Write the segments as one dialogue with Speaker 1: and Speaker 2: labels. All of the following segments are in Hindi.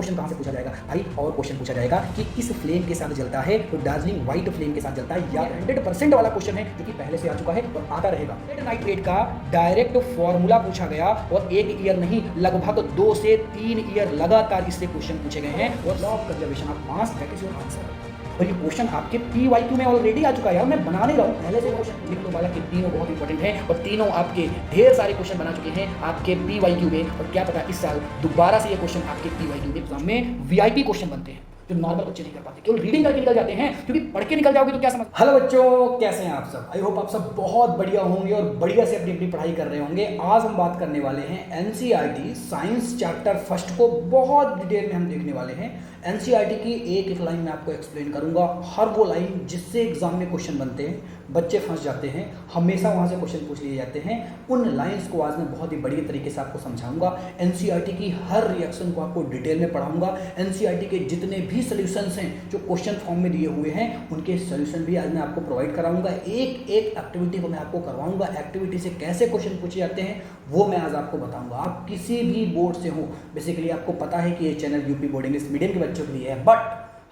Speaker 1: क्वेश्चन कहाँ से पूछा जाएगा भाई? और क्वेश्चन पूछा जाएगा कि किस फ्लेम के साथ जलता है, तो दार्जिलिंग व्हाइट फ्लेम के साथ जलता है। या 100% वाला क्वेश्चन है जो कि पहले से आ चुका है और आता रहेगा। लेड नाइट्रेट का डायरेक्ट फॉर्मूला पूछा गया और 1 ईयर नहीं, लगभग 2 से 3 ईयर लगातार इससे क्वेश्चन पूछे गए हैं। और law of conservation of mass, that is your answer. और ये क्वेश्चन आपके PYQ में ऑलरेडी आ चुका है यार, मैं बना नहीं रहा हूँ, पहले से क्वेश्चन लिख लो वाला कि तीनों बहुत इंपॉर्टेंट है और तीनों आपके ढेर सारे क्वेश्चन बना चुके हैं आपके PYQ में। और क्या पता इस साल दोबारा से ये क्वेश्चन आपके PYQ के एग्जाम में VIP क्वेश्चन बनते हैं जो नॉर्मल बच्चे नहीं कर पाते, केवल रीडिंग करके निकल जाते हैं, क्योंकि पढ़ के निकल जाओगे तो क्या समझ। हेलो बच्चों, कैसे हैं आप सब? आई होप आप सब बहुत बढ़िया होंगे और बढ़िया से अपनी अपनी पढ़ाई कर रहे होंगे। आज हम बात करने वाले हैं NCERT साइंस चैप्टर फर्स्ट को बहुत डिटेल में हम देखने वाले हैं। NCERT की एक एक लाइन में आपको एक्सप्लेन करूंगा, हर वो लाइन जिससे एग्जाम में क्वेश्चन बनते हैं, बच्चे फंस जाते हैं, हमेशा वहाँ से क्वेश्चन पूछ लिए जाते हैं। उन लाइंस को आज मैं बहुत ही बढ़िया तरीके से आपको समझाऊंगा। NCERT की हर रिएक्शन को आपको डिटेल में पढ़ाऊंगा। NCERT के जितने भी सॉल्यूशंस हैं जो क्वेश्चन फॉर्म में दिए हुए हैं, उनके सॉल्यूशन भी आज मैं आपको प्रोवाइड कराऊंगा। एक एक एक्टिविटी को मैं आपको करवाऊंगा, एक्टिविटी से कैसे क्वेश्चन पूछे जाते हैं वो मैं आज आपको बताऊंगा। आप किसी भी बोर्ड से हो, बेसिकली आपको पता है कि ये channel UP board English medium के बच्चों के लिए है, बट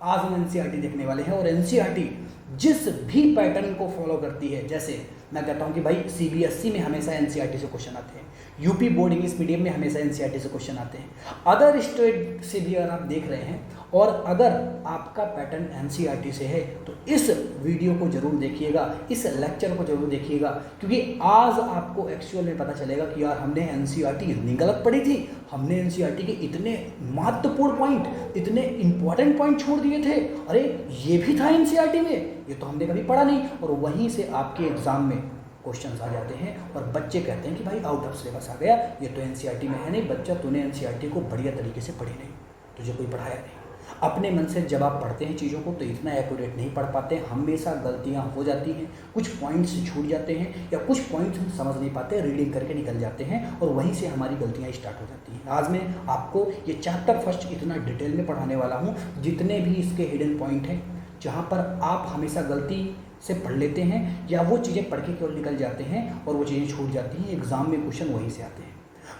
Speaker 1: आज हम NCERT देखने वाले हैं। और NCERT जिस भी पैटर्न को फॉलो करती है, जैसे मैं कहता हूं कि भाई CBSE में हमेशा NCERT से क्वेश्चन आते हैं, यूपी बोर्ड इंग्लिश मीडियम में हमेशा NCERT से क्वेश्चन आते हैं, अदर स्टेट से भी अगर आप देख रहे हैं और अगर आपका पैटर्न NCERT से है तो इस वीडियो को जरूर देखिएगा, इस लेक्चर को जरूर देखिएगा, क्योंकि आज आपको एक्चुअल में पता चलेगा कि यार हमने NCERT इतनी गलत पढ़ी थी, हमने NCERT के इतने महत्वपूर्ण पॉइंट, इतने इंपॉर्टेंट पॉइंट छोड़ दिए थे, अरे ये भी था NCERT में, ये तो हमने कभी पढ़ा नहीं। और वहीं से आपके एग्जाम में क्वेश्चंस आ जाते हैं और बच्चे कहते हैं कि भाई आउट ऑफ सिलेबस आ गया, ये तो NCERT में है नहीं। बच्चा, तूने NCERT को बढ़िया तरीके से पढ़ी नहीं, तुझे कोई पढ़ाया नहीं। अपने मन से जब आप पढ़ते हैं चीज़ों को तो इतना एक्यूरेट नहीं पढ़ पाते, हमेशा गलतियां हो जाती हैं, कुछ पॉइंट्स छूट जाते हैं या कुछ पॉइंट्स हम समझ नहीं पाते, रीडिंग करके निकल जाते हैं और वहीं से हमारी गलतियां स्टार्ट हो जाती हैं। आज मैं आपको ये चैप्टर फर्स्ट इतना डिटेल में पढ़ाने वाला हूँ, जितने भी इसके हिडन पॉइंट हैं जहाँ पर आप हमेशा गलती से पढ़ लेते हैं या वो चीज़ें पढ़ के केवल निकल जाते हैं और वो चीज़ें छूट जाती हैं, एग्जाम में क्वेश्चन वहीं से आते हैं।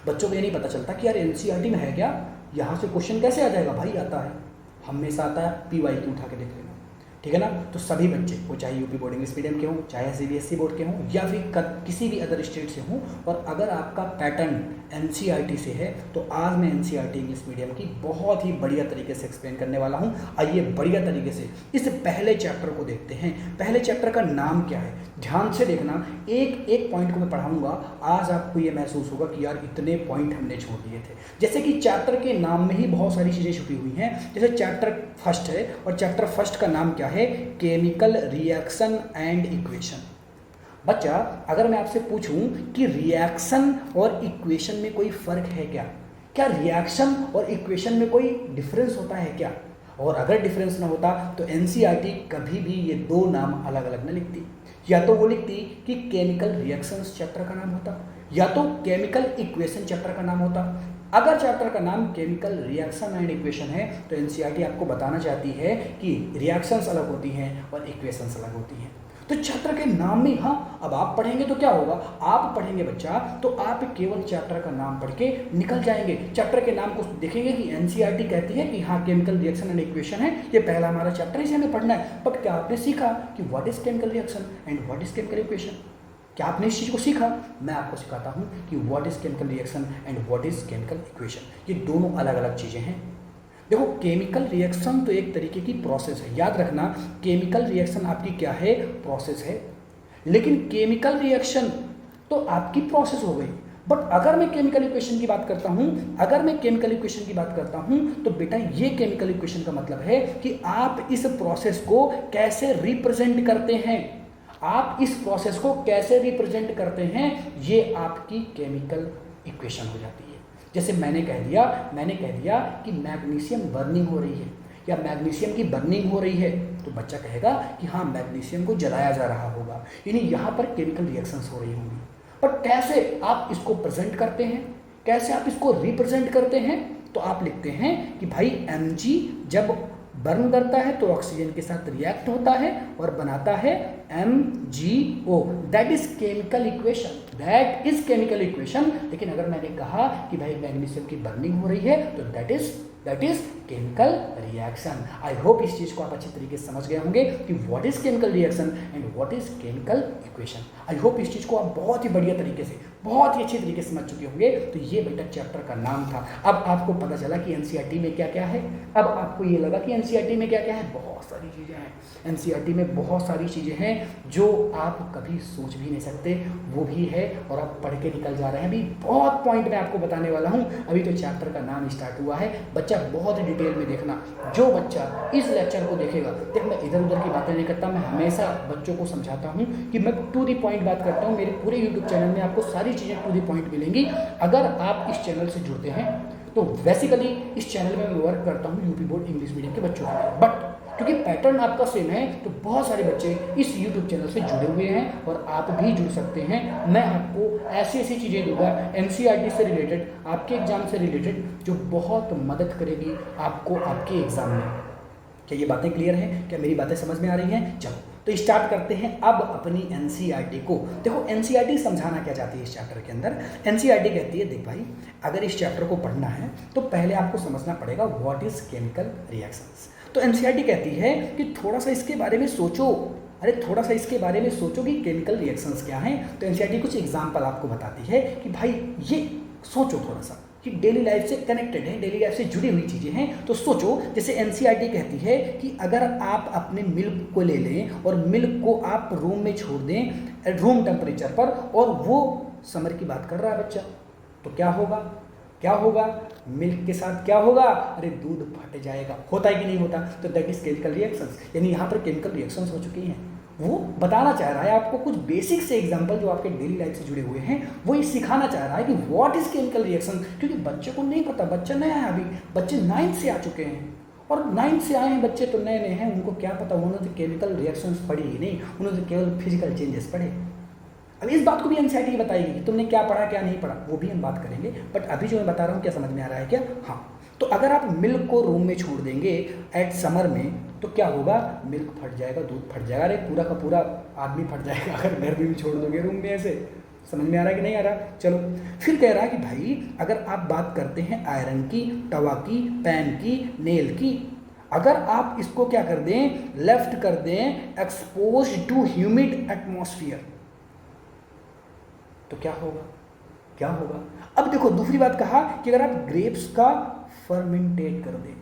Speaker 1: बच्चों को ये नहीं पता चलता कि यार NCERT में है क्या, यहाँ से क्वेश्चन कैसे आ जाएगा। भाई आता है, हमेशा आता है, PYQ उठा के देख लेना, ठीक है ना। तो सभी बच्चे, वो चाहे यूपी बोर्ड इंग्लिश मीडियम के हों, चाहे CBSE बोर्ड के हों या फिर किसी भी अदर स्टेट से हों, और अगर आपका पैटर्न NCERT से है तो आज मैं NCERT इंग्लिश मीडियम की बहुत ही बढ़िया तरीके से एक्सप्लेन करने वाला हूं। आइए बढ़िया तरीके से इस पहले चैप्टर को देखते हैं। पहले चैप्टर का नाम क्या है, ध्यान से देखना, एक एक पॉइंट को मैं पढ़ाऊंगा। आज आपको ये महसूस होगा कि यार इतने पॉइंट हमने छोड़ दिए थे। जैसे कि चैप्टर के नाम में ही बहुत सारी चीज़ें छुपी हुई हैं। जैसे चैप्टर फर्स्ट है और चैप्टर फर्स्ट का नाम क्या है, केमिकल रिएक्शन एंड इक्वेशन। बच्चा, अगर मैं आपसे पूछूं कि रिएक्शन और इक्वेशन में कोई फर्क है क्या, क्या रिएक्शन और इक्वेशन में कोई डिफरेंस होता है क्या, और अगर डिफरेंस ना होता तो NCERT कभी भी ये दो नाम अलग अलग ना लिखती। या तो वो लिखती कि केमिकल रिएक्शंस चैप्टर का नाम होता, या तो केमिकल इक्वेशन चैप्टर का नाम होता। अगर चैप्टर का नाम केमिकल रिएक्शन एंड इक्वेशन है तो NCERT आपको बताना चाहती है कि रिएक्शंस अलग होती हैं और इक्वेशंस अलग होती हैं। तो चैप्टर के नाम में, हाँ, अब आप पढ़ेंगे तो क्या होगा, आप पढ़ेंगे बच्चा तो आप केवल चैप्टर का नाम पढ़ के निकल जाएंगे। चैप्टर के नाम को देखेंगे कि NCERT कहती है कि हाँ केमिकल रिएक्शन एंड इक्वेशन है, ये पहला हमारा चैप्टर, इसे हमें पढ़ना है। बट क्या आपने सीखा कि what is chemical reaction and what is chemical equation? क्या आपने इस चीज़ को सीखा? मैं आपको सिखाता हूँ कि what is chemical reaction and what is chemical equation. ये दोनों अलग अलग चीज़ें हैं। देखो, केमिकल रिएक्शन तो एक तरीके की प्रोसेस है, याद रखना, केमिकल रिएक्शन आपकी क्या है, प्रोसेस है। लेकिन केमिकल रिएक्शन तो आपकी प्रोसेस हो गई। बट अगर मैं केमिकल इक्वेशन की बात करता हूं, तो बेटा ये केमिकल इक्वेशन का मतलब है कि आप इस प्रोसेस को कैसे रिप्रेजेंट करते हैं, ये आपकी केमिकल इक्वेशन हो जाती है। जैसे मैंने कह दिया कि मैग्नीशियम बर्निंग हो रही है या मैग्नीशियम की बर्निंग हो रही है, तो बच्चा कहेगा कि हाँ मैग्नीशियम को जलाया जा रहा होगा, यानी यहाँ पर केमिकल रिएक्शंस हो रही होंगी। पर कैसे आप इसको प्रेजेंट करते हैं, कैसे आप इसको रिप्रेजेंट करते हैं, तो आप लिखते हैं कि भाई Mg जब बर्न करता है तो ऑक्सीजन के साथ रिएक्ट होता है और बनाता है MgO, that is chemical equation. लेकिन अगर मैंने कहा कि भाई मैग्नीशियम की बर्निंग हो रही है तो that is that is chemical reaction. I hope इस चीज को आप अच्छी तरीके से समझ गए होंगे कि what is chemical reaction and what is chemical equation. I hope इस चीज को आप बहुत ही बढ़िया तरीके से, बहुत ही अच्छे तरीके से समझ चुके होंगे। तो ये बेटा चैप्टर का नाम था। अब आपको पता चला कि एनसीईआरटी में क्या क्या है। अब आपको ये लगा कि एनसीईआरटी में क्या क्या है। बहुत सारी चीज़ें हैं एनसीईआरटी में, बहुत सारी चीज़ें हैं जो आप कभी सोच भी नहीं सकते, वो भी है और आप पढ़ के निकल जा रहे हैं। अभी बहुत पॉइंट मैं आपको बताने वाला हूँ। अभी तो चैप्टर का नाम स्टार्ट हुआ है। बच्चा बहुत डिटेल में देखना। जो बच्चा इस लेक्चर को देखेगा, देख मैं इधर उधर की बातें नहीं करता, मैं हमेशा बच्चों को समझाता हूँ कि मैं टू द पॉइंट बात करता हूँ। मेरे पूरे यूट्यूब चैनल में आपको सारी चीज़ें टू द पॉइंट मिलेंगी अगर आप इस चैनल से जुड़ते हैं। तो बेसिकली इस चैनल में मैं वर्क करता हूँ यूपी बोर्ड इंग्लिश मीडियम के बच्चों के, बट क्योंकि पैटर्न आपका सेम है तो बहुत सारे बच्चे इस यूट्यूब चैनल से जुड़े हुए हैं और आप भी जुड़ सकते हैं। मैं आपको ऐसी ऐसी चीज़ें दूंगा एनसीईआरटी से रिलेटेड, आपके एग्जाम से रिलेटेड, जो बहुत मदद करेगी आपको आपके एग्जाम में। क्या ये बातें क्लियर हैं? क्या मेरी बातें समझ में आ रही हैं? चलो तो स्टार्ट करते हैं अब अपनी एनसीईआरटी को। देखो एनसीईआरटी समझाना क्या चाहती है इस चैप्टर के अंदर। एनसीईआरटी कहती है देख भाई, अगर इस चैप्टर को पढ़ना है तो पहले आपको समझना पड़ेगा व्हाट इज केमिकल रिएक्शंस। तो एनसीईआरटी कहती है कि थोड़ा सा इसके बारे में सोचो, अरे थोड़ा सा इसके बारे में सोचो कि केमिकल रिएक्शंस क्या हैं। तो एनसीईआरटी कुछ एग्जाम्पल आपको बताती है कि भाई ये सोचो थोड़ा सा कि डेली लाइफ से कनेक्टेड है, डेली लाइफ से जुड़ी हुई चीज़ें हैं। तो सोचो, जैसे एनसीईआरटी कहती है कि अगर आप अपने मिल्क को ले लें और मिल्क को आप रूम में छोड़ दें रूम टेम्परेचर पर, और वो समर की बात कर रहा है बच्चा, तो क्या होगा? क्या होगा? मिल्क के साथ क्या होगा? अरे दूध फट जाएगा। होता है कि नहीं होता? तो दैट इज केमिकल रिएक्शंस। यानी यहाँ पर केमिकल रिएक्शंस हो चुकी हैं। वो बताना चाह रहा है आपको कुछ बेसिक से एग्जांपल जो आपके डेली लाइफ से जुड़े हुए हैं, वो ये सिखाना चाह रहा है कि व्हाट इज केमिकल रिएक्शन। क्योंकि बच्चे को नहीं पता, बच्चा नया है अभी, बच्चे 9th से आ चुके हैं और 9th से आए हैं बच्चे तो नए नए हैं, उनको क्या पता। उन्होंने तो केमिकल रिएक्शंस पढ़ी ही नहीं, उन्होंने तो केवल फिजिकल चेंजेस पढ़े। अब इस बात को भी एनसीईआरटी बताएगी कि तुमने क्या पढ़ा क्या नहीं पढ़ा, वो भी हम बात करेंगे। बट अभी जो मैं बता रहा हूँ क्या समझ में आ रहा है क्या? हाँ। तो अगर आप मिल्क को रूम में छोड़ देंगे एट समर में तो क्या होगा? मिल्क फट जाएगा, दूध फट जाएगा। अरे पूरा का पूरा आदमी फट जाएगा अगर घर में भी छोड़ दोगे रूम में ऐसे। समझ में आ रहा है कि नहीं आ रहा? चलो फिर कह रहा है कि भाई अगर आप बात करते हैं आयरन की, तवा की, पैन की, नेल की, अगर आप इसको क्या कर दें, लेफ्ट कर दें एक्सपोज टू ह्यूमिड एटमॉस्फेयर, तो क्या होगा? क्या होगा? अब देखो दूसरी बात कहा कि अगर आप ग्रेप्स का फर्मेंटेट कर दें।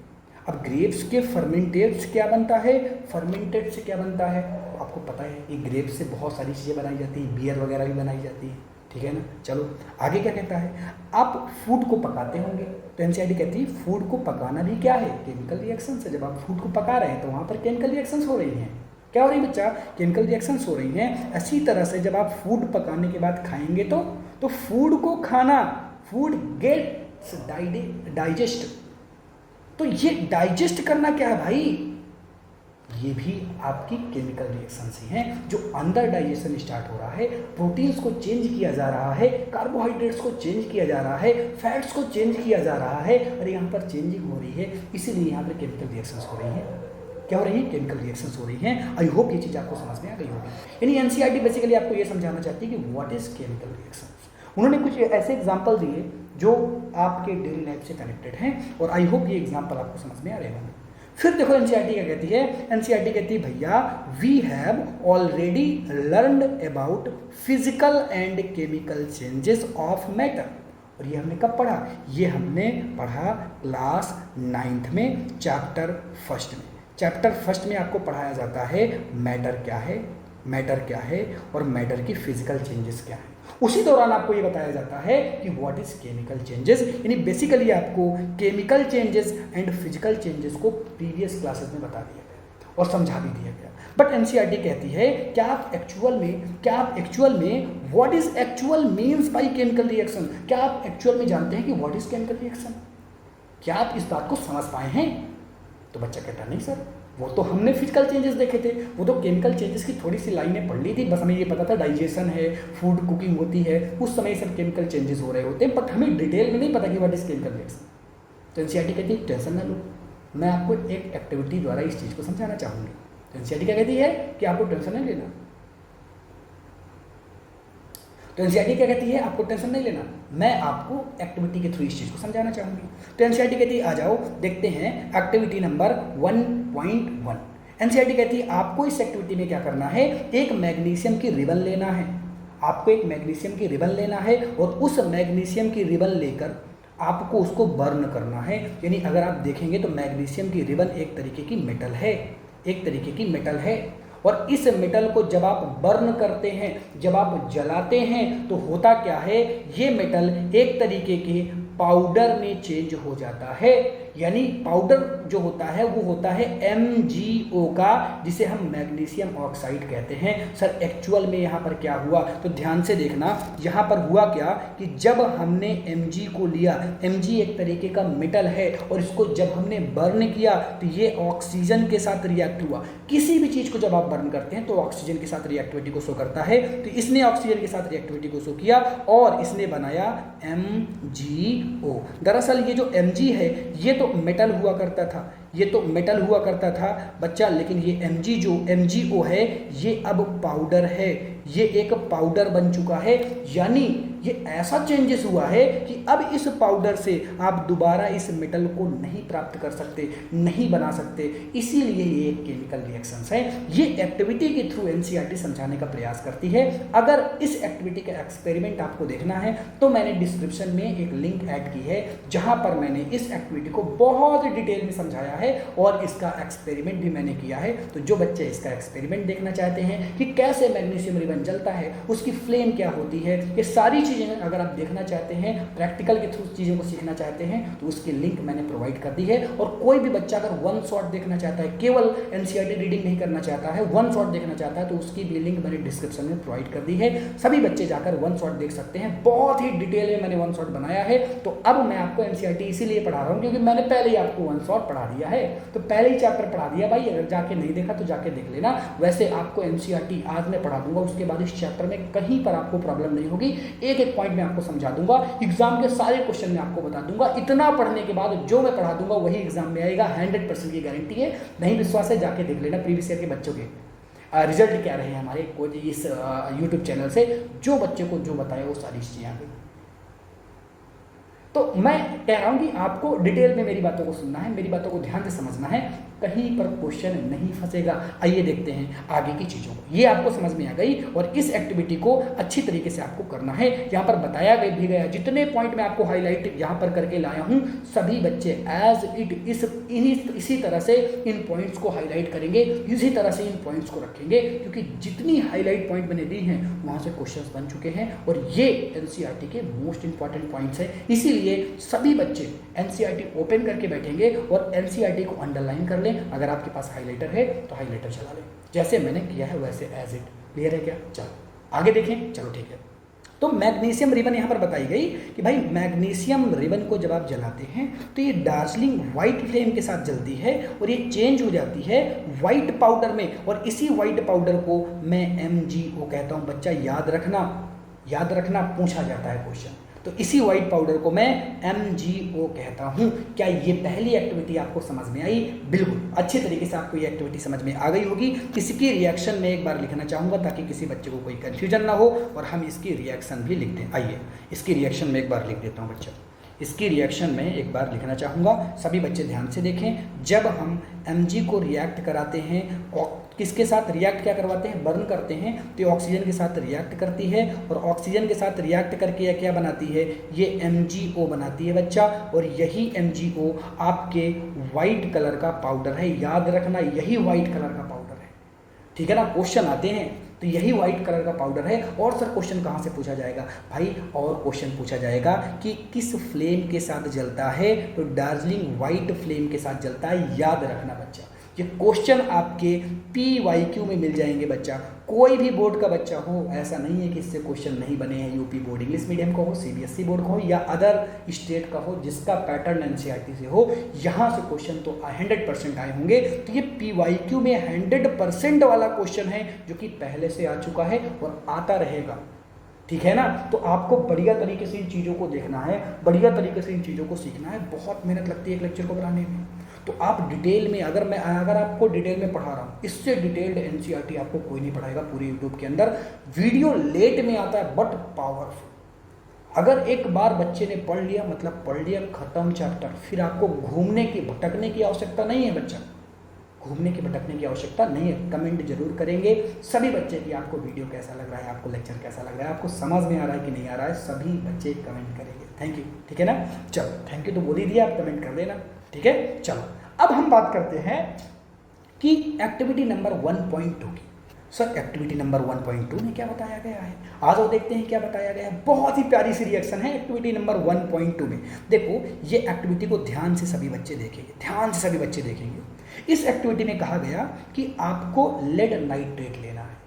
Speaker 1: अब ग्रेप्स के फर्मेंटेट से क्या बनता है? फर्मेंटेड से क्या बनता है? तो आपको पता है कि ग्रेप्स से बहुत सारी चीज़ें बनाई जाती हैं, बियर वगैरह भी बनाई जाती है, ठीक है ना। चलो आगे क्या कहता है? आप फूड को पकाते होंगे, तो एनसीईआरटी कहती है फूड को पकाना भी क्या है? केमिकल रिएक्शन से। जब आप फूड को पका रहे हैं तो वहाँ पर केमिकल रिएक्शंस हो रही हैं। क्या हो रही है बच्चा? केमिकल रिएक्शंस हो रही हैं। इसी तरह से जब आप फूड पकाने के बाद खाएंगे तो फूड को खाना, फूड गेट्स डाइजेस्ट। तो ये डाइजेस्ट करना क्या है भाई? ये भी आपकी केमिकल रिएक्शंस ही हैं, जो अंदर डाइजेशन स्टार्ट हो रहा है, प्रोटीन्स को चेंज किया जा रहा है, कार्बोहाइड्रेट्स को चेंज किया जा रहा है, फैट्स को चेंज किया जा रहा है, और यहाँ पर चेंजिंग हो रही है, इसीलिए यहाँ पर केमिकल रिएक्शंस हो रही हैं। क्या हो रही है? केमिकल रिएक्शंस हो रही हैं। आई होप ये चीज़ आपको समझ में आ गई होगी। यानी एनसीईआरटी बेसिकली आपको ये समझाना चाहती है कि व्हाट इज केमिकल रिएक्शंस। उन्होंने कुछ ऐसे एग्जाम्पल दिए जो आपके डेली लाइफ से कनेक्टेड हैं, और आई होप ये एग्जाम्पल आपको समझ में आ रहे होंगे। फिर देखो एनसीईआरटी क्या कहती है। एनसीईआरटी कहती है भैया we have already learned about physical and chemical changes of matter. और ये हमने कब पढ़ा? ये हमने पढ़ा क्लास 9th में चैप्टर 1 में। चैप्टर 1 में आपको पढ़ाया जाता है मैटर क्या है, मैटर क्या है और मैटर की फिजिकल चेंजेस क्या है। उसी दौरान आपको ये बताया जाता है कि व्हाट इज केमिकल चेंजेस। यानी बेसिकली आपको chemical changes and physical changes को प्रीवियस क्लासेस में बता दिया गया और समझा भी दिया गया। बट एनसीईआरटी कहती है क्या आप एक्चुअल में what is actual means by chemical reaction, क्या आप एक्चुअल में जानते हैं कि व्हाट इज केमिकल रिएक्शन? क्या आप इस बात को समझ पाए हैं? तो बच्चा कहता नहीं सर, वो तो हमने फिजिकल चेंजेस देखे थे, वो तो केमिकल चेंजेस की थोड़ी सी लाइनें पढ़ ली थी, बस हमें ये पता था डाइजेशन है, फूड कुकिंग होती है, उस समय सब केमिकल चेंजेस हो रहे होते हैं, बट हमें डिटेल में नहीं पता कि व्हाट इज केमिकल रिएक्शन। तो एनसीईआरटी कहती है टेंशन ना लो, मैं आपको एक एक्टिविटी द्वारा इस चीज़ को समझाना चाहूँगी। तो एनसीईआरटी क्या कहती है कि आपको टेंशन नहीं लेना। तो एनसीईआरटी क्या कहती है, आपको टेंशन नहीं लेना, मैं आपको एक्टिविटी के थ्रू इस चीज़ को समझाना चाहूँगी। तो एनसीईआरटी कहती है आ जाओ देखते हैं एक्टिविटी नंबर 1.1। एनसीईआरटी कहती है आपको इस एक्टिविटी में क्या करना है, एक मैग्नीशियम की रिबन लेना है, आपको एक मैग्नीशियम की रिबन लेना है और उस मैग्नीशियम की रिबन लेकर आपको उसको बर्न करना है। यानी अगर आप देखेंगे तो मैग्नीशियम की रिबन एक तरीके की मेटल है, एक तरीके की मेटल है, और इस मेटल को जब आप बर्न करते हैं, जब आप जलाते हैं, तो होता क्या है, ये मेटल एक तरीके के पाउडर में चेंज हो जाता है। यानी पाउडर जो होता है वो होता है MgO का, जिसे हम मैग्नीशियम ऑक्साइड कहते हैं। सर एक्चुअल में यहाँ पर क्या हुआ, तो ध्यान से देखना, यहाँ पर हुआ क्या कि जब हमने Mg को लिया, Mg एक तरीके का मेटल है, और इसको जब हमने बर्न किया तो ये ऑक्सीजन के साथ रिएक्ट हुआ। किसी भी चीज़ को जब आप बर्न करते हैं तो ऑक्सीजन के साथ रिएक्टिविटी को शो करता है, तो इसने ऑक्सीजन के साथ रिएक्टिविटी को शो किया और इसने बनाया MgO। दरअसल ये जो Mg है ये तो मेटल हुआ करता था, ये तो मेटल हुआ करता था बच्चा, लेकिन ये MgO है ये अब पाउडर है, ये एक पाउडर बन चुका है। यानी ये ऐसा चेंजेस हुआ है कि अब इस पाउडर से आप दोबारा इस मेटल को नहीं प्राप्त कर सकते, नहीं बना सकते, इसीलिए ये एक केमिकल रिएक्शंस है। ये एक्टिविटी के थ्रू एनसीईआरटी समझाने का प्रयास करती है। अगर इस एक्टिविटी का एक्सपेरिमेंट आपको देखना है तो मैंने डिस्क्रिप्शन में एक लिंक ऐड की है, जहां पर मैंने इस एक्टिविटी को बहुत डिटेल में समझाया है और इसका एक्सपेरिमेंट भी मैंने किया है। तो जो बच्चे इसका एक्सपेरिमेंट देखना चाहते हैं कि कैसे मैग्नीशियम रिबन जलता है, उसकी फ्लेम क्या होती है, ये सारी चीज़ें अगर आप देखना चाहते हैं, प्रैक्टिकल के थ्रू चीज़ों को सीखना चाहते हैं, तो उसकी लिंक मैंने प्रोवाइड कर दी है। और कोई भी बच्चा अगर वन शॉट देखना चाहता है, केवल एनसीईआरटी रीडिंग नहीं करना चाहता है, वन शॉट देखना चाहता है, तो उसकी भी लिंक मैंने डिस्क्रिप्शन में प्रोवाइड कर दी है। सभी बच्चे जाकर वन शॉट देख सकते हैं, बहुत ही डिटेल में मैंने वन शॉट बनाया है। तो अब मैं आपको एनसीईआरटी इसीलिए पढ़ा रहा हूँ क्योंकि मैंने पहले ही आपको वन शॉट पढ़ा दिया है, तो पहले ही चैप्टर पढ़ा दिया भाई। अगर जाके नहीं देखा तो जाके देख लेना। वैसे आपको एनसीईआरटी आज मैं पढ़ा दूंगा, उसके बाद इस चैप्टर में कहीं पर आपको प्रॉब्लम नहीं होगी, एक एक पॉइंट में आपको समझा दूंगा, एग्जाम के सारे क्वेश्चन में आपको बता दूंगा। इतना पढ़ने के बाद जो मैं पढ़ा दूंगा वही एग्जाम में आएगा, 100% की गारंटी है। नहीं विश्वास है जाके देख लेना प्रीवियस ईयर के बच्चों के रिजल्ट क्या रहे हैं हमारे कोई इस यूट्यूब चैनल से, जो बच्चे को जो बताया वो सारी चीज़ें आ गई। तो मैं कह रहा हूँ कि आपको डिटेल में मेरी बातों को सुनना है, मेरी बातों को ध्यान से समझना है, कहीं पर क्वेश्चन नहीं फंसेगा। आइए देखते हैं आगे की चीज़ों को। ये आपको समझ में आ गई और इस एक्टिविटी को अच्छी तरीके से आपको करना है। यहाँ पर बताया भी गया, जितने पॉइंट मैं आपको हाईलाइट यहाँ पर करके लाया हूँ, सभी बच्चे एज इट इसी तरह से इन पॉइंट्स को हाईलाइट करेंगे, इसी तरह से इन पॉइंट्स को रखेंगे, क्योंकि जितनी हाईलाइट पॉइंट मैंने दी हैं वहाँ से क्वेश्चन बन चुके हैं और ये एनसीईआरटी के मोस्ट इंपॉर्टेंट पॉइंट्स हैं। इसीलिए सभी बच्चे एनसीईआरटी ओपन करके बैठेंगे और एनसीईआरटी को अंडरलाइन कर लें। अगर आपके पास हाइलाइटर है तो हाइलाइटर चला लें, जैसे मैंने किया है वैसे एज इट। क्लियर है क्या? चलो आगे देखें। चलो ठीक है। तो मैग्नीशियम रिबन यहाँ पर बताई गई कि भाई मैग्नीशियम रिबन को जब आप जलाते हैं तो ये दार्जिलिंग वाइट फ्लेम के साथ जलती है और ये चेंज हो जाती है वाइट पाउडर में, और इसी वाइट पाउडर को मैं MgO कहता हूँ। बच्चा याद रखना, पूछा जाता है क्वेश्चन। तो इसी वाइट पाउडर को मैं MgO कहता हूँ। क्या ये पहली एक्टिविटी आपको समझ में आई? बिल्कुल अच्छी तरीके से आपको ये एक्टिविटी समझ में आ गई होगी। इसकी रिएक्शन में एक बार लिखना चाहूँगा ताकि किसी बच्चे को कोई कन्फ्यूजन ना हो और हम इसकी रिएक्शन भी लिख दें। आइए इसकी रिएक्शन में एक बार लिख देता हूँ बच्चा। इसकी रिएक्शन में एक बार लिखना चाहूँगा, सभी बच्चे ध्यान से देखें। जब हम Mg को रिएक्ट कराते हैं, किसके साथ रिएक्ट क्या करवाते हैं? बर्न करते हैं, तो ये ऑक्सीजन के साथ रिएक्ट करती है और ऑक्सीजन के साथ रिएक्ट करके क्या बनाती है? ये MgO बनाती है बच्चा। और यही MgO आपके वाइट कलर का पाउडर है। याद रखना यही वाइट कलर का पाउडर है, ठीक है ना? क्वेश्चन आते हैं तो यही वाइट कलर का पाउडर है। और सर क्वेश्चन कहाँ से पूछा जाएगा भाई? और क्वेश्चन पूछा जाएगा कि किस फ्लेम के साथ जलता है? तो दार्जिलिंग वाइट फ्लेम के साथ जलता है। याद रखना बच्चा, ये क्वेश्चन आपके PYQ में मिल जाएंगे बच्चा। कोई भी बोर्ड का बच्चा हो, ऐसा नहीं है कि इससे क्वेश्चन नहीं बने हैं। यूपी बोर्ड इंग्लिश मीडियम का हो, CBSE बोर्ड का हो या अदर स्टेट का हो, जिसका पैटर्न एनसीईआरटी से हो, यहाँ से क्वेश्चन तो 100% आए होंगे। तो ये PYQ में 100% वाला क्वेश्चन है जो कि पहले से आ चुका है और आता रहेगा, ठीक है ना? तो आपको बढ़िया तरीके से इन चीज़ों को देखना है, बढ़िया तरीके से इन चीज़ों को सीखना है। बहुत मेहनत लगती है एक लेक्चर को बनाने में। तो आप डिटेल में अगर आपको डिटेल में पढ़ा रहा हूँ, इससे डिटेल्ड एनसीईआरटी आपको कोई नहीं पढ़ाएगा पूरे यूट्यूब के अंदर। वीडियो लेट में आता है बट पावरफुल। अगर एक बार बच्चे ने पढ़ लिया मतलब पढ़ लिया, खत्म चैप्टर। फिर आपको घूमने की भटकने की आवश्यकता नहीं है बच्चा, घूमने की भटकने की आवश्यकता नहीं है। कमेंट जरूर करेंगे सभी बच्चे कि आपको वीडियो कैसा लग रहा है, आपको लेक्चर कैसा लग रहा है, आपको समझ में आ रहा है कि नहीं आ रहा है, सभी बच्चे कमेंट करेंगे। थैंक यू, ठीक है ना। चलो थैंक यू तो बोल ही दिया, आप कमेंट कर देना, ठीक है। चलो अब हम बात करते हैं कि एक्टिविटी नंबर 1.2 की। सर एक्टिविटी नंबर 1.2 में क्या बताया गया है, आज और देखते हैं क्या बताया गया है। बहुत ही प्यारी सी रिएक्शन है एक्टिविटी नंबर 1.2 में। देखो ये एक्टिविटी को ध्यान से सभी बच्चे देखेंगे, ध्यान से सभी बच्चे देखेंगे। इस एक्टिविटी में कहा गया कि आपको लेड नाइट्रेट लेना है।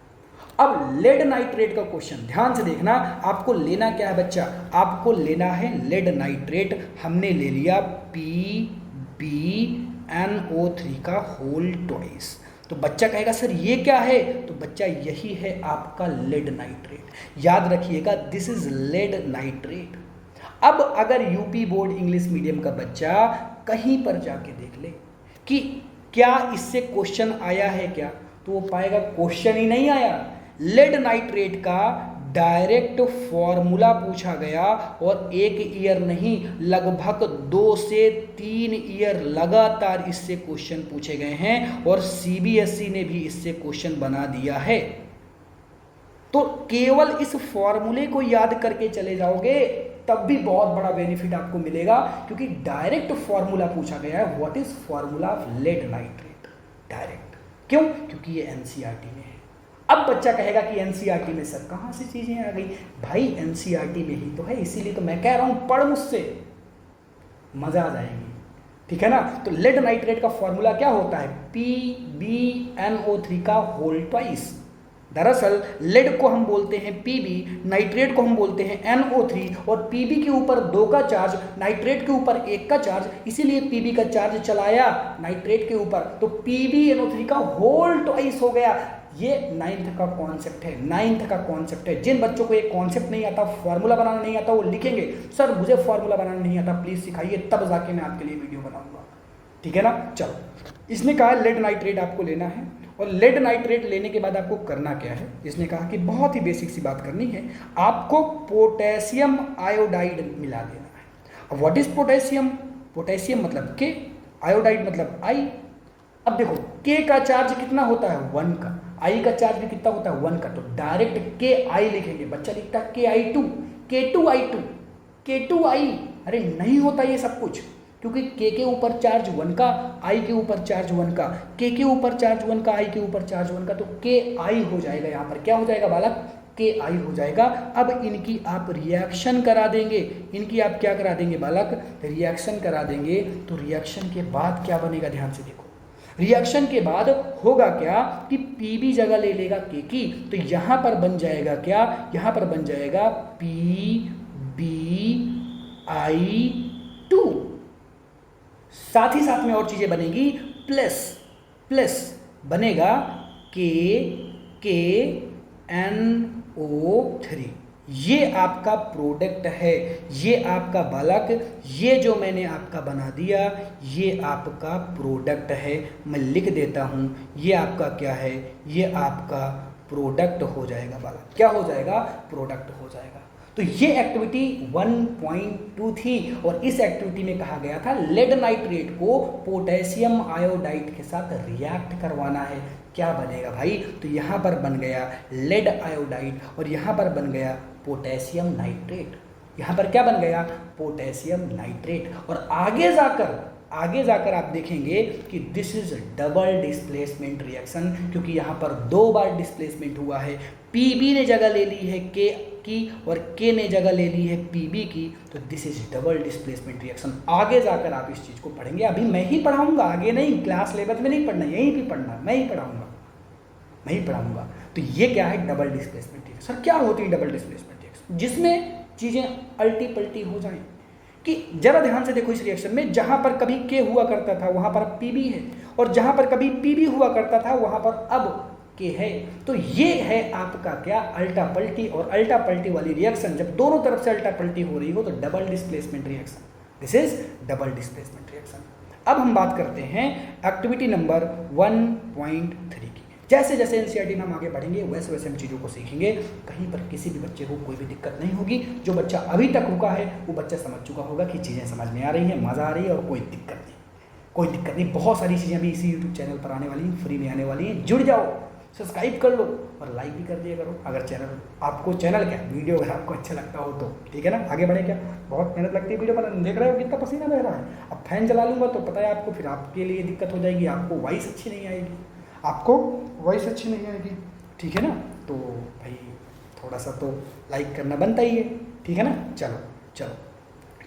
Speaker 1: अब लेड नाइट्रेट का क्वेश्चन ध्यान से देखना, आपको लेना क्या है बच्चा, आपको लेना है लेड नाइट्रेट। हमने ले लिया PbNO3 का होल ट्वाइस। तो बच्चा कहेगा सर ये क्या है, तो बच्चा यही है आपका लेड नाइट्रेट। याद रखिएगा दिस इज लेड नाइट्रेट। अब अगर यूपी बोर्ड इंग्लिश मीडियम का बच्चा कहीं पर जाके देख ले कि क्या इससे क्वेश्चन आया है क्या, तो वो पाएगा क्वेश्चन ही नहीं आया। लेड नाइट्रेट का डायरेक्ट फॉर्मूला पूछा गया और एक ईयर नहीं लगभग 2 से 3 ईयर लगातार इससे क्वेश्चन पूछे गए हैं और सीबीएसई ने भी इससे क्वेश्चन बना दिया है। तो केवल इस फॉर्मूले को याद करके चले जाओगे तब भी बहुत बड़ा बेनिफिट आपको मिलेगा, क्योंकि डायरेक्ट फॉर्मूला पूछा गया है। What is formula of lead nitrate, direct. क्यों, क्योंकि ये एनसीईआरटी में है। अब बच्चा कहेगा कि एनसीईआरटी में सर कहाँ से चीजें आ गई, भाई एनसीईआरटी में ही तो है, इसीलिए तो मैं कह रहा हूं पढ़ मुझसे, मजा आ जाएगी, ठीक है ना। तो लेड नाइट्रेट का फॉर्मूला क्या होता है, PbNO3 का होल ट्वाइस। दरअसल लेड को हम बोलते हैं Pb, नाइट्रेट को हम बोलते हैं NO3, और Pb के ऊपर 2 का चार्ज, नाइट्रेट के ऊपर 1 का चार्ज, इसीलिए Pb का चार्ज चलाया नाइट्रेट के ऊपर, तो PbNO3 का होल ट्वाइस हो गया। ये 9th का कॉन्सेप्ट है, 9th का कॉन्सेप्ट है। जिन बच्चों को एक कॉन्सेप्ट नहीं आता, फॉर्मूला बनाना नहीं आता, वो लिखेंगे सर मुझे फॉर्मूला बनाना नहीं आता, प्लीज सिखाइए, तब जाके मैं आपके लिए वीडियो बनाऊंगा, ठीक है ना। चलो इसने कहा लेड नाइट्रेट आपको लेना है, और लेड नाइट्रेट लेने के बाद आपको करना क्या है, इसने कहा कि बहुत ही बेसिक सी बात करनी है, आपको पोटेशियम आयोडाइड मिला देना है। अब व्हाट इज पोटेशियम, पोटेशियम मतलब के, आयोडाइड मतलब आई। अब देखो के का चार्ज कितना होता है 1 का, आई का चार्ज भी कितना होता है 1 का, तो डायरेक्ट के आई लिखेंगे। बच्चा लिखता है KI2, K2I2, K2I। अरे नहीं होता ये सब कुछ, क्योंकि के ऊपर चार्ज 1 का, आई के ऊपर चार्ज 1 का, के ऊपर चार्ज 1 का, आई के ऊपर चार्ज 1 का, तो KI हो जाएगा। यहाँ पर क्या हो जाएगा बालक, KI हो जाएगा। अब इनकी आप रिएक्शन करा देंगे, इनकी आप क्या करा देंगे बालक, रिएक्शन करा देंगे। तो रिएक्शन के बाद क्या बनेगा, ध्यान से देखो, रिएक्शन के बाद होगा क्या कि Pb जगह ले लेगा के की, तो यहां पर बन जाएगा क्या, यहां पर बन जाएगा PbI2। साथ ही साथ में और चीजें बनेगी, प्लस प्लस बनेगा KNO3। ये आपका प्रोडक्ट है, ये आपका बालक, ये जो मैंने आपका बना दिया ये आपका प्रोडक्ट है। मैं लिख देता हूँ, ये आपका क्या है, ये आपका प्रोडक्ट हो जाएगा बालक। क्या हो जाएगा, प्रोडक्ट हो जाएगा। तो ये एक्टिविटी 1.2 थी, और इस एक्टिविटी में कहा गया था लेड नाइट्रेट को पोटेशियम आयोडाइड के साथ रिएक्ट करवाना है। क्या बनेगा भाई, तो यहाँ पर बन गया लेड आयोडाइड, और यहाँ पर बन गया पोटेशियम नाइट्रेट। यहाँ पर क्या बन गया, पोटेशियम नाइट्रेट। और आगे जाकर आप देखेंगे कि this is double displacement reaction, क्योंकि यहाँ पर 2 बार डिस्प्लेसमेंट हुआ है। Pb ने जगह ले ली है K की, और K ने जगह ले ली है Pb की, तो this is double displacement reaction. आगे जाकर आप इस चीज़ को पढ़ेंगे, अभी मैं ही पढ़ाऊंगा, आगे नहीं, क्लास लेवल में नहीं पढ़ना, यहीं भी पढ़ना, मैं ही पढ़ाऊंगा, मैं ही पढ़ाऊंगा। तो ये क्या है, डबल डिस्प्लेसमेंट रिएक्शन। सर क्या होती है डबल डिस्प्लेसमेंट रिएक्शन, जिसमें चीज़ें अल्टी पल्टी हो जाएं। कि जरा ध्यान से देखो इस रिएक्शन में, जहां पर कभी K हुआ करता था वहां पर Pb है, और जहां पर कभी Pb हुआ करता था वहां पर अब K है। तो ये है आपका क्या, अल्टा पल्टी। और अल्टा पल्टी वाली रिएक्शन जब दोनों तरफ से अल्टा पल्टी हो रही हो तो double displacement reaction, this is double displacement reaction. अब हम बात करते हैं एक्टिविटी नंबर 1.3 की। जैसे जैसे एनसीईआरटी में हम आगे बढ़ेंगे वैसे वैसे हम चीज़ों को सीखेंगे, कहीं पर किसी भी बच्चे को कोई भी दिक्कत नहीं होगी। जो बच्चा अभी तक रुका है वो बच्चा समझ चुका होगा कि चीज़ें समझ में आ रही हैं, मज़ा आ रही है और कोई दिक्कत नहीं, कोई दिक्कत नहीं। बहुत सारी चीज़ें अभी इसी यूट्यूब चैनल पर आने वाली हैं, फ्री में आने वाली हैं। जुड़ जाओ, सब्सक्राइब कर लो और लाइक भी कर दिया करो अगर चैनल क्या वीडियो अगर आपको अच्छा लगता हो तो, ठीक है ना। आगे बढ़े क्या, बहुत मेहनत लगती है वीडियो बनाने, देख रहे हो कितना पसीना बह रहा है। अब फैन चला लूँगा तो पता है आपको, फिर आपके लिए दिक्कत हो जाएगी, आपको वॉइस अच्छी नहीं आएगी, ठीक है ना। तो भाई थोड़ा सा तो लाइक करना बनता ही है, ठीक है ना। चलो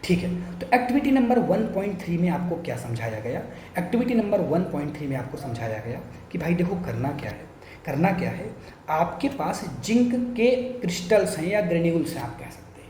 Speaker 1: ठीक है। तो एक्टिविटी नंबर 1.3 में आपको क्या समझाया गया? एक्टिविटी नंबर 1.3 में आपको समझाया गया कि भाई देखो करना क्या है, आपके पास जिंक के क्रिस्टल्स हैं या ग्रेन्यूल्स हैं आप कह सकते हैं।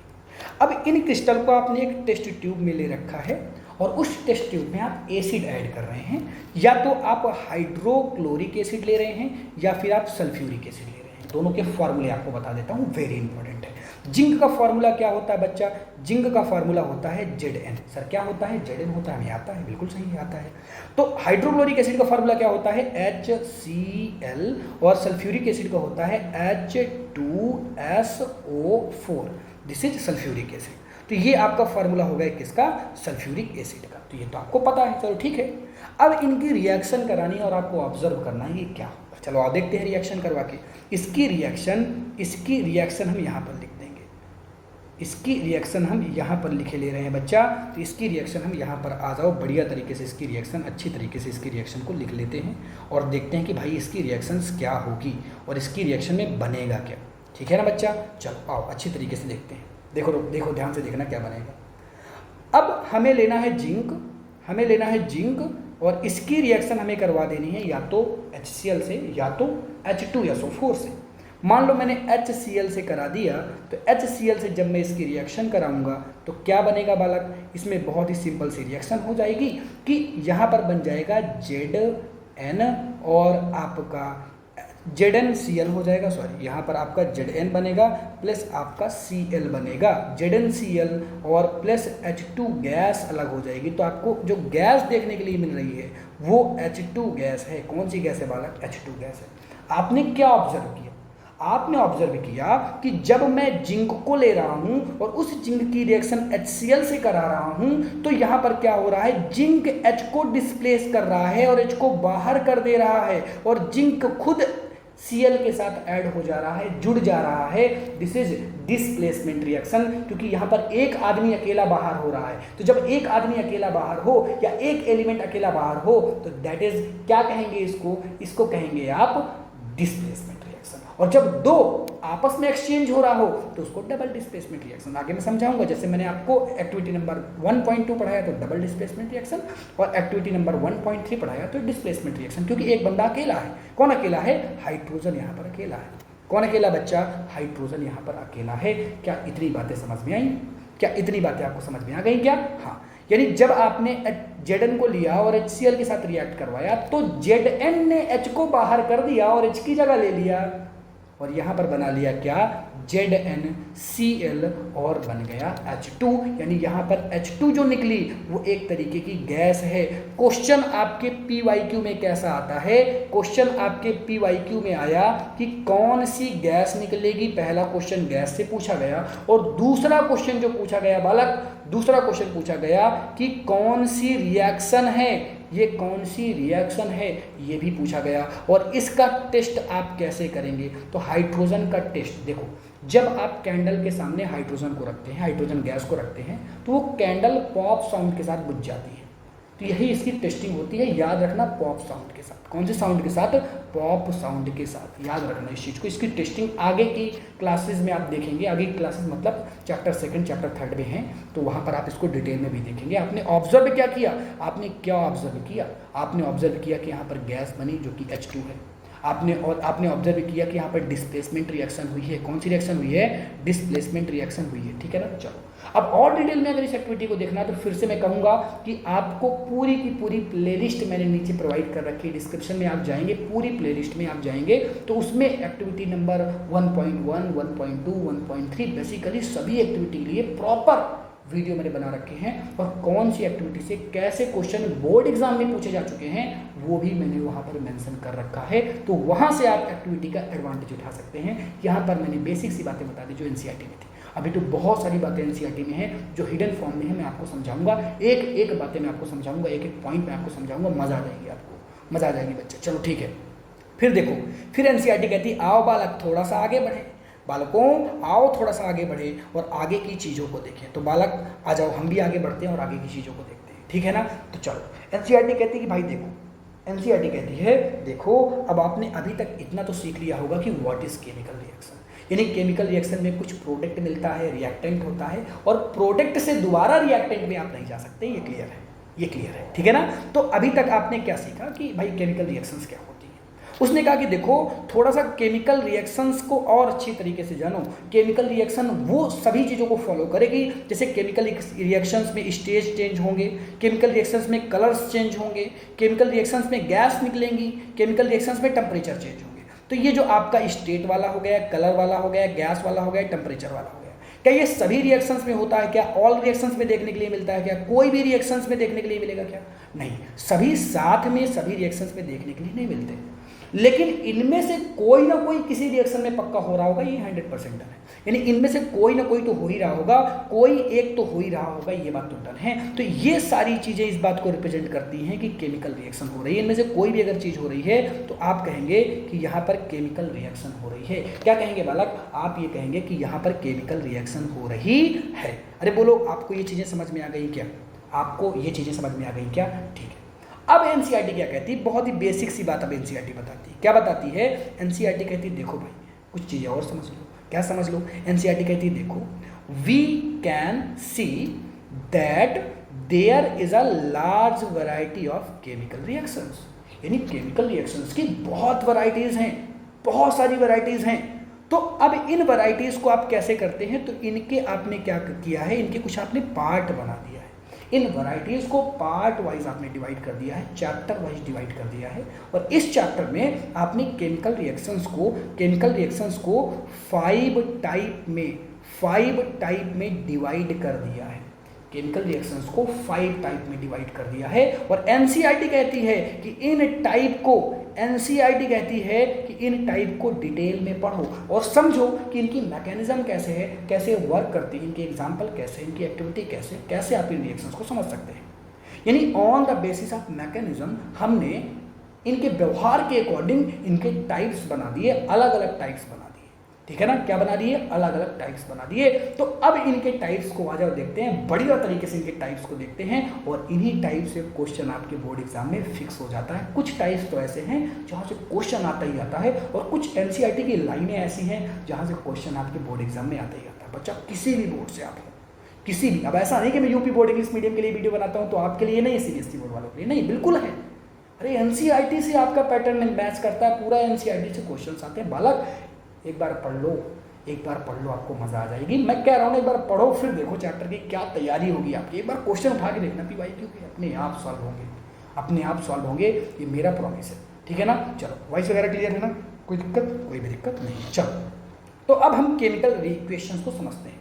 Speaker 1: अब इन क्रिस्टल को आपने एक टेस्ट ट्यूब में ले रखा है और उस टेस्ट ट्यूब में आप एसिड ऐड कर रहे हैं, या तो आप हाइड्रोक्लोरिक एसिड ले रहे हैं या फिर आप सल्फ्यूरिक एसिड ले रहे हैं। दोनों के फॉर्मूले आपको बता देता हूँ, वेरी इंपॉर्टेंट है। जिंक का फॉर्मूला क्या होता है बच्चा? जिंक का फॉर्मूला होता है Zn। सर क्या होता है? Zn होता है, हमें आता है, बिल्कुल सही आता है। तो हाइड्रोक्लोरिक एसिड का फॉर्मूला क्या होता है? HCl और सल्फ्यूरिक एसिड का होता है H2SO4। This is sulphuric acid. तो ये आपका फॉर्मूला होगा किसका? सल्फ्यूरिक एसिड का। तो ये तो आपको पता है, चलो ठीक है। अब इनकी रिएक्शन करानी है और आपको ऑब्जर्व करना है ये क्या होगा। चलो आप देखते हैं रिएक्शन करवा के। इसकी रिएक्शन हम यहाँ पर लिख देंगे। इसकी रिएक्शन हम यहाँ पर लिखे ले रहे हैं बच्चा। तो इसकी रिएक्शन हम यहाँ पर आ जाओ, बढ़िया तरीके से इसकी रिएक्शन, अच्छी तरीके से इसकी रिएक्शन को लिख लेते हैं और देखते हैं कि भाई इसकी रिएक्शंस क्या होगी और इसकी रिएक्शन में बनेगा क्या, ठीक है ना बच्चा। चलो आओ अच्छी तरीके से देखते हैं। देखो ध्यान से देखना क्या बनेगा। अब हमें लेना है जिंक और इसकी रिएक्शन हमें करवा देनी है या तो HCl से या तो H2SO4 से। मान लो मैंने HCl से करा दिया, तो HCl से जब मैं इसकी रिएक्शन कराऊंगा तो क्या बनेगा बालक? इसमें बहुत ही सिंपल सी रिएक्शन हो जाएगी कि यहाँ पर बन जाएगा Zn और आपका ZnCl हो जाएगा, सॉरी यहाँ पर आपका Zn बनेगा प्लस आपका Cl बनेगा, ZnCl और प्लस H2 गैस अलग हो जाएगी। तो आपको जो गैस देखने के लिए मिल रही है वो H2 गैस है। कौन सी गैस है बालक? H2 गैस है। आपने क्या ऑब्जर्व किया? आपने ऑब्जर्व किया कि जब मैं जिंक को ले रहा हूं और उस जिंक की रिएक्शन HCl से करा रहा हूं तो यहां पर क्या हो रहा है? जिंक H को डिस्प्लेस कर रहा है और H को बाहर कर दे रहा है और जिंक खुद Cl के साथ ऐड हो जा रहा है, जुड़ जा रहा है। दिस इज डिस्प्लेसमेंट रिएक्शन, क्योंकि यहाँ पर एक आदमी अकेला बाहर हो रहा है। तो जब एक आदमी अकेला बाहर हो या एक एलिमेंट अकेला बाहर हो तो दैट इज क्या कहेंगे? इसको कहेंगे आप डिस्प्लेसमेंट रिएक्शन। और जब दो आपस में एक्सचेंज हो रहा हो तो उसको डबल डिस्प्लेसमेंट रिएक्शन। आगे मैं समझाऊंगा, जैसे मैंने आपको एक्टिविटी नंबर 1.2 पढ़ाया तो डबल डिस्प्लेसमेंट रिएक्शन और एक्टिविटी नंबर 1.3 पढ़ाया तो डिस्प्लेसमेंट रिएक्शन। क्योंकि एक बंदा अकेला है। कौन अकेला है? हाइड्रोजन यहाँ पर अकेला है। कौन अकेला बच्चा? हाइड्रोजन यहाँ पर अकेला है। क्या इतनी बातें समझ में आई? क्या इतनी बातें आपको समझ में आ गई क्या? हाँ, यानी जब आपने Zn को लिया और HCl के साथ रिएक्ट करवाया तो Zn ने H को बाहर कर दिया और H की जगह ले लिया और यहां पर बना लिया क्या? ZnCl और बन गया H2। यानी यहां पर H2 जो निकली वो एक तरीके की गैस है। क्वेश्चन आपके PYQ में कैसा आता है? क्वेश्चन आपके PYQ में आया कि कौन सी गैस निकलेगी। पहला क्वेश्चन गैस से पूछा गया और दूसरा क्वेश्चन जो पूछा गया बालक, दूसरा क्वेश्चन पूछा गया कि कौन सी रिएक्शन है, ये कौन सी रिएक्शन है ये भी पूछा गया। और इसका टेस्ट आप कैसे करेंगे? तो हाइड्रोजन का टेस्ट देखो, जब आप कैंडल के सामने हाइड्रोजन को रखते हैं, हाइड्रोजन गैस को रखते हैं तो वो कैंडल पॉप साउंड के साथ बुझ जाती है। तो यही इसकी टेस्टिंग होती है, याद रखना, पॉप साउंड के साथ। कौन से साउंड के साथ? पॉप साउंड के साथ। याद रखना इस चीज़ को। इसकी टेस्टिंग आगे की क्लासेस में आप देखेंगे। आगे की क्लासेस मतलब चैप्टर 2 चैप्टर 3 में हैं, तो वहाँ पर आप इसको डिटेल में भी देखेंगे। आपने ऑब्जर्व क्या किया? आपने क्या ऑब्जर्व किया? आपने ऑब्जर्व किया कि यहाँ पर गैस बनी जो कि H2 है। आपने ऑब्जर्व किया कि यहाँ पर डिस्प्लेसमेंट रिएक्शन हुई है। कौन सी रिएक्शन हुई है? डिस्प्लेसमेंट रिएक्शन हुई है, ठीक है ना। चलो अब और डिटेल में अगर इस एक्टिविटी को देखना है तो फिर से मैं कहूँगा कि आपको पूरी की पूरी प्लेलिस्ट मैंने नीचे प्रोवाइड कर रखी है। डिस्क्रिप्शन में आप जाएंगे, पूरी प्लेलिस्ट में आप जाएंगे तो उसमें एक्टिविटी नंबर 1.1, 1.2, 1.3 बेसिकली सभी एक्टिविटी के लिए प्रॉपर वीडियो मैंने बना रखे हैं और कौन सी एक्टिविटी से कैसे क्वेश्चन बोर्ड एग्जाम में पूछे जा चुके हैं वो भी मैंने वहाँ पर मेंशन कर रखा है। तो वहाँ से आप एक्टिविटी का एडवांटेज उठा सकते हैं। यहाँ पर मैंने बेसिक सी बातें बता दी जो एनसीईआरटी में थी। अभी तो बहुत सारी बातें एनसीईआरटी में हैं जो हिडन फॉर्म में है, मैं आपको समझाऊंगा, एक एक बातें मैं आपको समझाऊंगा, एक एक पॉइंट मैं आपको समझाऊंगा, मजा आ जाएगी आपको, मजा आ जाएगी बच्चे। चलो ठीक है, फिर देखो, फिर एनसीईआरटी कहती है आओ बालक थोड़ा सा आगे बढ़े, बालकों आओ थोड़ा सा आगे बढ़े और आगे की चीज़ों को देखें। तो बालक आ जाओ, हम भी आगे बढ़ते हैं और आगे की चीज़ों को देखते हैं, ठीक है ना। तो चलो एनसीईआरटी कहती है कि भाई देखो, एनसीईआरटी कहती है देखो अब आपने अभी तक इतना तो सीख लिया होगा कि व्हाट इज केमिकल रिएक्शन, यानी केमिकल रिएक्शन में कुछ प्रोडक्ट मिलता है, रिएक्टेंट होता है और प्रोडक्ट से दोबारा रिएक्टेंट में आप नहीं जा सकते, ये क्लियर है, ये क्लियर है, ठीक है ना। तो अभी तक आपने क्या सीखा कि भाई केमिकल रिएक्शंस क्या होती है। उसने कहा कि देखो थोड़ा सा केमिकल रिएक्शंस को और अच्छी तरीके से जानो। केमिकल रिएक्शन वो सभी चीज़ों को फॉलो करेगी, जैसे केमिकल रिएक्शंस में स्टेज चेंज होंगे, केमिकल रिएक्शंस में कलर्स चेंज होंगे, केमिकल रिएक्शंस में गैस निकलेंगी, केमिकल रिएक्शंस में टेम्परेचर चेंज होंगे। तो ये जो आपका स्टेट वाला हो गया, कलर वाला हो गया, गैस वाला हो गया, टेम्परेचर वाला हो गया, क्या ये सभी रिएक्शंस में होता है? क्या ऑल रिएक्शंस में देखने के लिए मिलता है? क्या कोई भी रिएक्शंस में देखने के लिए मिलेगा? क्या नहीं, सभी साथ में सभी रिएक्शंस में देखने के लिए नहीं मिलते, लेकिन इनमें से कोई ना कोई किसी रिएक्शन में पक्का हो रहा होगा, ये 100% डन है। यानी इनमें से कोई ना कोई तो हो ही रहा होगा, कोई एक तो हो ही रहा होगा, ये बात तो डन है। तो ये सारी चीज़ें इस बात को रिप्रेजेंट करती हैं कि केमिकल रिएक्शन हो रही है। इनमें से कोई भी अगर चीज़ हो रही है तो आप कहेंगे कि यहाँ पर केमिकल रिएक्शन हो रही है। क्या कहेंगे बालक? आप ये कहेंगे कि यहाँ पर केमिकल रिएक्शन हो रही है। अरे बोलो, आपको ये चीज़ें समझ में आ गई क्या? आपको ये चीज़ें समझ में आ गई क्या? ठीक है। अब एनसीईआरटी क्या कहती है? बहुत ही बेसिक सी बात अब एनसीईआरटी बताती है। क्या बताती है? एनसीईआरटी कहती है देखो भाई कुछ चीज़ें और समझ लो। क्या समझ लो? एनसीईआरटी कहती है देखो we can see that there is a large variety of chemical reactions. यानी केमिकल रिएक्शंस की बहुत वैरायटीज हैं, बहुत सारी वैरायटीज हैं। तो अब इन वैरायटीज को आप कैसे करते हैं? तो इनके आपने क्या किया है, इनके कुछ आपने पार्ट बना दिया है। इन वैरायटीज़ को पार्ट वाइज आपने डिवाइड कर दिया है, चैप्टर वाइज डिवाइड कर दिया है। और इस चैप्टर में आपने केमिकल रिएक्शंस को 5 टाइप में डिवाइड कर दिया है। केमिकल रिएक्शंस को 5 टाइप में डिवाइड कर दिया है। और एनसीईआरटी कहती है कि इन टाइप को डिटेल में पढ़ो और समझो कि इनकी मैकेनिज्म कैसे है, कैसे वर्क करती है, इनके एग्जाम्पल कैसे, इनकी एक्टिविटी कैसे आप इन रिएक्शंस को समझ सकते हैं। यानी on the basis of mechanism हमने इनके व्यवहार के अकॉर्डिंग इनके टाइप्स बना दिए, अलग अलग टाइप्स बना दिए, ठीक है ना। क्या बना दिए? अलग अलग टाइप्स बना दिए। तो अब इनके टाइप्स को आ जाओ देखते हैं, बढ़िया तरीके से इनके टाइप्स को देखते हैं और इन्हीं टाइप से क्वेश्चन आपके बोर्ड एग्जाम में फिक्स हो जाता है। कुछ टाइप्स तो ऐसे हैं जहाँ से क्वेश्चन आता ही आता है और कुछ एनसीईआरटी की लाइनें ऐसी हैं जहाँ से क्वेश्चन आपके बोर्ड एग्जाम में आता ही आता है। बच्चा किसी भी बोर्ड से आप हो, किसी भी, अब ऐसा नहीं कि मैं यूपी बोर्ड इंग्लिश मीडियम के लिए वीडियो बनाता हूँ तो आपके लिए नहीं, सीबीएसई बोर्ड वालों के लिए नहीं, बिल्कुल है। अरे एनसीईआरटी से आपका पैटर्न मैच करता है, पूरा एनसीईआरटी से क्वेश्चन आते हैं। बालक एक बार पढ़ लो, आपको मजा आ जाएगी। मैं कह रहा हूँ एक बार पढ़ो, फिर देखो चैप्टर की क्या तैयारी होगी आपकी। एक बार क्वेश्चन उठा के देखना पी वाई क्यों, अपने आप सॉल्व होंगे, ये मेरा प्रॉमिस है, ठीक है ना। चलो वॉइस वगैरह क्लियर है ना? कोई भी दिक्कत नहीं। चलो तो अब हम केमिकल इक्वेशंस को समझते हैं।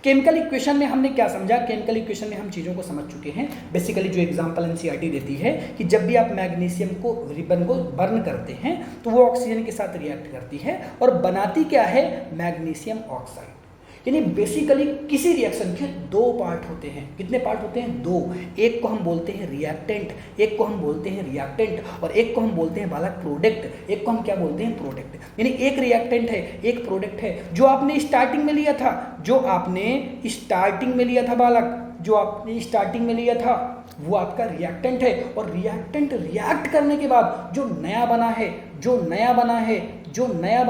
Speaker 1: केमिकल इक्वेशन में हमने क्या समझा? केमिकल इक्वेशन में हम चीज़ों को समझ चुके हैं। बेसिकली जो एग्जांपल एनसीईआरटी देती है कि जब भी आप मैग्नीशियम को रिबन को बर्न करते हैं तो वो ऑक्सीजन के साथ रिएक्ट करती है और बनाती क्या है? Magnesium oxide. यानी बेसिकली किसी रिएक्शन के 2 पार्ट होते हैं। कितने पार्ट होते हैं? 2। एक को हम बोलते हैं रिएक्टेंट, एक को हम बोलते हैं रिएक्टेंट और एक को हम बोलते हैं बालक प्रोडक्ट। एक को हम क्या बोलते हैं? प्रोडक्ट। यानी एक रिएक्टेंट है, एक प्रोडक्ट है। जो आपने स्टार्टिंग में लिया था, वो आपका रिएक्टेंट है। और रिएक्टेंट रिएक्ट करने के बाद जो नया बना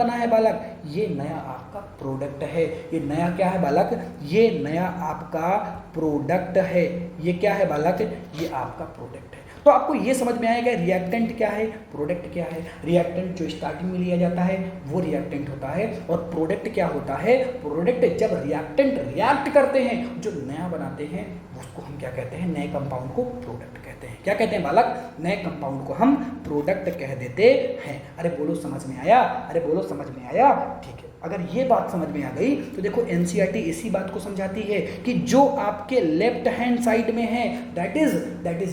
Speaker 1: है बालक, ये नया आपका प्रोडक्ट है। ये नया क्या है बालक? ये नया आपका प्रोडक्ट है। ये क्या है बालक? ये आपका प्रोडक्ट है। तो आपको ये समझ में आएगा रिएक्टेंट क्या है, प्रोडक्ट क्या है। रिएक्टेंट जो स्टार्टिंग में लिया जाता है वो रिएक्टेंट होता है और प्रोडक्ट क्या होता है? प्रोडक्ट जब रिएक्टेंट रिएक्ट करते हैं, जो नया बनाते हैं उसको हम क्या कहते हैं? नए कंपाउंड को प्रोडक्ट कहते हैं। कहते हैं। क्या कहते हैं बालक? नए कंपाउंड को हम प्रोडक्ट कह देते हैं। अरे बोलो समझ में आया? अरे बोलो समझ में आया? ठीक है, अगर ये बात समझ में आ गई तो देखो एनसीईआरटी इसी बात को समझाती है कि जो आपके लेफ्ट हैंड साइड में है दैट इज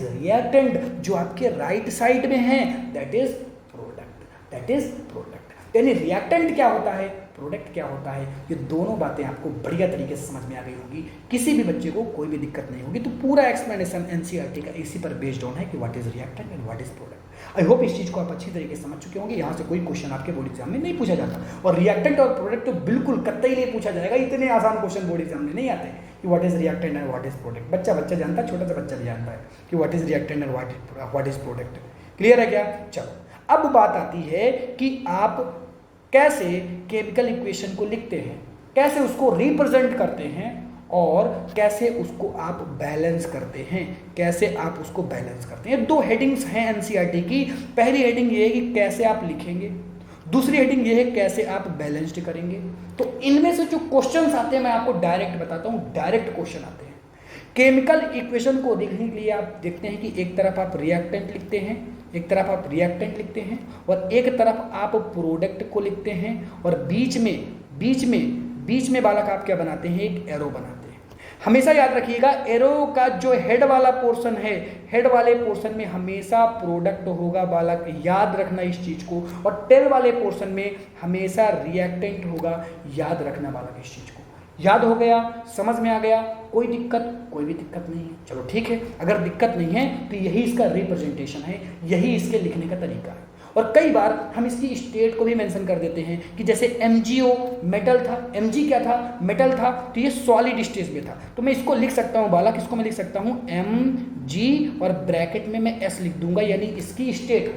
Speaker 1: रिएक्टेंट, जो आपके राइट साइड में है दैट इज प्रोडक्ट। यानी रिएक्टेंट क्या होता है, प्रोडक्ट क्या होता है, ये दोनों बातें आपको बढ़िया तरीके से समझ में आ गई होगी। किसी भी बच्चे को कोई भी दिक्कत नहीं होगी। तो पूरा एक्सप्लेनेशन एनसीईआरटी का इसी पर बेस्ड ऑन है कि what is reactant and what is product. I hope इस चीज़ को आप अच्छी तरीके से समझ चुके होंगे। यहाँ से कोई क्वेश्चन आपके बोर्ड एग्जाम में नहीं पूछा जाता, और रिएक्टेंट और प्रोडक्ट तो बिल्कुल कतई नहीं पूछा जाएगा। इतने आसान क्वेश्चन बोर्ड एग्जाम में नहीं आते कि what is reactant and what is product. बच्चा जानता है, छोटा सा बच्चा भी जानता है कि what is reactant and what is product. Clear है क्या? चलो अब बात आती है कि आप कैसे केमिकल इक्वेशन को लिखते हैं, कैसे उसको रिप्रेजेंट करते हैं, और कैसे उसको आप बैलेंस करते हैं, कैसे आप उसको बैलेंस करते हैं। दो हेडिंग्स हैं एनसीईआरटी की। पहली हेडिंग ये है कि कैसे आप लिखेंगे, दूसरी हेडिंग ये है कैसे आप बैलेंस्ड करेंगे। तो इनमें से जो क्वेश्चंस आते हैं मैं आपको डायरेक्ट बताता हूं, डायरेक्ट क्वेश्चन आते हैं। केमिकल इक्वेशन को लिखने के लिए आप देखते हैं कि एक तरफ आप रिएक्टेंट लिखते हैं, एक तरफ आप रिएक्टेंट लिखते हैं, और एक तरफ आप प्रोडक्ट को लिखते हैं, और बीच में बालक आप क्या बनाते हैं? एक एरो बनाते हैं। हमेशा याद रखिएगा एरो का जो हेड वाला पोर्शन है, हेड वाले पोर्शन में हमेशा प्रोडक्ट होगा बालक, याद रखना इस चीज को, और टेल वाले पोर्शन में हमेशा रिएक्टेंट होगा, याद रखना बालक इस चीज को। याद हो गया? समझ में आ गया? कोई भी दिक्कत नहीं है। चलो ठीक है, अगर दिक्कत नहीं है तो यही इसका रिप्रेजेंटेशन है, यही इसके लिखने का तरीका है। और कई बार हम इसकी स्टेट को भी मेंशन कर देते हैं कि जैसे MgO मेटल था, Mg क्या था? मेटल था, तो ये सॉलिड स्टेज में था। तो मैं इसको लिख सकता हूँ बालक, इसको मैं लिख सकता हूँ Mg और ब्रैकेट में मैं S लिख दूंगा, यानी इसकी स्टेट।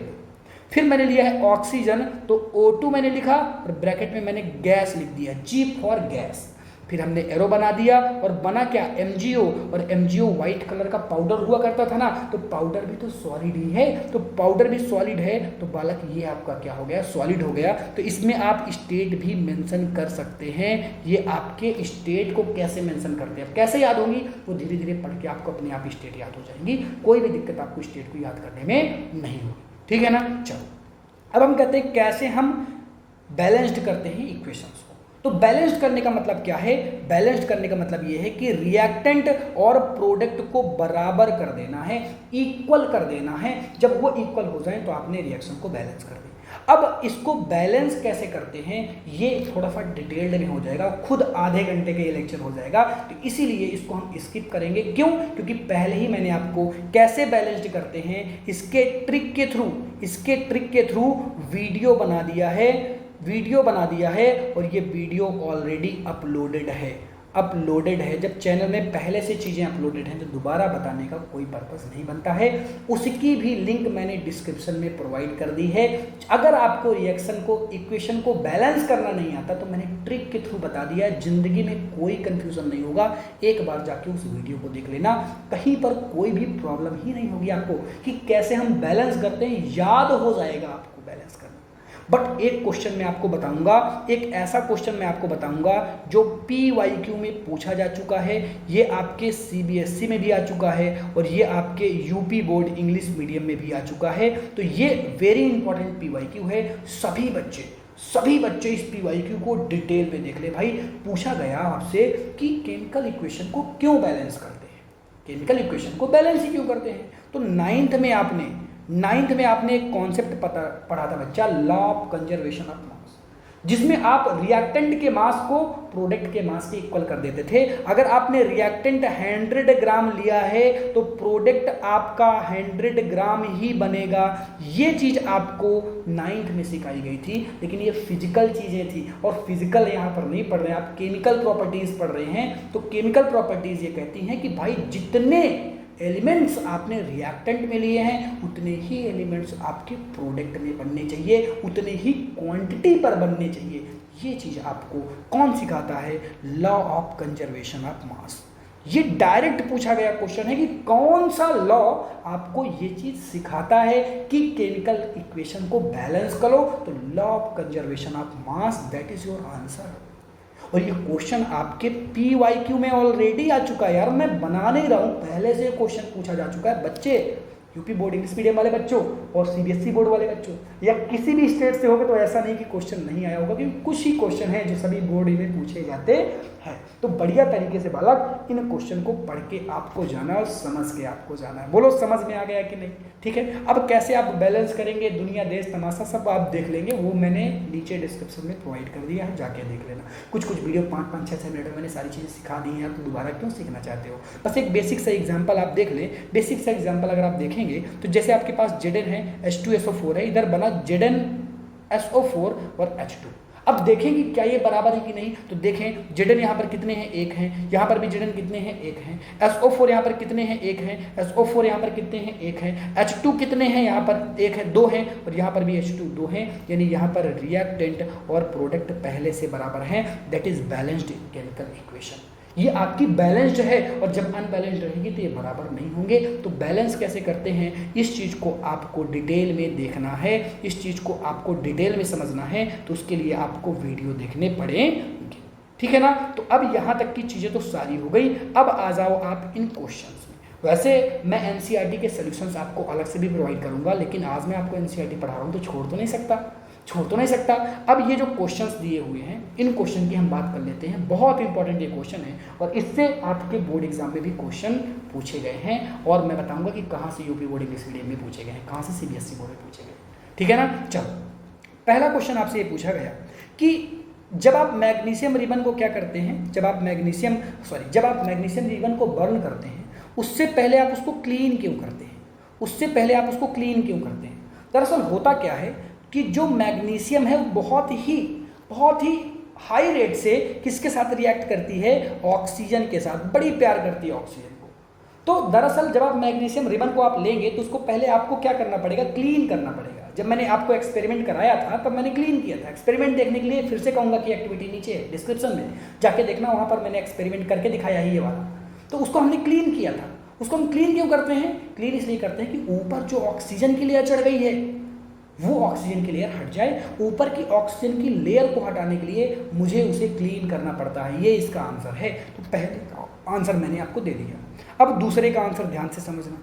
Speaker 1: फिर मैंने लिया है ऑक्सीजन, तो O2 मैंने लिखा और ब्रैकेट में मैंने गैस लिख दिया, G फॉर गैस। फिर हमने एरो बना दिया, और बना क्या? MgO, और MgO व्हाइट कलर का पाउडर हुआ करता था ना, तो पाउडर भी तो सॉलिड ही है, तो पाउडर भी सॉलिड है, तो बालक ये आपका क्या हो गया? सॉलिड हो गया। तो इसमें आप स्टेट भी मेंशन कर सकते हैं। ये आपके स्टेट को कैसे मेंशन करते हैं, कैसे याद होंगी, वो धीरे धीरे पढ़ के आपको अपने आप स्टेट याद हो जाएंगी। कोई भी दिक्कत आपको स्टेट को याद करने में नहीं होगी। ठीक है ना? चलो अब हम कहते हैं कैसे हम बैलेंस्ड करते हैं इक्वेशंस को। तो बैलेंस्ड करने का मतलब क्या है? बैलेंस्ड करने का मतलब ये है कि रिएक्टेंट और प्रोडक्ट को बराबर कर देना है, इक्वल कर देना है। जब वो इक्वल हो जाए तो आपने रिएक्शन को बैलेंस कर दिया। अब इसको बैलेंस कैसे करते हैं ये थोड़ा सा डिटेल्ड में हो जाएगा, खुद आधे घंटे का ये लेक्चर हो जाएगा, तो इसीलिए इसको हम स्किप करेंगे। क्यों? क्योंकि पहले ही मैंने आपको कैसे बैलेंस्ड करते हैं इसके ट्रिक के थ्रू वीडियो बना दिया है, और ये वीडियो ऑलरेडी अपलोडेड है। जब चैनल में पहले से चीज़ें अपलोडेड हैं तो दोबारा बताने का कोई पर्पस नहीं बनता है। उसकी भी लिंक मैंने डिस्क्रिप्शन में प्रोवाइड कर दी है। अगर आपको रिएक्शन को, इक्वेशन को बैलेंस करना नहीं आता तो मैंने ट्रिक के थ्रू बता दिया है। जिंदगी में कोई कंफ्यूजन नहीं होगा, एक बार जाके उस वीडियो को देख लेना, कहीं पर कोई भी प्रॉब्लम ही नहीं होगी आपको कि कैसे हम बैलेंस करते हैं, याद हो जाएगा आपको बैलेंस करना। बट एक क्वेश्चन मैं आपको बताऊंगा, एक ऐसा क्वेश्चन मैं आपको बताऊंगा जो PYQ में पूछा जा चुका है, ये आपके CBSE में भी आ चुका है, और ये आपके UP बोर्ड इंग्लिश मीडियम में भी आ चुका है। तो ये वेरी इंपॉर्टेंट PYQ है। सभी बच्चे इस PYQ को डिटेल में देख ले भाई। पूछा गया आपसे कि केमिकल इक्वेशन को क्यों बैलेंस करते हैं, केमिकल इक्वेशन को बैलेंस ही क्यों करते हैं। तो नाइन्थ में आपने एक कॉन्सेप्ट पढ़ा था बच्चा, law of conservation of mass, जिसमें आप रिएक्टेंट के मास को प्रोडक्ट के मास के इक्वल कर देते थे। अगर आपने रिएक्टेंट 100 ग्राम लिया है तो प्रोडक्ट आपका 100 ग्राम ही बनेगा। ये चीज आपको 9th में सिखाई गई थी, लेकिन ये फिजिकल चीजें थी, और फिजिकल यहाँ पर नहीं पढ़ रहे हैं आप, केमिकल प्रॉपर्टीज पढ़ रहे हैं। तो केमिकल प्रॉपर्टीज ये कहती हैं कि भाई जितने एलिमेंट्स आपने रिएक्टेंट में लिए हैं उतने ही एलिमेंट्स आपके प्रोडक्ट में बनने चाहिए, उतने ही क्वांटिटी पर बनने चाहिए। ये चीज़ आपको कौन सिखाता है? Law of conservation of mass. ये डायरेक्ट पूछा गया क्वेश्चन है कि कौन सा लॉ आपको ये चीज़ सिखाता है कि केमिकल इक्वेशन को बैलेंस करो। तो law of conservation of mass, that is your answer. और ये क्वेश्चन आपके PYQ में ऑलरेडी आ चुका है यार, मैं बना नहीं रहा हूं, पहले से क्वेश्चन पूछा जा चुका है। बच्चे यूपी बोर्ड इंग्लिश मीडियम वाले बच्चों और सीबीएसई बोर्ड वाले बच्चों, या किसी भी स्टेट से होगे तो ऐसा नहीं कि क्वेश्चन नहीं आया होगा, क्योंकि कुछ ही क्वेश्चन हैं जो सभी बोर्ड में पूछे जाते हैं। तो बढ़िया तरीके से बालक इन क्वेश्चन को पढ़ के आपको जाना है और समझ के आपको जाना है। बोलो समझ में आ गया कि नहीं? ठीक है, अब कैसे आप बैलेंस करेंगे, दुनिया देश तमाशा सब आप देख लेंगे, वो मैंने नीचे डिस्क्रिप्शन में प्रोवाइड कर दिया है, जाके देख लेना। कुछ वीडियो 5-5, 6-6 मिनट में मैंने सारी चीज़ें सिखा दी हैं, आप दोबारा क्यों सीखना चाहते हो? बस एक बेसिक सा एग्जाम्पल आप देख लें। बेसिक सा एग्जाम्पल अगर आप देखेंगे तो जैसे आपके पास Zn है, H2SO4 है, इधर बना ZnSO4 और H2। अब देखेंगे क्या ये बराबर है कि नहीं, तो देखें Zn यहाँ पर कितने हैं, 1 हैं, यहाँ पर भी Zn कितने हैं, 1 हैं, SO4 यहाँ पर कितने हैं, 1 हैं, SO4 यहाँ पर कितने हैं, 1 हैं, H2 कितने हैं, यहाँ पर 1 है, 2 हैं, और यहाँ पर भी H2 2 हैं, यानी यहाँ पर रिएक्टेंट और प्रोडक्ट पहले से बराबर हैं। That is balanced chemical equation. ये आपकी बैलेंस्ड है, और जब अनबैलेंस्ड रहेगी तो ये बराबर नहीं होंगे। तो बैलेंस कैसे करते हैं, इस चीज़ को आपको डिटेल में देखना है, इस चीज़ को आपको डिटेल में समझना है, तो उसके लिए आपको वीडियो देखने पड़ेंगे। ठीक है ना? तो अब यहाँ तक की चीज़ें तो सारी हो गई। अब आ जाओ आप इन क्वेश्चंस में। वैसे मैं एनसीईआरटी के सॉल्यूशंस आपको अलग से भी प्रोवाइड करूँगा, लेकिन आज मैं आपको एनसीईआरटी पढ़ा रहा हूँ तो छोड़ तो नहीं सकता। अब ये जो क्वेश्चंस दिए हुए हैं, इन क्वेश्चन की हम बात कर लेते हैं। बहुत इंपॉर्टेंट ये क्वेश्चन है, और इससे आपके बोर्ड एग्जाम में भी क्वेश्चन पूछे गए हैं, और मैं बताऊंगा कि कहाँ से यूपी बोर्ड इंग्लिश मीडियम में पूछे गए हैं, कहाँ से सीबीएसई बोर्ड में पूछे गए। ठीक है ना? चलो, पहला क्वेश्चन आपसे ये पूछा गया कि जब आप मैग्नीशियम रिबन को क्या करते हैं, जब आप मैग्नीशियम रिबन को बर्न करते हैं, उससे पहले आप उसको क्लीन क्यों करते हैं? दरअसल होता क्या है कि जो मैग्नीशियम है वो बहुत ही हाई रेट से किसके साथ रिएक्ट करती है, ऑक्सीजन के साथ, बड़ी प्यार करती है ऑक्सीजन को। तो दरअसल जब आप मैग्नीशियम रिबन को आप लेंगे तो उसको पहले आपको क्या करना पड़ेगा, क्लीन करना पड़ेगा। जब मैंने आपको एक्सपेरिमेंट कराया था तब मैंने क्लीन किया था। एक्सपेरिमेंट देखने के लिए फिर से कहूँगा कि एक्टिविटी नीचे है डिस्क्रिप्शन में जाके देखना, वहाँ पर मैंने एक्सपेरिमेंट करके दिखाया ही ये वाला। तो उसको हमने क्लीन किया था। उसको हम क्लीन क्यों करते हैं? क्लीन इसलिए करते हैं कि ऊपर जो ऑक्सीजन की लेयर चढ़ गई है वो ऑक्सीजन की लेयर हट जाए। ऊपर की ऑक्सीजन की लेयर को हटाने के लिए मुझे उसे क्लीन करना पड़ता है। ये इसका आंसर है। तो पहले का आंसर मैंने आपको दे दिया। अब दूसरे का आंसर ध्यान से समझना।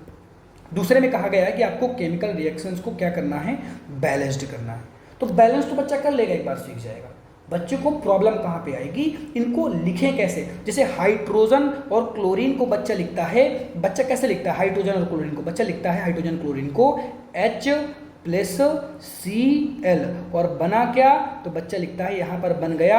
Speaker 1: दूसरे में कहा गया है कि आपको केमिकल रिएक्शंस को क्या करना है, बैलेंस्ड करना है। तो बैलेंस तो बच्चा कर लेगा, एक बार सीख जाएगा। बच्चे को प्रॉब्लम कहाँ पे आएगी, इनको लिखें कैसे। जैसे हाइड्रोजन और क्लोरीन को बच्चा लिखता है, बच्चा कैसे लिखता है हाइड्रोजन और क्लोरीन को, बच्चा लिखता है हाइड्रोजन क्लोरीन को H+Cl, और बना क्या, तो बच्चा लिखता है यहाँ पर बन गया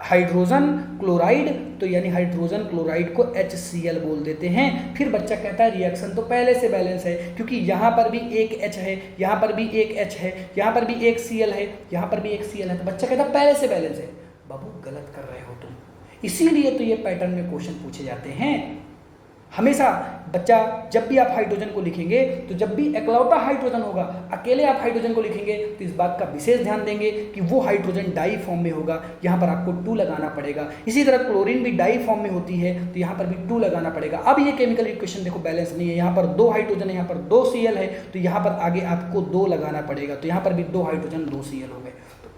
Speaker 1: हाइड्रोजन क्लोराइड, तो यानी हाइड्रोजन क्लोराइड को HCl बोल देते हैं। फिर बच्चा कहता है रिएक्शन तो पहले से बैलेंस है, क्योंकि यहाँ पर भी एक H है, यहाँ पर भी एक H है, यहाँ पर भी एक Cl है, यहाँ पर भी एक Cl है, तो बच्चा कहता है पहले से बैलेंस है। बाबू गलत कर रहे हो तुम, इसीलिए तो ये पैटर्न में क्वेश्चन पूछे जाते हैं। हमेशा बच्चा जब भी आप हाइड्रोजन को लिखेंगे तो जब भी एकलौता हाइड्रोजन होगा, अकेले आप हाइड्रोजन को लिखेंगे तो इस बात का विशेष ध्यान देंगे कि वो हाइड्रोजन डाई फॉर्म में होगा, यहाँ पर आपको 2 लगाना पड़ेगा। इसी तरह क्लोरीन भी डाई फॉर्म में होती है तो यहाँ पर भी 2 लगाना पड़ेगा। अब ये केमिकल इक्वेशन देखो बैलेंस नहीं है, यहाँ पर 2 हाइड्रोजन है, यहाँ पर 2 Cl है, तो यहाँ पर आगे आपको 2 लगाना पड़ेगा, तो यहाँ पर भी 2 हाइड्रोजन 2 Cl हो गए।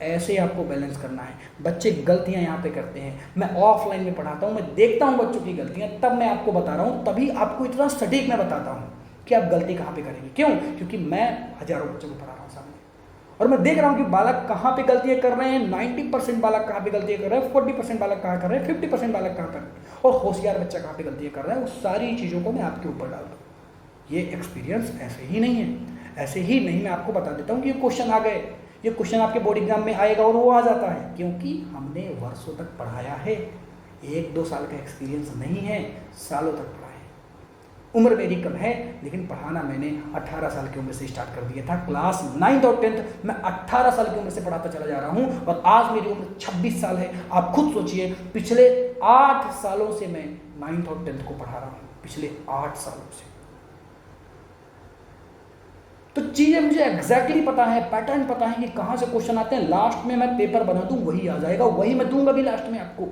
Speaker 1: ऐसे आपको बैलेंस करना है। बच्चे गलतियां यहाँ पे करते हैं, मैं ऑफलाइन में पढ़ाता हूँ, मैं देखता हूँ बच्चों की गलतियां, तब मैं आपको बता रहा हूँ, तभी आपको इतना सटीक मैं बताता हूँ कि आप गलती कहाँ पे करेंगे। क्यों? क्योंकि मैं हजारों बच्चों को पढ़ा रहा हूँ सामने, और मैं देख रहा हूँ कि बालक कहाँ पे गलतियां कर रहे हैं। 90% बालक कहाँ पे गलतियां कर रहे हैं, 40% बालक कहाँ कर रहे हैं, 50% बालक कहाँ कर रहे हैं, और होशियार बच्चा कहाँ पे गलतियां कर रहा है। उस सारी चीज़ों को मैं आपके ऊपर डालता हूँ। ये एक्सपीरियंस ऐसे ही नहीं है, ऐसे ही नहीं। मैं आपको बता देता हूँ कि ये क्वेश्चन आ गए, ये क्वेश्चन आपके बोर्ड एग्जाम में आएगा, और वो आ जाता है क्योंकि हमने वर्षों तक पढ़ाया है। 1-2 साल का एक्सपीरियंस नहीं है, सालों तक पढ़ाया है। उम्र मेरी कम है, लेकिन पढ़ाना मैंने 18 साल की उम्र से स्टार्ट कर दिया था। क्लास 9th और 10th मैं 18 साल की उम्र से पढ़ाता चला जा रहा हूँ, और आज मेरी उम्र 26 साल है। आप खुद सोचिए, पिछले 8 सालों से मैं 9th और 10th को पढ़ा रहा हूँ, पिछले 8 सालों से। तो चीज़ें मुझे एग्जैक्टली पता है, पैटर्न पता है कि कहाँ से क्वेश्चन आते हैं। लास्ट में मैं पेपर बना दूँ वही आ जाएगा, वही मैं दूंगा भी लास्ट में आपको।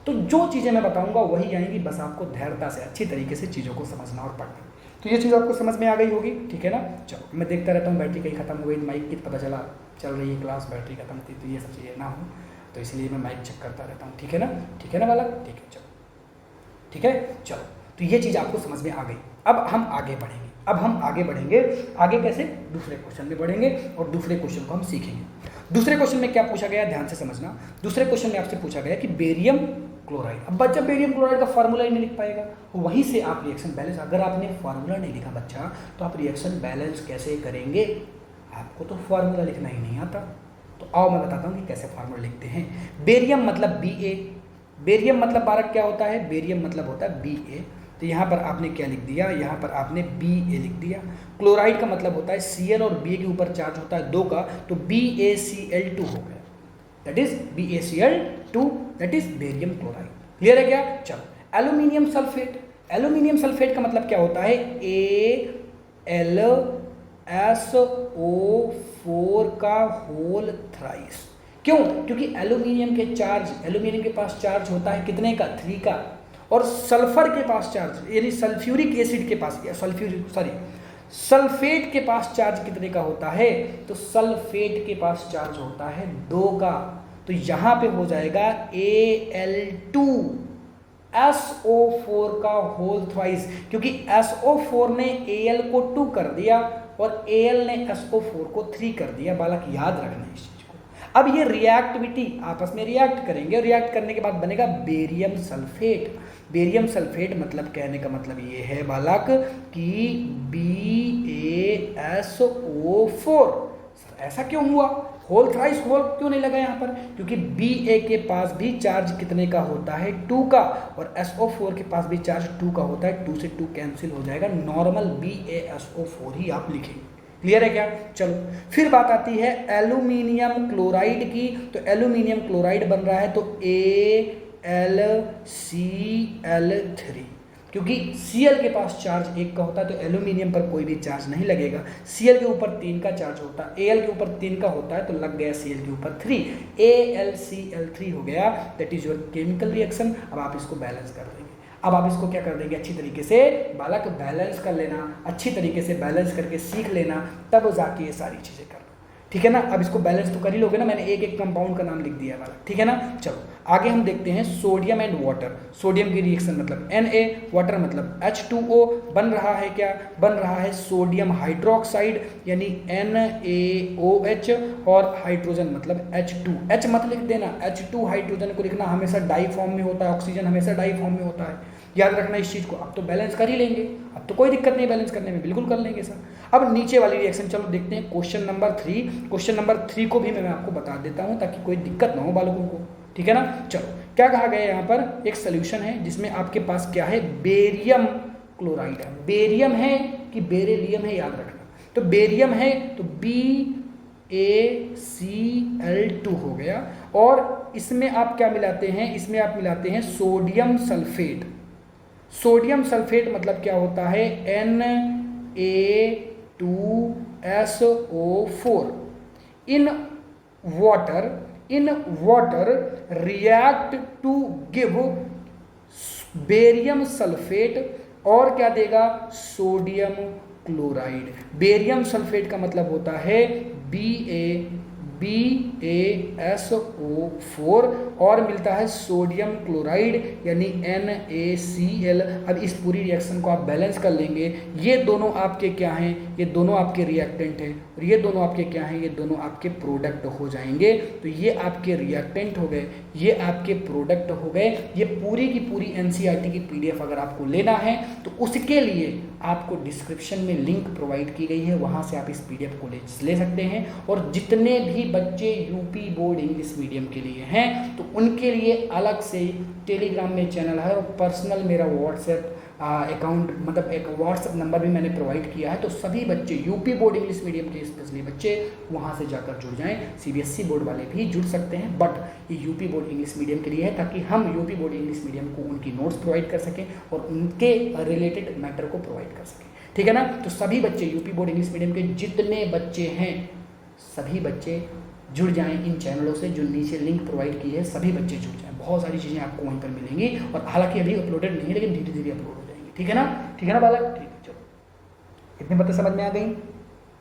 Speaker 1: तो जो चीज़ें मैं बताऊंगा वही आएंगी, बस आपको धैर्यता से अच्छी तरीके से चीज़ों को समझना और पढ़ना। तो ये चीज़ आपको समझ में आ गई होगी, ठीक है ना। चलो, मैं देखता रहता हूँ बैटरी कहीं खत्म हो गई, माइक की पता चला चल रही है क्लास, बैटरी खत्म थी, तो ये सब चीज़ें ना हो, तो इसलिए मैं माइक चेक करता रहता हूँ, ठीक है ना। ठीक है ना बालक, ठीक है, चलो ठीक है, चलो। तो ये चीज़ आपको समझ में आ गई। अब हम आगे बढ़ेंगे। आगे कैसे? दूसरे क्वेश्चन में बढ़ेंगे और दूसरे क्वेश्चन को हम सीखेंगे। दूसरे क्वेश्चन में क्या पूछा गया, ध्यान से समझना। दूसरे क्वेश्चन में आपसे पूछा गया कि बेरियम क्लोराइड। अब बच्चा बेरियम क्लोराइड का फार्मूला ही नहीं लिख पाएगा, वहीं से आप रिएक्शन बैलेंस, अगर आपने फार्मूला नहीं लिखा बच्चा तो आप रिएक्शन बैलेंस कैसे करेंगे? आपको तो फार्मूला लिखना ही नहीं आता। तो आओ मैं बताता हूँ कि कैसे फार्मूला लिखते हैं। बेरियम मतलब Ba, बेरियम मतलब बालक क्या होता है? बेरियम मतलब होता है Ba। तो यहाँ पर आपने क्या लिख दिया? यहाँ पर आपने Ba लिख दिया। क्लोराइड का मतलब होता है Cl और Ba के ऊपर चार्ज होता है 2 का, तो BaCl2 हो गया, that is BaCl2, that is barium chloride. Clear है क्या? चलो एल्यूमिनियम सल्फेट। एल्यूमिनियम सल्फेट का मतलब क्या होता है? AlSO4 का होल थ्राइस। क्यों? क्योंकि एल्यूमिनियम के पास चार्ज होता है कितने का? 3 का। और सल्फर के पास चार्ज, यानी सल्फ्यूरिक एसिड के पास, सल्फेट के पास चार्ज कितने का होता है? तो सल्फेट के पास चार्ज होता है 2 का। तो यहां पे हो जाएगा Al2SO4 का होल थ्राइस, क्योंकि SO4 ने Al को 2 कर दिया और Al ने SO4 को 3 कर दिया। बालक याद रखना इस चीज को। अब ये रिएक्टिविटी आपस में रिएक्ट करेंगे, और रिएक्ट करने के बाद बनेगा बेरियम सल्फेट। बेरियम सल्फेट मतलब, कहने का मतलब ये है बालक कि BaSO4। ऐसा क्यों हुआ? होल थ्राइस होल क्यों नहीं लगा यहाँ पर? क्योंकि Ba के पास भी चार्ज कितने का होता है? 2 का, और SO4 के पास भी चार्ज 2 का होता है। 2 से 2 कैंसिल हो जाएगा, नॉर्मल BaSO4 ही आप लिखेंगे। क्लियर है क्या? चलो फिर बात आती है एल्यूमिनियम क्लोराइड की। तो एल्यूमिनियम क्लोराइड बन रहा है तो AlCl3, क्योंकि Cl के पास चार्ज 1 का होता है, तो एल्यूमिनियम पर कोई भी चार्ज नहीं लगेगा। Cl के ऊपर 3 का चार्ज होता है, Al के ऊपर 3 का होता है, तो लग गया Cl के ऊपर 3, AlCl3 हो गया। That is your chemical reaction. अब आप इसको बैलेंस कर देंगे। अब आप इसको क्या कर देंगे? अच्छी तरीके से बालक बैलेंस कर लेना, अच्छी तरीके से बैलेंस करके सीख लेना, तब जाके ये सारी चीज़ें करना। ठीक है ना? अब इसको बैलेंस तो कर ही लोगे ना, मैंने एक एक कंपाउंड का नाम लिख दिया है बालक। ठीक है ना? चलो आगे हम देखते हैं सोडियम एंड वाटर। सोडियम की रिएक्शन मतलब Na, वाटर मतलब H2O। बन रहा है क्या? बन रहा है सोडियम हाइड्रोक्साइड यानी NaOH, और हाइड्रोजन मतलब H2। H मत लिख देना, H2 हाइड्रोजन को लिखना हमेशा डाई फॉर्म में होता है, ऑक्सीजन हमेशा डाई फॉर्म में होता है, याद रखना इस चीज़ को। अब तो बैलेंस कर ही लेंगे, अब तो कोई दिक्कत नहीं बैलेंस करने में, बिल्कुल कर लेंगे सर। अब नीचे वाली रिएक्शन चलो देखते हैं, क्वेश्चन नंबर 3। क्वेश्चन नंबर 3 को भी मैं आपको बता देता हूँ ताकि कोई दिक्कत ना हो बालकों को। ठीक है ना? चलो क्या कहा गया यहाँ पर? एक सोल्यूशन है जिसमें आपके पास क्या है? बेरियम क्लोराइड है। बेरियम है कि बेरिलियम है, याद रखना। तो बेरियम है तो BaCl2 हो गया, और इसमें आप क्या मिलाते हैं? इसमें आप मिलाते हैं सोडियम सल्फेट। सोडियम सल्फेट मतलब क्या होता है? Na2SO4 in water react to give barium sulphate, और क्या देगा? Sodium chloride. बेरियम सल्फेट का मतलब होता है BaSO4, और मिलता है सोडियम क्लोराइड यानी NaCl। अब इस पूरी रिएक्शन को आप बैलेंस कर लेंगे। ये दोनों आपके क्या हैं? ये दोनों आपके रिएक्टेंट हैं, और ये दोनों आपके क्या हैं? ये दोनों आपके प्रोडक्ट हो जाएंगे। तो ये आपके रिएक्टेंट हो गए, ये आपके प्रोडक्ट हो गए। ये पूरी की पूरी NCERT की PDF अगर आपको लेना है तो उसके लिए आपको डिस्क्रिप्शन में लिंक प्रोवाइड की गई है, वहाँ से आप इस PDF को ले सकते हैं। और जितने भी बच्चे यूपी बोर्ड इंग्लिश मीडियम के लिए हैं तो उनके लिए अलग से टेलीग्राम में चैनल है, और पर्सनल मेरा व्हाट्सएप अकाउंट मतलब एक व्हाट्सएप नंबर भी मैंने प्रोवाइड किया है। तो सभी बच्चे यूपी बोर्ड इंग्लिश मीडियम के स्पेशली बच्चे वहाँ से जाकर जुड़ जाएं। CBSE बोर्ड वाले भी जुड़ सकते हैं, बट ये यूपी बोर्ड इंग्लिश मीडियम के लिए है ताकि हम यूपी बोर्ड इंग्लिश मीडियम को उनकी नोट्स प्रोवाइड कर सकें और उनके रिलेटेड मैटर को प्रोवाइड कर सकें। ठीक है ना? तो सभी बच्चे यूपी बोर्ड इंग्लिश मीडियम के जितने बच्चे हैं सभी बच्चे जुड़ जाएं इन चैनलों से, जो नीचे लिंक प्रोवाइड की है, सभी बच्चे जुड़ जाएं। बहुत सारी चीज़ें आपको वहीं पर मिलेंगी, और हालांकि अभी अपलोडेड नहीं है लेकिन धीरे धीरे अपलोड हो जाएंगी। ठीक है ना? ठीक है ना बालक? ठीक है, चलो इतनी बातें समझ में आ गई,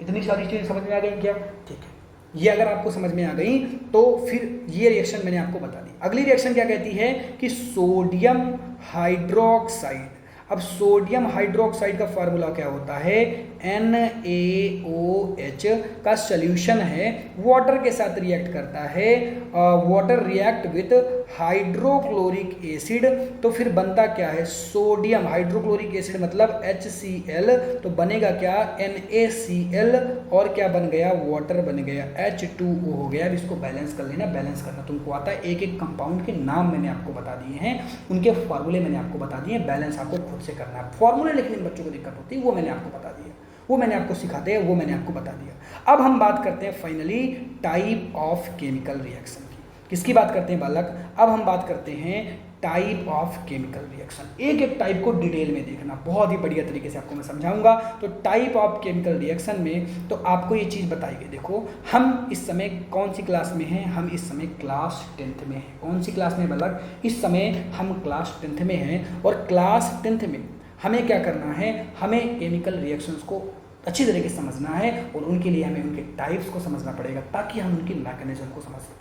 Speaker 1: इतनी सारी चीज़ें समझ में आ गई क्या? ठीक है, ये अगर आपको समझ में आ गई तो फिर ये रिएक्शन मैंने आपको बता दी। अगली रिएक्शन क्या कहती है कि सोडियम हाइड्रोक्साइड। अब सोडियम हाइड्रोक्साइड का फार्मूला क्या होता है, NaOH का सोल्यूशन है, वाटर के साथ रिएक्ट करता है, water react with hydrochloric acid, तो फिर बनता क्या है, सोडियम हाइड्रोक्लोरिक एसिड मतलब HCl, तो बनेगा क्या, NaCl, और क्या बन गया, वाटर बन गया, H2O हो गया। अब इसको बैलेंस कर लेना, बैलेंस करना तुमको आता है, एक एक कंपाउंड के नाम मैंने आपको बता दिए हैं, उनके फार्मूले मैंने आपको बता दिए हैं, बैलेंस आपको खुद से करना है। फार्मूले लिखने में बच्चों को दिक्कत होती है, वो मैंने आपको बता दिया, वो मैंने आपको सिखाते हैं, वो मैंने आपको बता दिया। अब हम बात करते हैं finally type of chemical reaction की। किसकी बात करते हैं बालक, अब हम बात करते हैं टाइप ऑफ केमिकल रिएक्शन। एक एक टाइप को डिटेल में देखना, बहुत ही बढ़िया तरीके से आपको मैं समझाऊंगा। तो टाइप ऑफ केमिकल रिएक्शन में तो आपको ये चीज़ बताई गई, देखो हम इस समय कौन सी क्लास में हैं, हम इस समय क्लास 10th में हैं। कौन सी क्लास में बालक, इस समय हम क्लास 10th में हैं, और क्लास 10th में हमें क्या करना है, हमें केमिकल रिएक्शंस को अच्छी तरीके से समझना है, और उनके लिए हमें उनके टाइप्स को समझना पड़ेगा ताकि हम उनकी मैकेनिज्म को समझ सकें।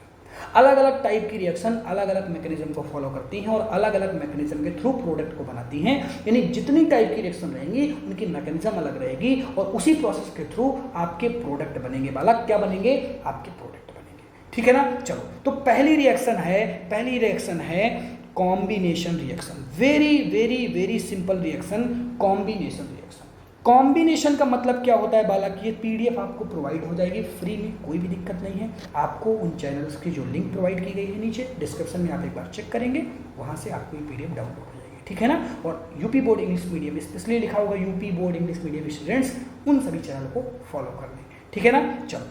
Speaker 1: अलग अलग टाइप की रिएक्शन अलग अलग मैकेनिज्म को फॉलो करती हैं और अलग अलग मैकेनिज्म के थ्रू प्रोडक्ट को बनाती हैं, यानी जितनी टाइप की रिएक्शन रहेंगी उनकी मैकेनिज्म अलग रहेगी, और उसी प्रोसेस के थ्रू आपके प्रोडक्ट बनेंगे। बालक क्या बनेंगे, आपके प्रोडक्ट बनेंगे, ठीक है ना। चलो, तो पहली रिएक्शन है combination reaction. Very very very simple reaction, combination reaction. Combination का मतलब क्या होता है बालक, ये पीडीएफ आपको प्रोवाइड हो जाएगी फ्री में, कोई भी दिक्कत नहीं है। आपको उन चैनल्स की जो लिंक प्रोवाइड की गई है नीचे डिस्क्रिप्शन में, आप एक बार चेक करेंगे, वहाँ से आपको ये पीडीएफ डाउनलोड हो जाएगी, ठीक है ना। और UP board English medium specially लिखा होगा, UP board English medium students उन सभी चैनल को फॉलो कर लें, ठीक है ना। चलो,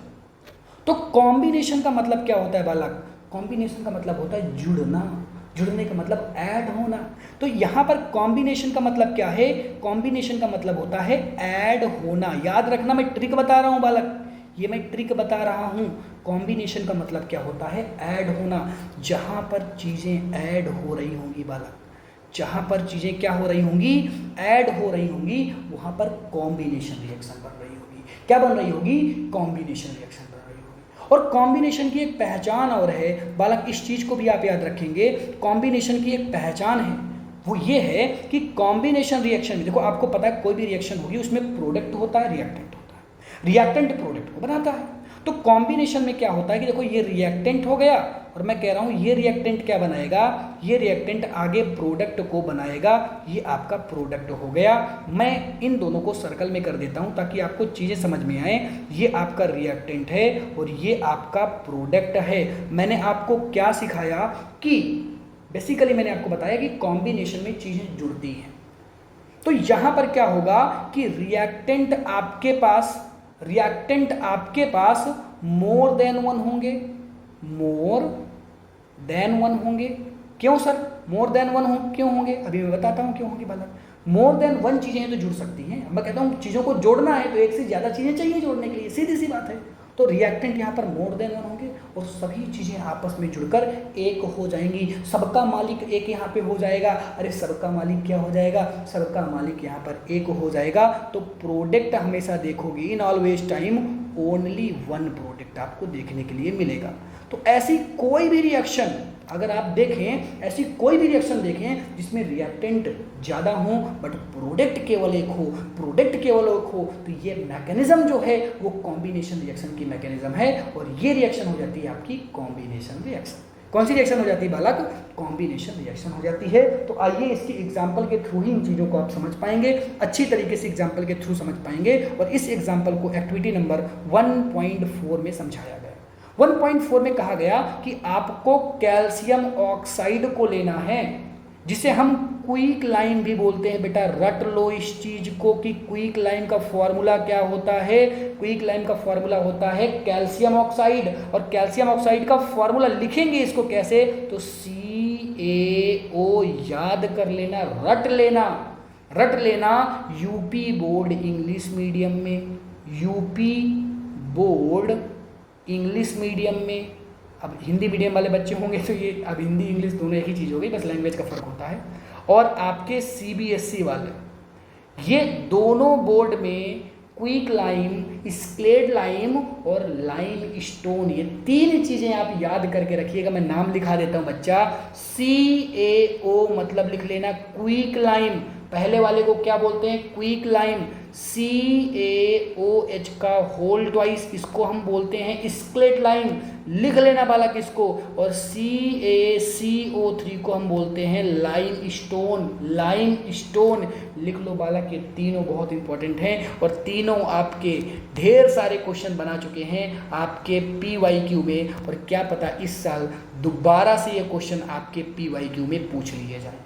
Speaker 1: तो कॉम्बिनेशन का मतलब क्या होता है बालक, कॉम्बिनेशन का मतलब होता है जुड़ना, जुड़ने का मतलब ऐड होना। तो यहाँ पर कॉम्बिनेशन का मतलब क्या है, कॉम्बिनेशन का मतलब होता है ऐड होना। याद रखना, मैं ट्रिक बता रहा हूँ बालक, ये मैं ट्रिक बता रहा हूँ। कॉम्बिनेशन का मतलब क्या होता है, ऐड होना। जहाँ पर चीज़ें ऐड हो रही होंगी बालक, जहाँ पर चीज़ें क्या हो रही होंगी, ऐड हो रही होंगी, वहाँ पर कॉम्बिनेशन रिएक्शन बन रही होगी। क्या बन रही होगी, कॉम्बिनेशन रिएक्शन। और कॉम्बिनेशन की एक पहचान और है बालक, इस चीज़ को भी आप याद रखेंगे, कॉम्बिनेशन की एक पहचान है, वो ये है कि कॉम्बिनेशन रिएक्शन में देखो, आपको पता है कोई भी रिएक्शन होगी उसमें प्रोडक्ट होता है, रिएक्टेंट होता है, रिएक्टेंट प्रोडक्ट को बनाता है। तो कॉम्बिनेशन में क्या होता है कि देखो ये रिएक्टेंट हो गया, और मैं कह रहा हूँ ये रिएक्टेंट क्या बनाएगा, ये रिएक्टेंट आगे प्रोडक्ट को बनाएगा, ये आपका प्रोडक्ट हो गया। मैं इन दोनों को सर्कल में कर देता हूँ ताकि आपको चीज़ें समझ में आए। ये आपका रिएक्टेंट है और ये आपका प्रोडक्ट है। मैंने आपको क्या सिखाया कि बेसिकली मैंने आपको बताया कि कॉम्बिनेशन में चीज़ें जुड़ती हैं। तो यहाँ पर क्या होगा कि रिएक्टेंट आपके पास मोर देन वन होंगे, मोर देन वन होंगे। क्यों सर मोर देन वन क्यों होंगे, अभी मैं बताता हूँ क्यों होंगे बालक। मोर देन वन चीज़ें हैं तो जुड़ सकती हैं। मैं कहता हूँ चीज़ों को जोड़ना है तो एक से ज़्यादा चीज़ें चाहिए जोड़ने के लिए, सीधी सी बात है। तो रिएक्टेंट यहाँ पर मोर देन वन होंगे और सभी चीज़ें आपस में जुड़कर एक हो जाएंगी। सबका मालिक एक यहाँ पे हो जाएगा। अरे सबका मालिक क्या हो जाएगा, सबका मालिक यहाँ पर एक हो जाएगा। तो प्रोडक्ट हमेशा देखोगे, in always time only one product आपको देखने के लिए मिलेगा। तो ऐसी कोई भी रिएक्शन अगर आप देखें, ऐसी कोई भी रिएक्शन देखें जिसमें रिएक्टेंट ज़्यादा हो बट प्रोडक्ट केवल एक हो, तो ये मैकेनिज्म जो है वो कॉम्बिनेशन रिएक्शन की मैकेनिज्म है और ये रिएक्शन हो जाती है आपकी कॉम्बिनेशन रिएक्शन। कौन सी रिएक्शन हो जाती है बालक, कॉम्बिनेशन रिएक्शन हो जाती है। तो आइए इसकी एग्जाम्पल के थ्रू ही इन चीज़ों को आप समझ पाएंगे, अच्छी तरीके से एग्जाम्पल के थ्रू समझ पाएंगे। और इस एग्जाम्पल को एक्टिविटी नंबर 1.4 में समझाया गया। 1.4 में कहा गया कि आपको कैल्शियम ऑक्साइड को लेना है, जिसे हम क्विक लाइम भी बोलते हैं। बेटा रट लो इस चीज को कि क्विक लाइम का फॉर्मूला क्या होता है। क्विक लाइम का फॉर्मूला होता है कैल्शियम ऑक्साइड, और कैल्शियम ऑक्साइड का फॉर्मूला लिखेंगे इसको कैसे, तो CaO याद कर लेना, रट लेना। यूपी बोर्ड इंग्लिश मीडियम में, यूपी बोर्ड इंग्लिश मीडियम में, अब हिंदी मीडियम वाले बच्चे होंगे तो ये अब हिंदी इंग्लिश दोनों एक ही चीज़ हो गई, बस लैंग्वेज का फ़र्क होता है। और आपके CBSE वाले, ये दोनों बोर्ड में क्विक लाइम, स्क्लेड लाइम और लाइम स्टोन, ये तीन चीज़ें आप याद करके रखिएगा। मैं नाम लिखा देता हूँ बच्चा, CaO मतलब लिख लेना क्विक लाइम, पहले वाले को क्या बोलते हैं, क्विक लाइम, CaOH का होल ट्वाइस, इसको हम बोलते हैं स्केलेट लाइम, लिख लेना बालक इसको। और CaCO3 को हम बोलते हैं लाइम स्टोन, लाइम स्टोन लिख लो बालक। ये तीनों बहुत इंपॉर्टेंट हैं और तीनों आपके ढेर सारे क्वेश्चन बना चुके हैं आपके PYQ में, और क्या पता इस साल दोबारा से ये क्वेश्चन आपके PYQ में पूछ लिए जाए,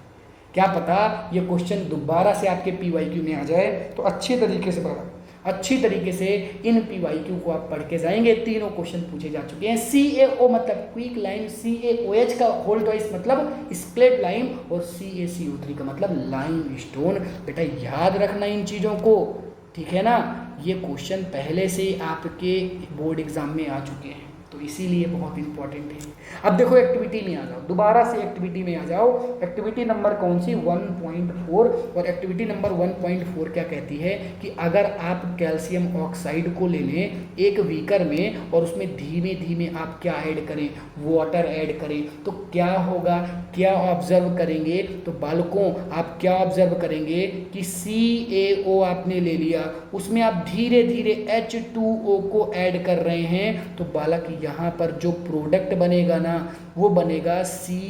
Speaker 1: क्या पता ये क्वेश्चन दोबारा से आपके PYQ में आ जाए। तो अच्छे तरीके से पढ़ा, अच्छी तरीके से इन PYQ को आप पढ़ के जाएंगे। तीनों क्वेश्चन पूछे जा चुके हैं। CaO मतलब क्विक लाइम, CaOH का होल ट्वाइस मतलब स्केलेट लाइम, और CaCO3 का मतलब लाइम स्टोन। बेटा याद रखना इन चीज़ों को, ठीक है ना। ये क्वेश्चन पहले से आपके बोर्ड एग्जाम में आ चुके हैं, तो इसीलिए बहुत इंपॉर्टेंट है। अब देखो एक्टिविटी में आ जाओ, दोबारा से एक्टिविटी में आ जाओ। एक्टिविटी नंबर कौन सी, 1.4। और एक्टिविटी नंबर 1.4 क्या कहती है कि अगर आप कैल्शियम ऑक्साइड को ले लें एक बीकर में और उसमें धीमे धीमे आप क्या ऐड करें, वाटर ऐड करें, तो क्या होगा, क्या ऑब्जर्व करेंगे। तो बालकों आप क्या ऑब्जर्व करेंगे कि CaO आपने ले लिया, उसमें आप धीरे धीरे H2O को ऐड कर रहे हैं, तो बालक यहाँ पर जो प्रोडक्ट बनेगा ना वो बनेगा CaOH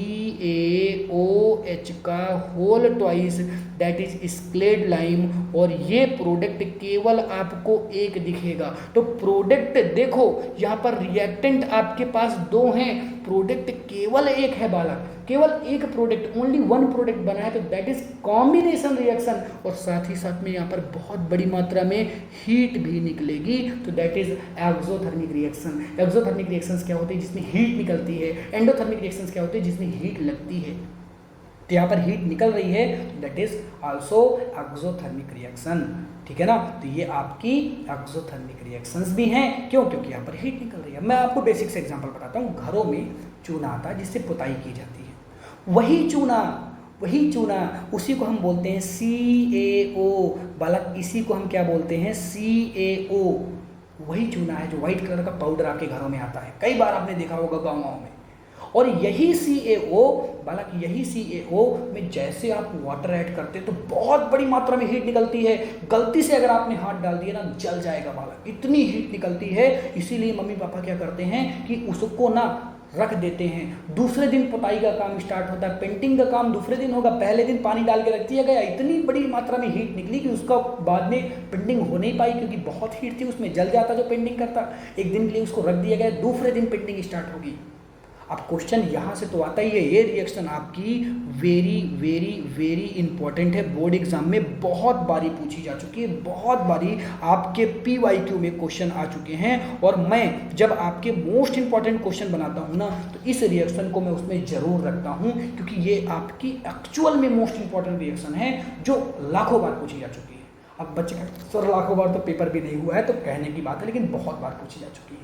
Speaker 1: का whole twice, that is slaked lime. और ये प्रोडक्ट केवल आपको एक दिखेगा। तो प्रोडक्ट देखो यहाँ पर रिएक्टेंट आपके पास दो हैं, प्रोडक्ट केवल एक है बालक, केवल एक प्रोडक्ट, ओनली वन प्रोडक्ट बना है, तो दैट इज कॉम्बिनेशन रिएक्शन। और साथ ही साथ में यहाँ पर बहुत बड़ी मात्रा में हीट भी निकलेगी, तो that is exothermic reaction. Exothermic reactions क्या होती है, जिसमें हीट निकलती है। एंडोथर्मिक रिएक्शंस क्या होती है, जिसमें हीट लगती है। तो यहाँ पर हीट निकल रही है, that is also exothermic reaction, ठीक है ना। तो ये आपकी एक्सोथर्मिक रिएक्शंस भी हैं, क्यों, क्योंकि यहाँ पर हीट निकल रही है। मैं आपको बेसिक से एग्जांपल बताता हूँ। घरों में चूना आता है जिससे पुताई की जाती है, वही चूना उसी को हम बोलते हैं CaO बालक, इसी को हम क्या बोलते हैं, CaO। वही चूना है जो व्हाइट कलर का पाउडर आपके घरों में आता है, कई बार आपने देखा होगा गाँव में। और यही CaO बालक, यही CaO में जैसे आप वाटर ऐड करते हैं तो बहुत बड़ी मात्रा में हीट निकलती है। गलती से अगर आपने हाथ डाल दिया ना, जल जाएगा बालक, इतनी हीट निकलती है। इसीलिए मम्मी पापा क्या करते हैं कि उसको ना रख देते हैं। दूसरे दिन पुताई का काम स्टार्ट होता है, पेंटिंग का काम दूसरे दिन होगा, पहले दिन पानी डाल के रख दिया गया, इतनी बड़ी मात्रा में हीट निकली कि उसका बाद में पेंटिंग हो नहीं पाई, क्योंकि बहुत हीट थी, उसमें जल जाता जो पेंटिंग करता। एक दिन के लिए उसको रख दिया गया, दूसरे दिन पेंटिंग स्टार्ट होगी। अब क्वेश्चन यहाँ से तो आता ही है, ये रिएक्शन आपकी वेरी वेरी वेरी इंपॉर्टेंट है, बोर्ड एग्जाम में बहुत बारी पूछी जा चुकी है, बहुत बारी आपके PYQ में क्वेश्चन आ चुके हैं। और मैं जब आपके मोस्ट इंपॉर्टेंट क्वेश्चन बनाता हूँ ना, तो इस रिएक्शन को मैं उसमें जरूर रखता हूँ, क्योंकि ये आपकी एक्चुअल में मोस्ट इंपॉर्टेंट रिएक्शन है जो लाखों बार पूछी जा चुकी है। अब बच्चे कहते सर लाखों बार तो पेपर भी नहीं हुआ है, तो कहने की बात है, लेकिन बहुत बार पूछी जा चुकी है।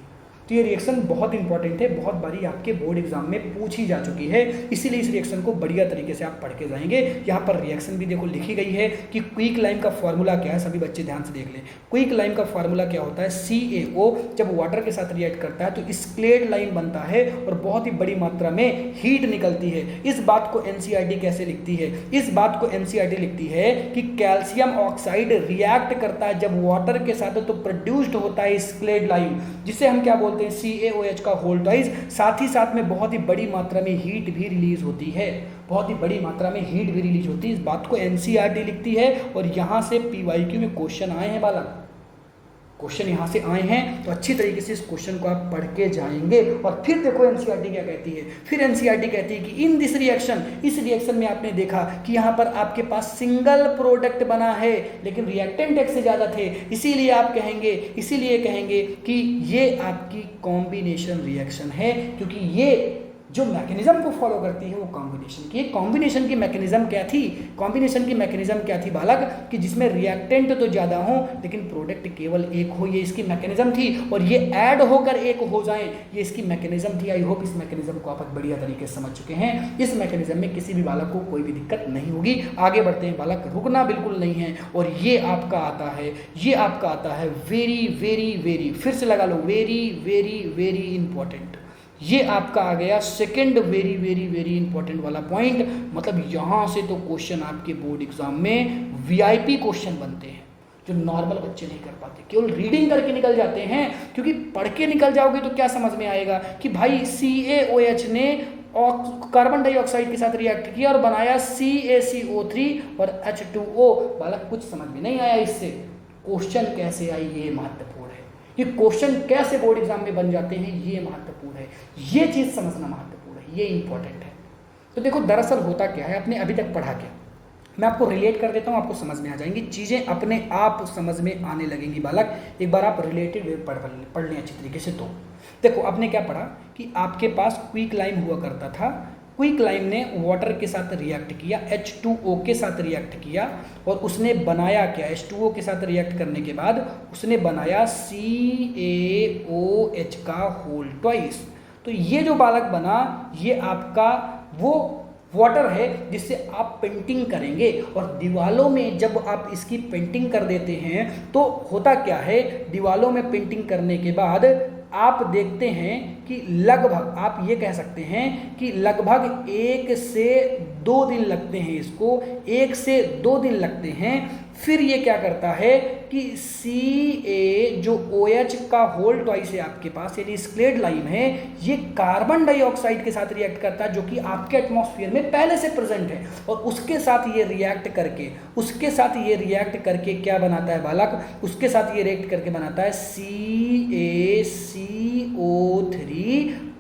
Speaker 1: तो ये रिएक्शन बहुत इंपॉर्टेंट है, बहुत बारी आपके बोर्ड एग्जाम में पूछी जा चुकी है, इसीलिए इस रिएक्शन को बढ़िया तरीके से आप पढ़ के जाएंगे। यहाँ पर रिएक्शन भी देखो लिखी गई है कि क्विक लाइम का फॉर्मूला क्या है, सभी बच्चे ध्यान से देख लें। क्विक लाइम का फॉर्मूला क्या होता है, CaO जब वाटर के साथ रिएक्ट करता है तो स्केलेट लाइम बनता है और बहुत ही बड़ी मात्रा में हीट निकलती है। इस बात को NCERT कैसे लिखती है, इस बात को NCERT लिखती है कि कैल्शियम ऑक्साइड रिएक्ट करता है जब वाटर के साथ, तो प्रोड्यूस्ड होता है स्केलेट लाइम, जिसे हम क्या बोलते हैं, CaOH का होल ट्वाइस। साथ ही साथ में बहुत ही बड़ी मात्रा में हीट भी रिलीज होती है, बहुत ही बड़ी मात्रा में हीट भी रिलीज होती है। इस बात को NCERT लिखती है और यहाँ से PYQ में क्वेश्चन आए हैं बालक, क्वेश्चन यहाँ से आए हैं, तो अच्छी तरीके से इस क्वेश्चन को आप पढ़ के जाएंगे। और फिर देखो NCERT क्या कहती है, फिर NCERT कहती है कि इन दिस रिएक्शन, इस रिएक्शन में आपने देखा कि यहाँ पर आपके पास सिंगल प्रोडक्ट बना है, लेकिन रिएक्टेंट एक से ज़्यादा थे, इसीलिए कहेंगे कि ये आपकी कॉम्बिनेशन रिएक्शन है, क्योंकि ये जो मैकेनिज्म को फॉलो करती है वो कॉम्बिनेशन की। कॉम्बिनेशन की मैकेनिज्म क्या थी, कॉम्बिनेशन की मैकेनिज्म क्या थी बालक, कि जिसमें रिएक्टेंट तो ज़्यादा हो लेकिन प्रोडक्ट केवल एक हो, ये इसकी मैकेनिज्म थी। और ये ऐड होकर एक हो जाएं, ये इसकी मैकेनिज्म थी। आई होप इस मैकेनिज्म को आप बढ़िया तरीके से समझ चुके हैं। इस मैकेनिज्म में किसी भी बालक को कोई भी दिक्कत नहीं होगी। आगे बढ़ते हैं बालक, रुकना बिल्कुल नहीं है। और ये आपका आता है वेरी वेरी वेरी, फिर से लगा लो, वेरी वेरी वेरी इंपॉर्टेंट। ये आपका आ गया second very very very important वाला पॉइंट। मतलब यहाँ से तो क्वेश्चन आपके बोर्ड एग्जाम में वीआईपी क्वेश्चन बनते हैं जो नॉर्मल बच्चे नहीं कर पाते, केवल रीडिंग करके निकल जाते हैं। क्योंकि पढ़ के निकल जाओगे तो क्या समझ में आएगा कि भाई CaOH ने कार्बन डाइऑक्साइड के साथ रिएक्ट किया और बनाया CaCO3 और H2O। बालक कुछ समझ में नहीं आया इससे। क्वेश्चन कैसे आई ये महत्वपूर्ण है, ये क्वेश्चन कैसे बोर्ड एग्जाम में बन जाते हैं ये महत्वपूर्ण है, ये चीज समझना महत्वपूर्ण है, ये इंपॉर्टेंट है। तो देखो दरअसल होता क्या है, आपने अभी तक पढ़ा क्या, मैं आपको रिलेट कर देता हूँ, आपको समझ में आ जाएंगी चीज़ें, अपने आप समझ में आने लगेंगी बालक। एक बार आप रिलेटेड वे पढ़ लें अच्छी तरीके से। तो देखो आपने क्या पढ़ा कि आपके पास क्विक लाइम हुआ करता था। क्विक लाइम ने वाटर के साथ रिएक्ट किया, H2O के साथ रिएक्ट किया और उसने बनाया क्या, H2O के साथ रिएक्ट करने के बाद उसने बनाया CaOH का होल ट्वाइस। तो ये जो बालक बना ये आपका वो वाटर है जिससे आप पेंटिंग करेंगे। और दीवालों में जब आप इसकी पेंटिंग कर देते हैं तो होता क्या है, दीवालों में पेंटिंग करने के बाद आप देखते हैं कि लगभग आप ये कह सकते हैं कि लगभग 1 से 2 दिन लगते हैं, इसको 1 से 2 दिन लगते हैं। फिर ये क्या करता है कि Ca जो OH का होल ट्वाइस है आपके पास, यानी स्क्लेड लाइम है, ये कार्बन डाइऑक्साइड के साथ रिएक्ट करता है जो कि आपके एटमॉस्फेयर में पहले से प्रेजेंट है। और उसके साथ ये रिएक्ट करके क्या बनाता है बालक, उसके साथ ये रिएक्ट करके बनाता है CaCO3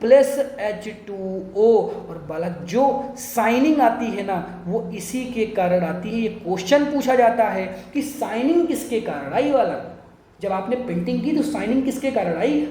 Speaker 1: प्लस H2O। और बालक जो साइनिंग आती है ना वो इसी के कारण आती है। ये क्वेश्चन पूछा जाता है कि साइनिंग किसके कारण आई बालक, जब आपने पेंटिंग की तो साइनिंग किसके कारण आई,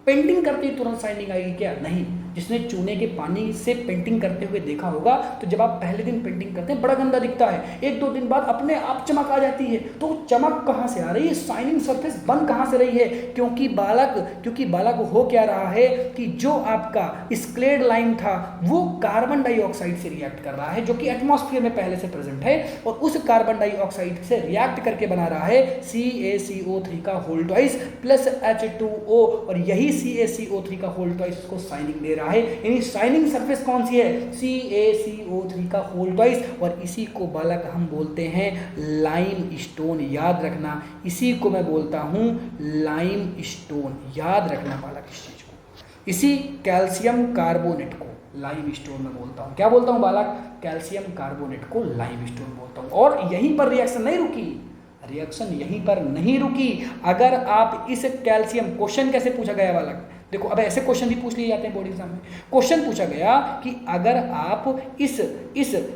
Speaker 1: पेंटिंग करते ही तुरंत साइनिंग आएगी क्या, नहीं। जिसने चूने के पानी से पेंटिंग करते हुए देखा होगा तो जब आप पहले दिन पेंटिंग करते हैं बड़ा गंदा दिखता है, 1-2 दिन बाद अपने आप चमक आ जाती है। तो चमक कहाँ से आ रही है, साइनिंग सरफेस बन कहाँ से रही है, क्योंकि बालक हो क्या रहा है कि जो आपका स्क्लेड लाइम था वो कार्बन डाइऑक्साइड से रिएक्ट कर रहा है जो कि एटमॉस्फेयर में पहले से प्रेजेंट है। और उस कार्बन डाइऑक्साइड से रिएक्ट करके बना रहा है CaCO3 का होल ट्वाइस प्लस H2O। और यही CaCO3 का होल ट्वाइस को साइनिंग दे रहा है। यानी साइनिंग सरफेस कौन सी है, CaCO3 का होल ट्वाइस। और इसी को बालक हम बोलते हैं लाइम स्टोन, याद रखना, इसी को मैं बोलता हूं लाइम स्टोन, याद रखना बालक इस चीज को। इसी कैल्शियम कार्बोनेट को लाइम स्टोन में बोलता हूं। क्या बोलता हूं बालक, कैल्शियम कार्बोनेट को लाइम स्टोन बोलता हूं। और यहीं पर रिएक्शन नहीं रुकी, रिएक्शन यहीं पर नहीं रुकी। अगर आप इस कैल्शियम, क्वेश्चन कैसे पूछा गया बालक, देखो अब ऐसे क्वेश्चन भी पूछ लिए जाते हैं बोर्ड एग्जाम में। क्वेश्चन पूछा गया कि अगर आप इस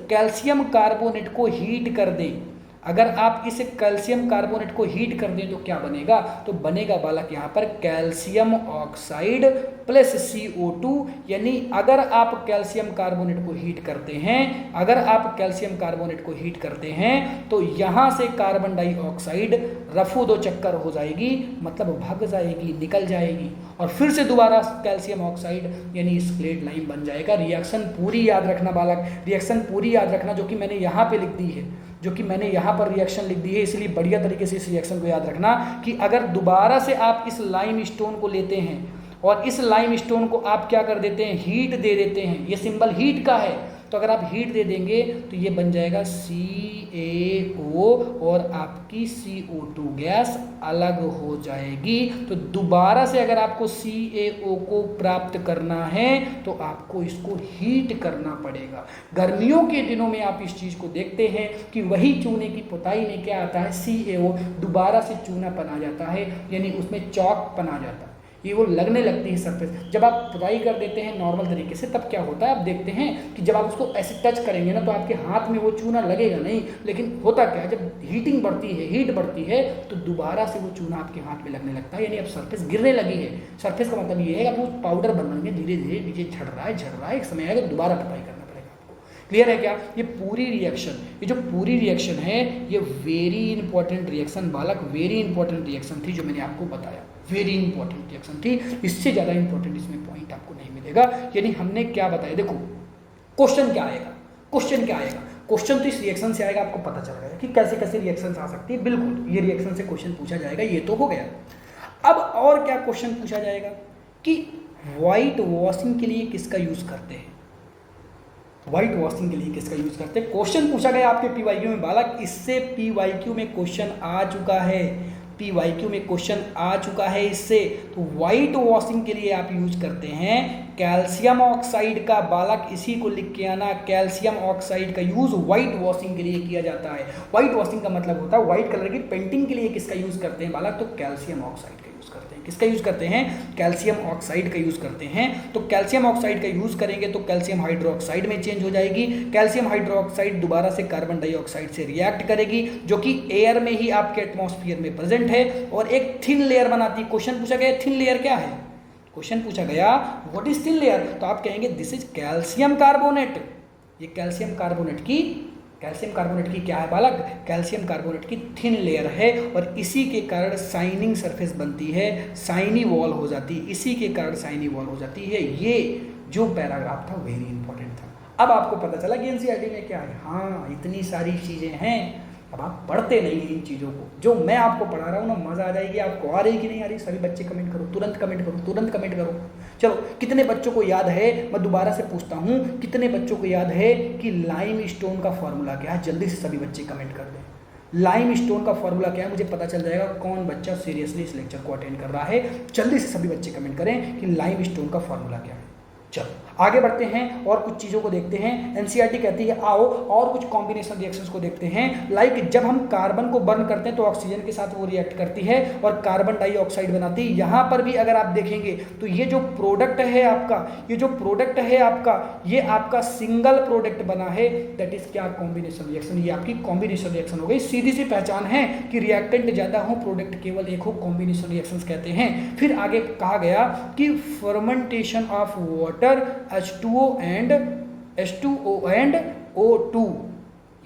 Speaker 1: कैल्शियम कार्बोनेट को हीट कर दें, अगर आप इस कैल्शियम कार्बोनेट को हीट कर दें तो क्या बनेगा, तो बनेगा बालक यहाँ पर कैल्शियम ऑक्साइड प्लस CO2। यानी अगर आप कैल्शियम कार्बोनेट को हीट करते हैं, अगर आप कैल्शियम कार्बोनेट को हीट करते हैं तो यहाँ से कार्बन डाइऑक्साइड रफू दो चक्कर हो जाएगी, मतलब भाग जाएगी, निकल जाएगी। और फिर से दोबारा कैल्शियम ऑक्साइड यानी स्क्लेड लाइम बन जाएगा। रिएक्शन पूरी याद रखना बालक, रिएक्शन पूरी याद रखना जो कि मैंने यहाँ पे लिख दी है, जो कि मैंने यहाँ पर रिएक्शन लिख दी है। इसलिए बढ़िया तरीके से इस रिएक्शन को याद रखना कि अगर दोबारा से आप इस लाइम स्टोन को लेते हैं और इस लाइम स्टोन को आप क्या कर देते हैं, हीट दे देते हैं, ये सिंबल हीट का है, तो अगर आप हीट दे देंगे तो ये बन जाएगा CaO और आपकी CO2 गैस अलग हो जाएगी। तो दोबारा से अगर आपको CaO को प्राप्त करना है तो आपको इसको हीट करना पड़ेगा। गर्मियों के दिनों में आप इस चीज़ को देखते हैं कि वही चूने की पुताई में क्या आता है, CaO दोबारा से चूनापन आ जाता है, यानी उसमें चौकपन आ जाता है, ये वो लगने लगती है सरफेस। जब आप पुताई कर देते हैं नॉर्मल तरीके से तब क्या होता है, आप देखते हैं कि जब आप उसको ऐसे टच करेंगे ना तो आपके हाथ में वो चूना लगेगा नहीं, लेकिन होता क्या है, जब हीटिंग बढ़ती है, हीट बढ़ती है तो दोबारा से वो चूना आपके हाथ में लगने लगता है, यानी अब सरफेस गिरने लगी है। सरफेस का मतलब ये है कि वो पाउडर बनने धीरे धीरे नीचे झड़ रहा है, एक समय आएगा दोबारा पुताई करना पड़ेगा आपको। क्लियर है क्या, ये पूरी रिएक्शन, ये जो पूरी रिएक्शन है ये वेरी इंपॉर्टेंट रिएक्शन बालक, वेरी इंपॉर्टेंट रिएक्शन थी जो मैंने आपको बताया, वेरी इंपॉर्टेंट रिएक्शन थी। इससे ज़्यादा इंपॉर्टेंट इसमें पॉइंट आपको नहीं मिलेगा। यानी हमने क्या बताया, देखो क्वेश्चन क्या आएगा, क्वेश्चन तो इस रिएक्शन से आएगा, आपको पता चल जाएगा कि कैसे कैसे रिएक्शन आ सकती है। बिल्कुल ये रिएक्शन से क्वेश्चन पूछा जाएगा, ये तो हो गया। अब और क्या क्वेश्चन पूछा जाएगा कि व्हाइट वॉशिंग के लिए किसका यूज करते हैं? व्हाइट वॉशिंग के लिए किसका यूज करते हैं? क्वेश्चन पूछा गया आपके पीवाईक्यू में बालक, इससे पीवाईक्यू में क्वेश्चन आ चुका है, पीवाईक्यू में क्वेश्चन आ चुका है इससे। तो व्हाइट वॉशिंग के लिए आप यूज करते हैं कैल्शियम ऑक्साइड का। बालक इसी को लिख के आना, कैल्शियम ऑक्साइड का यूज व्हाइट वॉशिंग के लिए किया जाता है। व्हाइट वॉशिंग का मतलब होता है व्हाइट कलर की पेंटिंग के लिए किसका यूज करते हैं बालक? तो कैल्शियम ऑक्साइड का यूज करते हैं। किसका यूज करते हैं? कैल्शियम ऑक्साइड का यूज करते हैं। तो कैल्शियम ऑक्साइड का यूज करेंगे तो कैल्शियम हाइड्रोक्साइड में चेंज हो जाएगी। कैल्शियम हाइड्रोक्साइड दोबारा से कार्बन डाइऑक्साइड से रिएक्ट करेगी, जो कि एयर में ही आपके एटमॉस्फेयर में प्रेजेंट है, और एक थिन लेयर बनाती है। क्वेश्चन पूछा गया थिन लेयर क्या है? क्वेश्चन पूछा गया व्हाट इज थिन लेयर, तो आप कहेंगे दिस इज कैल्शियम कार्बोनेट। ये कैल्शियम कार्बोनेट की क्या है बालक? कैल्शियम कार्बोनेट की थिन लेयर है, और इसी के कारण शाइनिंग सरफेस बनती है, शाइनी वॉल हो जाती है, इसी के कारण शाइनी वॉल हो जाती है। ये जो पैराग्राफ था वेरी इंपॉर्टेंट था। अब आपको पता चला कि एनसीईआरटी में क्या है। हाँ, इतनी सारी चीजें हैं, अब आप पढ़ते नहीं हैं इन चीज़ों को। जो मैं आपको पढ़ा रहा हूँ ना, मज़ा आ जाएगी आपको। आ रही कि नहीं आ रही? सभी बच्चे कमेंट करो, तुरंत कमेंट करो, तुरंत कमेंट करो। चलो, कितने बच्चों को याद है, मैं दोबारा से पूछता हूँ, कितने बच्चों को याद है कि लाइम स्टोन का फॉर्मूला क्या है? जल्दी से सभी बच्चे कमेंट कर दें। लाइम स्टोन का फॉर्मूला क्या है? मुझे पता चल जाएगा कौन बच्चा सीरियसली इस लेक्चर को अटेंड कर रहा है। जल्दी से सभी बच्चे कमेंट करें कि लाइम स्टोन का फॉर्मूला क्या है। चलो आगे बढ़ते हैं और कुछ चीज़ों को देखते हैं। एनसीईआरटी कहती है आओ और कुछ कॉम्बिनेशन रिएक्शंस को देखते हैं। लाइक जब हम कार्बन को बर्न करते हैं तो ऑक्सीजन के साथ वो रिएक्ट करती है और कार्बन डाइऑक्साइड बनाती है। यहाँ पर भी अगर आप देखेंगे तो ये जो प्रोडक्ट है आपका, ये आपका सिंगल प्रोडक्ट बना है, दैट इज क्या? Combination reaction. ये आपकी कॉम्बिनेशन रिएक्शन हो गई। सीधी सी पहचान है कि रिएक्टेंट ज़्यादा हो, प्रोडक्ट केवल एक हो, कॉम्बिनेशन रिएक्शंस कहते हैं। फिर आगे कहा गया कि fermentation of water H2O and O2,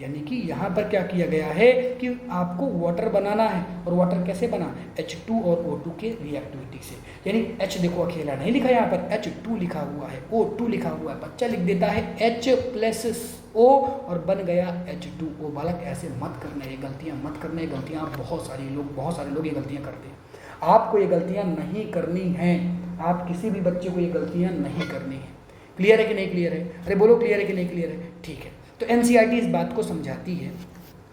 Speaker 1: यानी कि यहाँ पर क्या किया गया है कि आपको वाटर बनाना है, और वाटर कैसे बना? H2 और O2 के रिएक्टिविटी से। यानी H देखो अकेला नहीं लिखा, यहाँ पर H2 लिखा हुआ है, O2 लिखा हुआ है। बच्चा लिख देता है H+O और बन गया H2O। बालक ऐसे मत करना, ये गलतियाँ मत करना। ये गलतियाँ बहुत सारे लोग ये गलतियाँ करते हैं। आपको ये गलतियाँ नहीं करनी हैं। आप किसी भी बच्चे को ये गलतियाँ नहीं करनी है। क्लियर है कि नहीं क्लियर है? अरे बोलो क्लियर है कि नहीं क्लियर है? ठीक है। तो एनसीईआरटी इस बात को समझाती है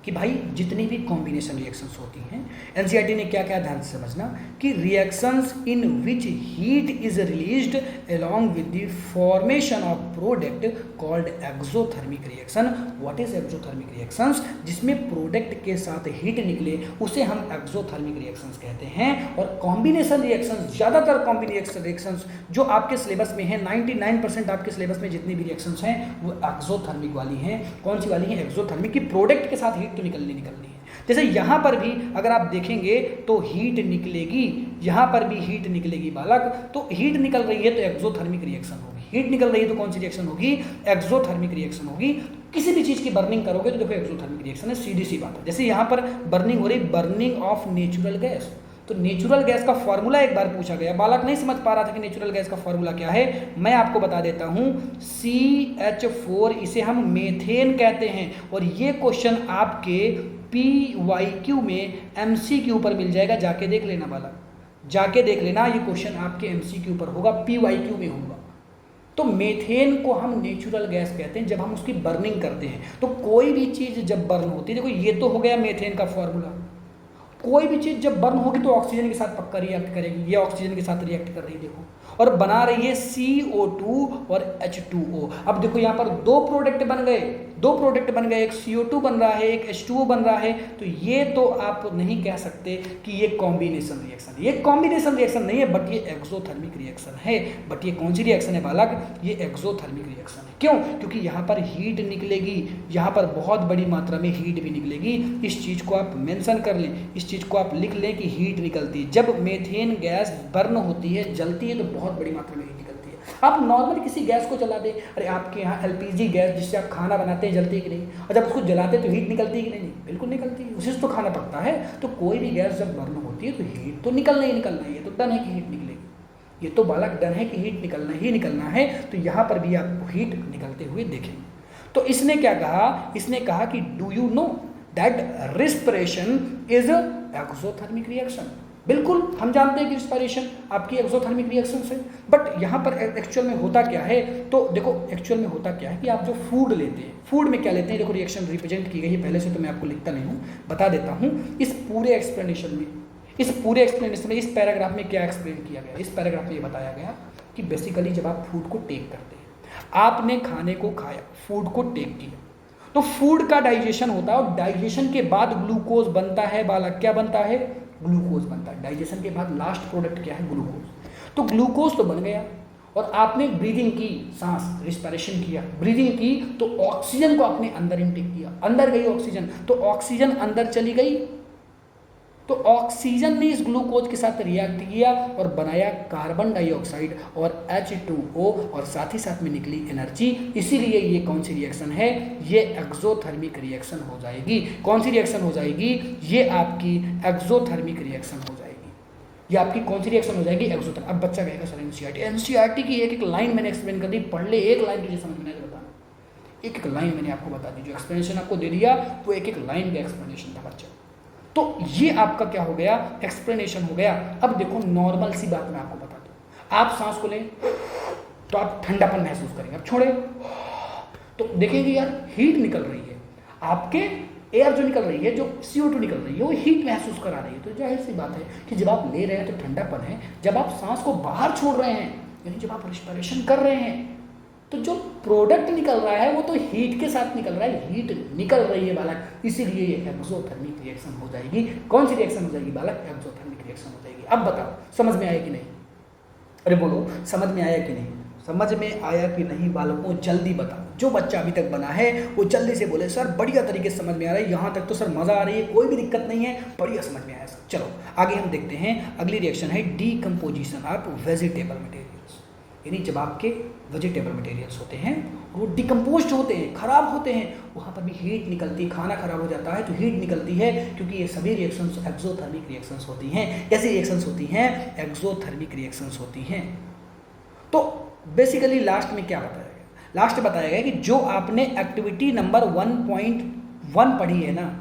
Speaker 1: कि भाई जितनी भी कॉम्बिनेशन रिएक्शंस होती हैं, एनसीईआरटी ने क्या क्या ध्यान से समझना कि reactions in which heat is released along with the formation of product called exothermic reaction. What is exothermic reactions? जिसमें प्रोडक्ट के साथ हीट निकले उसे हम एक्सोथर्मिक रिएक्शंस कहते हैं। और कॉम्बिनेशन रिएक्शंस, ज़्यादातर कॉम्बिनेशन रिएक्शंस जो आपके सिलेबस में है, 99% आपके सिलेबस में जितनी भी रिएक्शंस हैं वो एक्सोथर्मिक वाली हैं। कौन सी वाली हैं? एक्सोथर्मिक, की प्रोडक्ट के साथ हीट तो निकलनी है। जैसे यहाँ पर भी अगर आप देखेंगे तो हीट निकलेगी, यहाँ पर भी हीट निकलेगी बालक। तो हीट निकल रही है तो एक्सोथर्मिक रिएक्शन होगी। हीट निकल रही है तो कौन सी रिएक्शन होगी? एक्सोथर्मिक रिएक्शन होगी। किसी भी चीज़ की बर्निंग करोगे तो देखो एक्सोथर्मिक रिएक्शन है, सीधी सी बात है। जैसे यहाँ पर बर्निंग हो रही, बर्निंग ऑफ नेचुरल गैस। तो नेचुरल गैस का फॉर्मूला एक बार पूछा गया, बालक नहीं समझ पा रहा था कि नेचुरल गैस का फॉर्मूला क्या है। मैं आपको बता देता हूँ, CH4, इसे हम मेथेन कहते हैं। और ये क्वेश्चन आपके PYQ में MCQ पर मिल जाएगा, जाके देख लेना बालक, जाके देख लेना। ये क्वेश्चन आपके MCQ पर होगा, PYQ में होगा। तो मेथेन को हम नेचुरल गैस कहते हैं जब हम उसकी बर्निंग करते हैं। तो कोई भी चीज़ जब बर्न होती है, देखो ये तो हो गया मेथेन का फॉर्मूला। कोई भी चीज़ जब बर्न होगी तो ऑक्सीजन के साथ पक्का रिएक्ट करेगी। ये ऑक्सीजन के साथ रिएक्ट कर रही है देखो, और बना रही है CO2 और H2O। अब देखो यहाँ पर दो प्रोडक्ट बन गए, एक CO2 बन रहा है, एक H2O बन रहा है। तो ये तो आप नहीं कह सकते कि ये कॉम्बिनेशन रिएक्शन है। ये कॉम्बिनेशन रिएक्शन नहीं है, बट ये एक्सोथर्मिक रिएक्शन है। बट ये कौन सी रिएक्शन है बालक? ये एक्सोथर्मिक रिएक्शन है। क्यों? क्योंकि यहाँ पर हीट निकलेगी, यहाँ पर बहुत बड़ी मात्रा में हीट भी निकलेगी। इस चीज़ को आप मेंशन कर लें, इस चीज़ को आप लिख लें कि हीट निकलती है। जब मेथेन गैस बर्न होती है, जलती है, तो बहुत बड़ी मात्रा में हीट निकलती है। आप नॉर्मल किसी गैस को जला दें, अरे आपके यहाँ LPG गैस जिससे आप खाना बनाते हैं जलती है कि नहीं? और जब उसको जलाते हैं तो हीट निकलती है कि नहीं? बिल्कुल निकलती है, उसी से तो खाना पकता है। तो कोई भी गैस जब बर्न होती है तो हीट तो निकलना ही निकलना है। ये तो डन है कि हीट निकलेगी, ये तो बालक डन है कि हीट निकलना ही निकलना है। तो यहाँ पर भी आप हीट निकलते हुए देखेंगे। तो इसने क्या कहा? इसने कहा कि do you know that respiration is exothermic reaction. बिल्कुल हम जानते हैं कि रिस्पायरेशन आपकी एक्सोथर्मिक रिएक्शन से, बट यहाँ पर एक्चुअल में होता क्या है, तो देखो एक्चुअल में होता क्या है कि आप जो फूड लेते हैं, फूड में क्या लेते हैं, देखो रिएक्शन रिप्रेजेंट की गई है पहले से, तो मैं आपको लिखता नहीं हूँ, बता देता हूँ। इस पूरे एक्सप्लेनेशन में इस पैराग्राफ में क्या एक्सप्लेन किया गया, इस पैराग्राफ में ये बताया गया कि बेसिकली जब आप फूड को टेक करते हैं, आपने खाने को खाया, फूड को टेक किया, तो फूड का डाइजेशन होता है और डाइजेशन के बाद ग्लूकोज बनता है। बालक क्या बनता है? ग्लूकोज बनता है। डाइजेशन के बाद लास्ट प्रोडक्ट क्या है? ग्लूकोज। तो ग्लूकोज तो बन गया और आपने ब्रीदिंग की, सांस रिस्पिरेशन किया, ब्रीदिंग की, तो ऑक्सीजन को आपने अंदर इनटेक किया, अंदर गई ऑक्सीजन, तो ऑक्सीजन अंदर चली गई, तो ऑक्सीजन ने इस ग्लूकोज के साथ रिएक्ट किया और बनाया कार्बन डाइऑक्साइड और H2O और साथ ही साथ में निकली एनर्जी। इसीलिए ये कौन सी रिएक्शन है? ये एक्सोथर्मिक रिएक्शन हो जाएगी। कौन सी रिएक्शन हो जाएगी? ये आपकी एक्सोथर्मिक रिएक्शन हो जाएगी। ये आपकी कौन सी रिएक्शन हो जाएगी? एक्सोथर्मिक। अब बच्चा कहेगा सर एनसीईआरटी की एक एक लाइन मैंने एक्सप्लेन कर दी, पढ़ ले, एक लाइन तुझे समझ में नहीं बता, एक एक लाइन मैंने आपको बता दी, जो एक्सप्लेनेशन आपको दे दिया वो एक एक लाइन का एक्सप्लेनेशन था बच्चा। तो ये आपका क्या हो गया? एक्सप्लेनेशन हो गया। अब देखो नॉर्मल सी बात मैं आपको बता दूं, आप सांस को लें तो आप ठंडापन महसूस करेंगे, आप छोड़े तो देखेंगे यार हीट निकल रही है, आपके एयर जो निकल रही है, जो CO2 निकल रही है, वो हीट महसूस करा रही है। तो जाहिर सी बात है कि जब आप ले रहे हैं तो ठंडापन है, जब आप सांस को बाहर छोड़ रहे हैं, यानी जब आप रिस्पिरेशन कर रहे हैं, तो जो प्रोडक्ट निकल रहा है वो तो हीट के साथ निकल रहा है, हीट निकल रही है बालक, इसीलिए ये एक्सोथर्मिक रिएक्शन हो जाएगी। कौन सी रिएक्शन हो जाएगी बालक? एक्सोथर्मिक रिएक्शन हो जाएगी। अब बताओ समझ में आया कि नहीं? अरे बोलो समझ में आया कि नहीं? समझ में आया कि नहीं बालकों? जल्दी बताओ, जो बच्चा अभी तक बना है वो जल्दी से बोले सर बढ़िया तरीके से समझ में आ रहा है, यहाँ तक तो सर मजा आ रही है, कोई भी दिक्कत नहीं है, बढ़िया समझ में आया सर। चलो आगे हम देखते हैं, अगली रिएक्शन है डीकम्पोजिशन ऑफ वेजिटेबल मटेरियल्स। यानी जब आपके वेजिटेबल मटेरियल्स होते हैं वो डिकम्पोज होते हैं, खराब होते हैं, वहाँ पर भी हीट निकलती है, खाना खराब हो जाता है तो हीट निकलती है, क्योंकि ये सभी रिएक्शंस एक्सोथर्मिक रिएक्शंस होती हैं। ऐसी रिएक्शंस होती हैं एक्सोथर्मिक रिएक्शंस होती हैं। तो बेसिकली लास्ट में क्या बताया गया? लास्ट बताया गया कि जो आपने एक्टिविटी नंबर 1.1 पढ़ी है ना,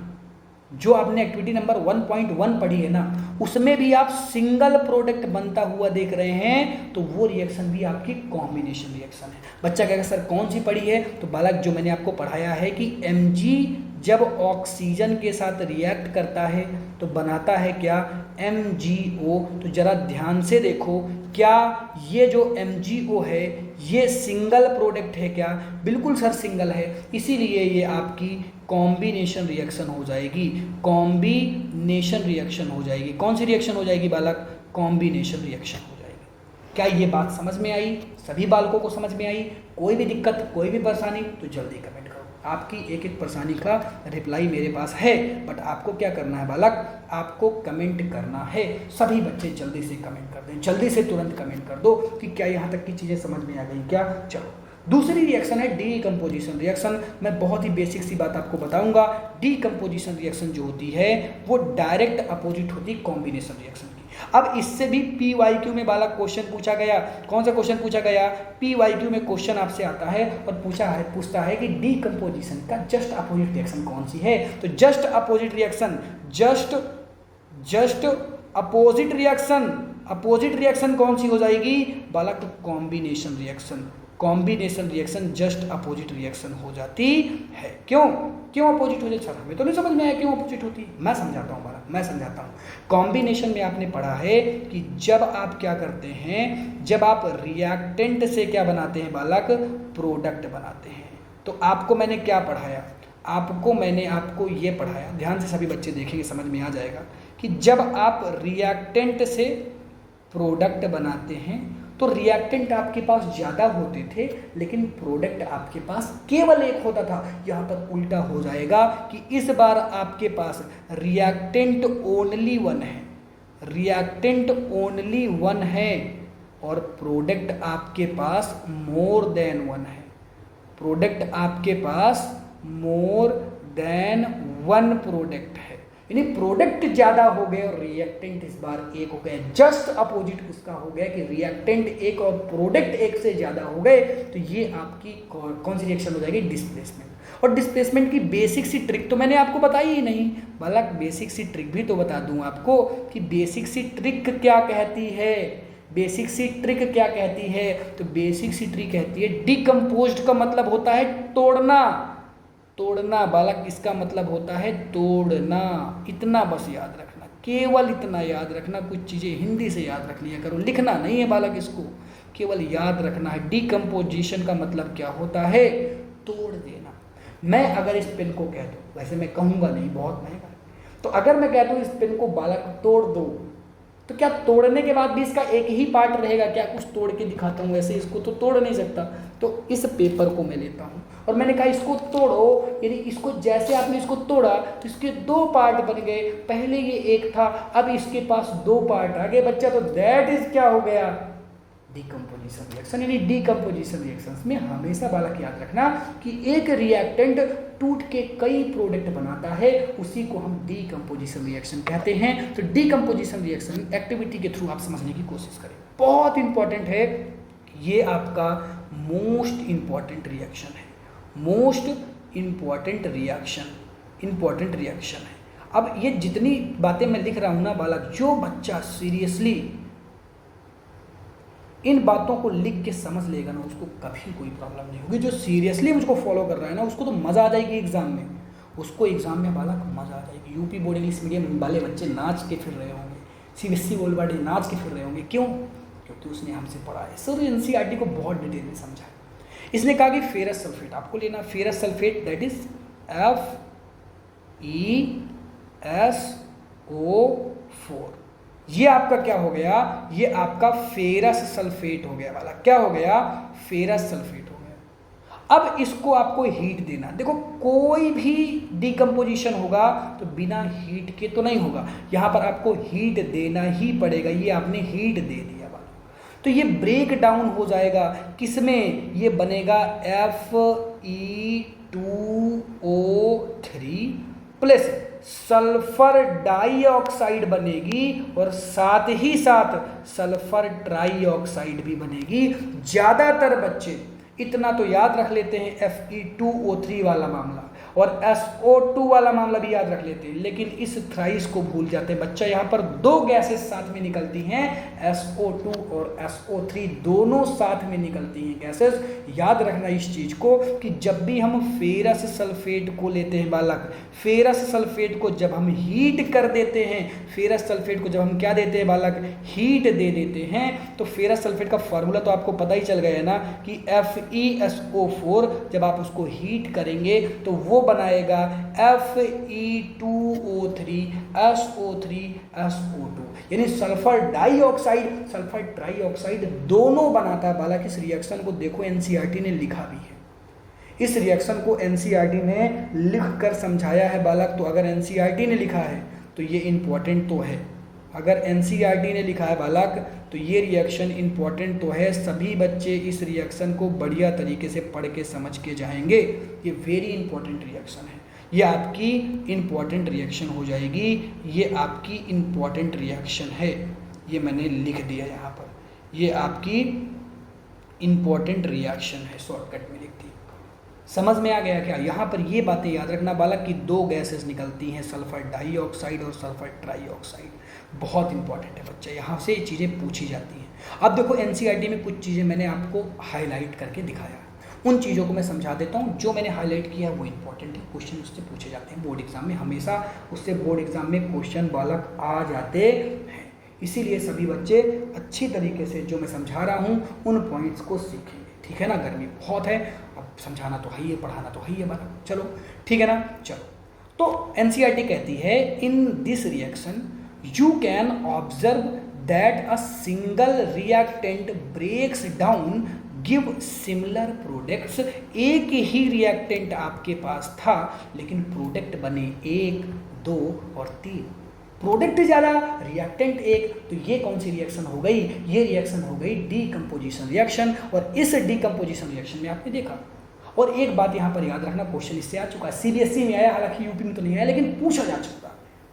Speaker 1: जो आपने एक्टिविटी नंबर 1.1 पढ़ी है ना, उसमें भी आप सिंगल प्रोडक्ट बनता हुआ देख रहे हैं, तो वो रिएक्शन भी आपकी कॉम्बिनेशन रिएक्शन है। बच्चा कहेगा सर कौन सी पढ़ी है? तो बालक जो मैंने आपको पढ़ाया है कि Mg जब ऑक्सीजन के साथ रिएक्ट करता है तो बनाता है क्या? MgO। तो जरा ध्यान से देखो, क्या ये जो MgO है ये सिंगल प्रोडक्ट है क्या? बिल्कुल सर सिंगल है, इसीलिए ये आपकी कॉम्बिनेशन रिएक्शन हो जाएगी। कॉम्बिनेशन रिएक्शन हो जाएगी। कौन सी रिएक्शन हो जाएगी बालक? कॉम्बिनेशन रिएक्शन हो जाएगी। क्या ये बात समझ में आई? सभी बालकों को समझ में आई? कोई भी दिक्कत, कोई भी परेशानी तो जल्दी कमेंट करो। आपकी एक एक परेशानी का रिप्लाई मेरे पास है, बट आपको क्या करना है बालक? आपको कमेंट करना है। सभी बच्चे जल्दी से कमेंट कर दें, जल्दी से तुरंत कमेंट कर दो कि क्या यहाँ तक की चीज़ें समझ में आ गई क्या। चलो दूसरी रिएक्शन है डीकम्पोजिशन रिएक्शन। मैं बहुत ही बेसिक सी बात आपको बताऊंगा। डीकम्पोजिशन रिएक्शन जो होती है वो डायरेक्ट अपोजिट होती है कॉम्बिनेशन रिएक्शन की। अब इससे भी PYQ में बालक क्वेश्चन पूछा गया। कौन सा क्वेश्चन पूछा गया? PYQ में क्वेश्चन आपसे आता है और पूछता है कि डीकम्पोजिशन का जस्ट अपोजिट रिएक्शन कौन सी है। तो just opposite reaction, just opposite reaction कौन सी हो जाएगी बालक? Combination reaction. Combination reaction just opposite reaction हो जाती है। क्यों अपोजिट हो जाती है? हमें तो नहीं समझ में आया क्यों अपोजिट होती है। मैं समझाता हूँ बालक, मैं समझाता हूँ। कॉम्बिनेशन में आपने पढ़ा है कि जब आप क्या करते हैं, जब आप रिएक्टेंट से क्या बनाते हैं बालक? प्रोडक्ट बनाते हैं। तो आपको मैंने क्या पढ़ाया? आपको ये पढ़ाया, ध्यान से सभी बच्चे देखेंगे समझ में आ जाएगा, कि जब आप रिएक्टेंट से प्रोडक्ट बनाते हैं तो रिएक्टेंट आपके पास ज़्यादा होते थे लेकिन प्रोडक्ट आपके पास केवल एक होता था। यहाँ पर उल्टा हो जाएगा कि इस बार आपके पास रिएक्टेंट ओनली वन है, रिएक्टेंट ओनली वन है और प्रोडक्ट आपके पास मोर देन वन है। प्रोडक्ट आपके पास मोर देन वन प्रोडक्ट है। यानी प्रोडक्ट ज्यादा हो गए और रिएक्टेंट इस बार एक हो गए, जस्ट अपोजिट उसका हो गया कि रिएक्टेंट एक और प्रोडक्ट एक से ज्यादा हो गए, तो ये आपकी कौन सी रिएक्शन हो जाएगी, डिस्प्लेसमेंट। और डिस्प्लेसमेंट की बेसिक सी ट्रिक तो मैंने आपको बताई ही नहीं, बालक बेसिक सी ट्रिक भी तो बता दूं आपको कि बेसिक सी ट्रिक क्या कहती है। बेसिक सी ट्रिक क्या कहती है, तो बेसिक सी ट्रिक कहती है डिकम्पोज्ड का मतलब होता है तोड़ना, तोड़ना बालक, इसका मतलब होता है तोड़ना। इतना बस याद रखना, केवल इतना याद रखना, कुछ चीज़ें हिंदी से याद रख लिया करो, लिखना नहीं है बालक, इसको केवल याद रखना है। डिकम्पोजिशन का मतलब क्या होता है, तोड़ देना। मैं अगर इस पेन को कह दूँ, वैसे मैं कहूँगा नहीं, बहुत महंगा है, तो अगर मैं कह दूँ इस पेन को बालक तोड़ दो, तो क्या तोड़ने के बाद भी इसका एक ही पार्ट रहेगा क्या, कुछ तोड़ के दिखाता हूँ वैसे इसको तो तोड़ नहीं सकता। तो इस पेपर को मैं लेता हूँ और मैंने कहा इसको तोड़ो, यानी इसको जैसे आपने इसको तोड़ा तो इसके दो पार्ट बन गए, पहले ये एक था, अब इसके पास दो पार्ट आ गए बच्चा, तो दैट इज क्या हो गया, डिकम्पोजिशन रिएक्शन। यानी डिकम्पोजिशन रिएक्शंस में हमेशा बालक याद रखना कि एक रिएक्टेंट टूट के कई प्रोडक्ट बनाता है, उसी को हम डिकम्पोजिशन रिएक्शन कहते हैं। तो डिकम्पोजिशन रिएक्शन एक्टिविटी के थ्रू आप समझने की कोशिश करें, बहुत इंपॉर्टेंट है, ये आपका मोस्ट इंपॉर्टेंट रिएक्शन है, मोस्ट इंपॉर्टेंट रिएक्शन है। अब ये जितनी बातें मैं लिख रहा हूं ना बालक, जो बच्चा सीरियसली इन बातों को लिख के समझ लेगा ना, उसको कभी कोई प्रॉब्लम नहीं होगी। जो सीरियसली मुझको फॉलो कर रहा है ना, उसको तो मज़ा आ जाएगी एग्जाम में, उसको एग्जाम में बालक मज़ा आ जाएगी। यूपी बोर्ड इंग्लिश मीडियम वाले बच्चे नाच के फिर रहे होंगे, सीबीएसई बोर्ड वाले नाच के फिर रहे होंगे, क्यों, क्योंकि उसने हमसे पढ़ा है। सर एनसीईआरटी को बहुत डिटेल में समझा है। इसने कहा कि फेरस सल्फेट आपको लेना, ferrous sulphate that is FeSO4, ये आपका क्या हो गया, ये आपका फेरस सल्फेट हो गया वाला, क्या हो गया, फेरस सल्फेट हो गया। अब इसको आपको हीट देना, देखो कोई भी डिकम्पोजिशन होगा तो बिना हीट के तो नहीं होगा, यहां पर आपको हीट देना ही पड़ेगा। ये आपने हीट दे दिया वाला, तो ये ब्रेक डाउन हो जाएगा, किसमें, ये बनेगा Fe2O3 प्लस सल्फर डाइऑक्साइड बनेगी और साथ ही साथ सल्फर ट्राइऑक्साइड भी बनेगी। ज्यादातर बच्चे इतना तो याद रख लेते हैं Fe2O3 वाला मामला और SO2 वाला मामला भी याद रख लेते हैं, लेकिन इस थ्राइस को भूल जाते हैं। बच्चा यहाँ पर दो गैसेस साथ में निकलती हैं, SO2 और SO3 दोनों साथ में निकलती हैं गैसेस। याद रखना इस चीज को कि जब भी हम फेरस सल्फेट को लेते हैं बालक, फेरस सल्फेट को जब हम हीट कर देते हैं, फेरस सल्फेट को जब हम क्या देते हैं बालक, हीट दे देते हैं, तो फेरस सल्फेट का फॉर्मूला तो आपको पता ही चल गया है ना कि FeSO4, जब आप उसको हीट करेंगे तो वो बनाएगा Fe2O3SO3SO2, यानी सल्फर डाइऑक्साइड सल्फर ट्राइऑक्साइड दोनों बनाता है बालक। इस रिएक्शन को देखो एनसीईआरटी ने लिखा भी है, इस रिएक्शन को एनसीईआरटी ने लिख कर समझाया है बालक। तो अगर एनसीईआरटी ने लिखा है तो ये इंपॉर्टेंट तो है, अगर एनसीईआरटी ने लिखा है बालक तो ये रिएक्शन इंपॉर्टेंट तो है। सभी बच्चे इस रिएक्शन को बढ़िया तरीके से पढ़ के समझ के जाएंगे। ये वेरी इंपॉर्टेंट रिएक्शन है, ये आपकी इंपॉर्टेंट रिएक्शन हो जाएगी, ये आपकी इंपॉर्टेंट रिएक्शन है, ये मैंने लिख दिया यहाँ पर, ये आपकी इंपॉर्टेंट रिएक्शन है, शॉर्टकट में लिख दी। समझ में आ गया क्या? यहाँ पर ये बातें याद रखना बालक कि दो गैसेस निकलती हैं, सल्फर डाइऑक्साइड और सल्फर ट्राइऑक्साइड, बहुत इंपॉर्टेंट है बच्चा, यहाँ से चीज़ें पूछी जाती हैं। अब देखो एनसीईआरटी में कुछ चीज़ें मैंने आपको हाईलाइट करके दिखाया, उन चीज़ों को मैं समझा देता हूँ। जो मैंने हाईलाइट किया वो इंपॉर्टेंट है, क्वेश्चन उससे पूछे जाते हैं बोर्ड एग्जाम में, हमेशा उससे बोर्ड एग्जाम में क्वेश्चन बालक आ जाते हैं। इसीलिए सभी बच्चे अच्छी तरीके से जो मैं समझा रहा हूँ उन पॉइंट्स को सीखेंगे, ठीक है ना। गर्मी बहुत है, अब समझाना तो है ही है, पढ़ाना तो है ही है बालक, चलो ठीक है ना। चलो तो एनसीईआरटी कहती है in this reaction you can observe that a single reactant breaks down give similar products. एक ही रिएक्टेंट आपके पास था लेकिन प्रोडक्ट बने 1, 2 और 3, प्रोडक्ट ज़्यादा रिएक्टेंट एक, तो ये कौन सी रिएक्शन हो गई? ये रिएक्शन हो गई डीकम्पोजिशन रिएक्शन। और इस डीकम्पोजिशन रिएक्शन में आपने देखा, और एक बात यहाँ पर याद रखना, क्वेश्चन इससे आ चुका है, सीबीएसई में आया, हालांकि यूपी में तो नहीं आया लेकिन पूछा जा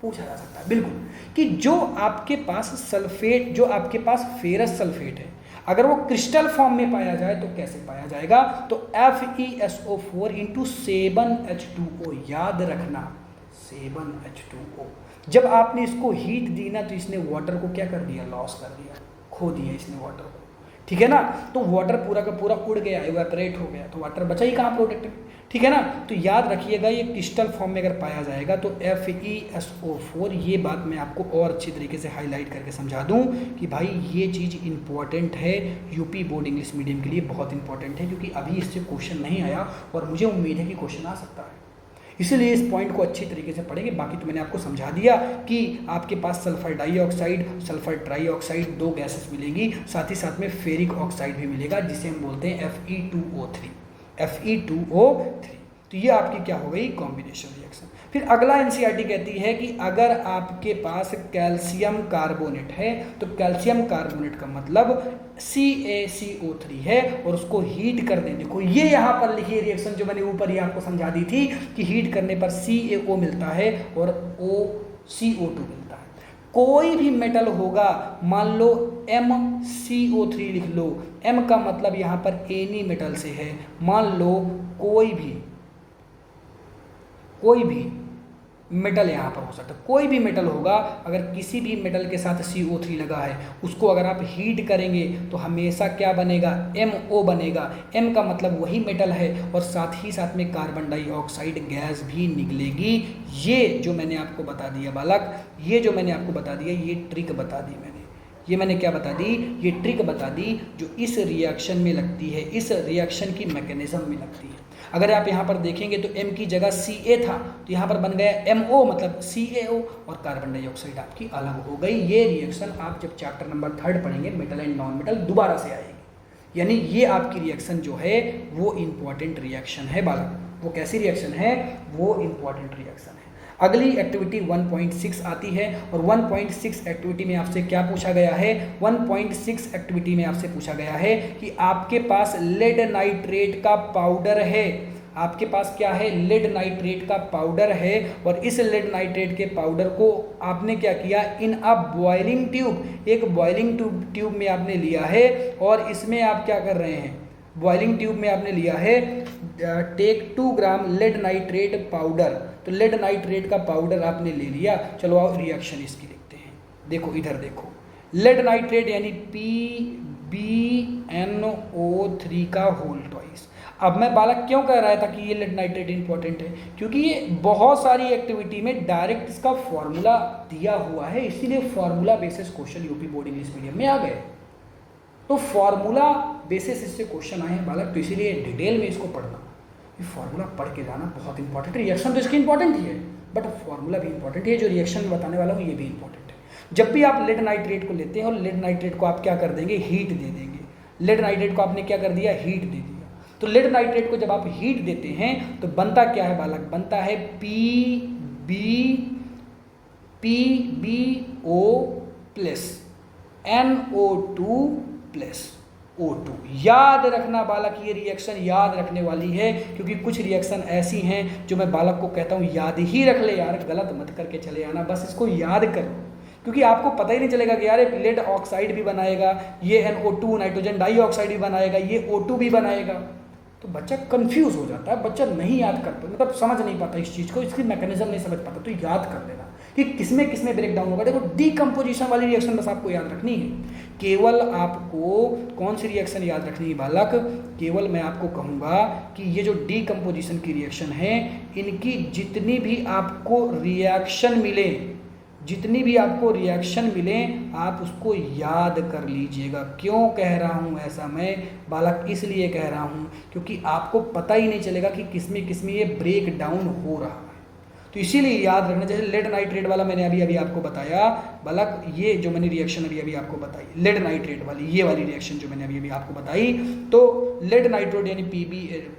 Speaker 1: पूछा जा सकता है बिल्कुल, कि जो आपके पास सल्फेट, जो आपके पास फेरस सल्फेट है, अगर वो क्रिस्टल फॉर्म में पाया जाए तो कैसे पाया जाएगा, तो FeSO4 इंटू 7H2O, याद रखना 7H2O। जब आपने इसको हीट दी ना तो इसने वाटर को क्या कर दिया, लॉस कर दिया, खो दिया इसने वाटर को, ठीक है ना। तो वाटर पूरा का पूरा उड़ गया, इवेपोरेट हो गया, तो वाटर बचा ही कहाँ प्रोडक्ट में, ठीक है ना। तो याद रखिएगा ये क्रिस्टल फॉर्म में अगर पाया जाएगा तो FeSO4, ये बात मैं आपको और अच्छी तरीके से हाईलाइट करके समझा दूं कि भाई ये चीज़ इंपॉर्टेंट है, यूपी बोर्ड इंग्लिश मीडियम के लिए बहुत इंपॉर्टेंट है, क्योंकि अभी इससे क्वेश्चन नहीं आया और मुझे उम्मीद है कि क्वेश्चन आ सकता है, इसीलिए इस पॉइंट को अच्छी तरीके से पढ़ेंगे। बाकी तो मैंने आपको समझा दिया कि आपके पास sulphur dioxide, sulphur trioxide, 2 gases मिलेंगी, साथ ही साथ में फेरिक ऑक्साइड भी मिलेगा जिसे हम बोलते हैं Fe2O3। तो ये आपकी क्या हो गई, कॉम्बिनेशन रिएक्शन। फिर अगला एनसीईआरटी कहती है कि अगर आपके पास कैल्शियम कार्बोनेट है तो कैल्शियम कार्बोनेट का मतलब CaCO3 है और उसको हीट कर दें। देखो ये यहाँ पर लिखी रिएक्शन जो मैंने ऊपर ही आपको समझा दी थी कि हीट करने पर CaO मिलता है और CO2 मिलता है। कोई भी मेटल होगा, मान लो MCO3 लिख लो, M का मतलब यहाँ पर एनी मेटल से है, मान लो कोई भी मेटल यहाँ पर हो सकता है, कोई भी मेटल होगा, अगर किसी भी मेटल के साथ CO3 लगा है उसको अगर आप हीट करेंगे तो हमेशा क्या बनेगा, MO बनेगा। M का मतलब वही मेटल है और साथ ही साथ में कार्बन डाइऑक्साइड गैस भी निकलेगी। ये जो मैंने आपको बता दिया बालक, ये जो मैंने आपको बता दिया, ये ट्रिक बता दी मैंने क्या बता दी, ये ट्रिक बता दी जो इस रिएक्शन में लगती है, इस रिएक्शन की मैकेनिज्म में लगती है। अगर आप यहाँ पर देखेंगे तो M की जगह Ca था तो यहाँ पर बन गया MO मतलब CaO और कार्बन डाइऑक्साइड आपकी अलग हो गई। ये रिएक्शन आप जब चैप्टर नंबर 3 पढ़ेंगे मेटल एंड नॉन मेटल दोबारा से आएगी, यानी ये आपकी रिएक्शन जो है वो इंपॉर्टेंट रिएक्शन है बालक। वो कैसी रिएक्शन है, वो इंपॉर्टेंट रिएक्शन है। अगली एक्टिविटी 1.6 आती है और 1.6 एक्टिविटी में आपसे क्या पूछा गया है, 1.6 एक्टिविटी में आपसे पूछा गया है कि आपके पास लेड नाइट्रेट का पाउडर है, आपके पास क्या है, लेड नाइट्रेट का पाउडर है और इस लेड नाइट्रेट के पाउडर को आपने क्या किया, इन अ बॉइलिंग ट्यूब, एक बॉइलिंग ट्यूब में आपने लिया है और इसमें आप क्या कर रहे हैं, बॉइलिंग ट्यूब में आपने लिया है टेक 2 ग्राम लेड नाइट्रेट पाउडर। तो लेड नाइट्रेट का पाउडर आपने ले लिया, चलो आओ रिएक्शन इसकी देखते हैं। देखो इधर देखो, लेड नाइट्रेट यानी PbNO3 का होल ट्वाइस। अब मैं बालक क्यों कह रहा था कि ये लेड नाइट्रेट इंपॉर्टेंट है, क्योंकि ये बहुत सारी एक्टिविटी में डायरेक्ट इसका फॉर्मूला दिया हुआ है, इसीलिए formula basis question UP board English medium में आ गए। तो फॉर्मूला बेसिस इससे क्वेश्चन आए हैं बालक, तो इसीलिए डिटेल में इसको पढ़ना, ये फॉर्मूला पढ़ के जाना बहुत इंपॉर्टेंट है। रिएक्शन तो इसकी इंपॉर्टेंट ही है बट फॉर्मूला भी इंपॉर्टेंट है, जो रिएक्शन बताने वाला हूँ ये भी इंपॉर्टेंट है। जब भी आप लेड नाइट्रेट को लेते हैं और लेड नाइट्रेट को आप क्या कर देंगे, हीट दे देंगे। लेड नाइट्रेट को आपने क्या कर दिया, हीट दे दिया। तो लेड नाइट्रेट को जब आप हीट देते हैं तो बनता क्या है बालक, बनता है PbO plus NO2 plus O2। याद रखना बालक, ये रिएक्शन याद रखने वाली है, क्योंकि कुछ रिएक्शन ऐसी हैं जो मैं बालक को कहता हूँ याद ही रख ले यार, गलत मत करके चले आना, बस इसको याद करो, क्योंकि आपको पता ही नहीं चलेगा कि यार लेड ऑक्साइड भी बनाएगा, ये NO2 नाइट्रोजन डाइऑक्साइड भी बनाएगा, ये O2 भी बनाएगा। तो बच्चा कंफ्यूज हो जाता है, बच्चा नहीं याद कर पाता, मतलब समझ नहीं पाता इस चीज़ को, इसकी मैकेनिज्म नहीं समझ पाता। तो याद कर लेना कि किसमें किसमें ब्रेक डाउन होगा। देखो डीकम्पोजिशन वाली रिएक्शन बस आपको याद रखनी है, केवल आपको कौन सी रिएक्शन याद रखनी है बालक, केवल मैं आपको कहूँगा कि ये जो डीकम्पोजिशन की रिएक्शन है, इनकी जितनी भी आपको रिएक्शन मिले, जितनी भी आपको रिएक्शन मिले आप उसको याद कर लीजिएगा। क्यों कह रहा हूँ ऐसा मैं बालक, इसलिए कह रहा हूँ क्योंकि आपको पता ही नहीं चलेगा कि किसमें ये ब्रेक डाउन हो रहा है। तो इसीलिए याद रखना, जैसे लेड नाइट्रेट वाला मैंने अभी आपको बताया बालक, ये जो मैंने रिएक्शन अभी आपको बताई लेड नाइट्रेट वाली, ये वाली रिएक्शन जो मैंने अभी आपको बताई, तो लेड नाइट्रेट यानी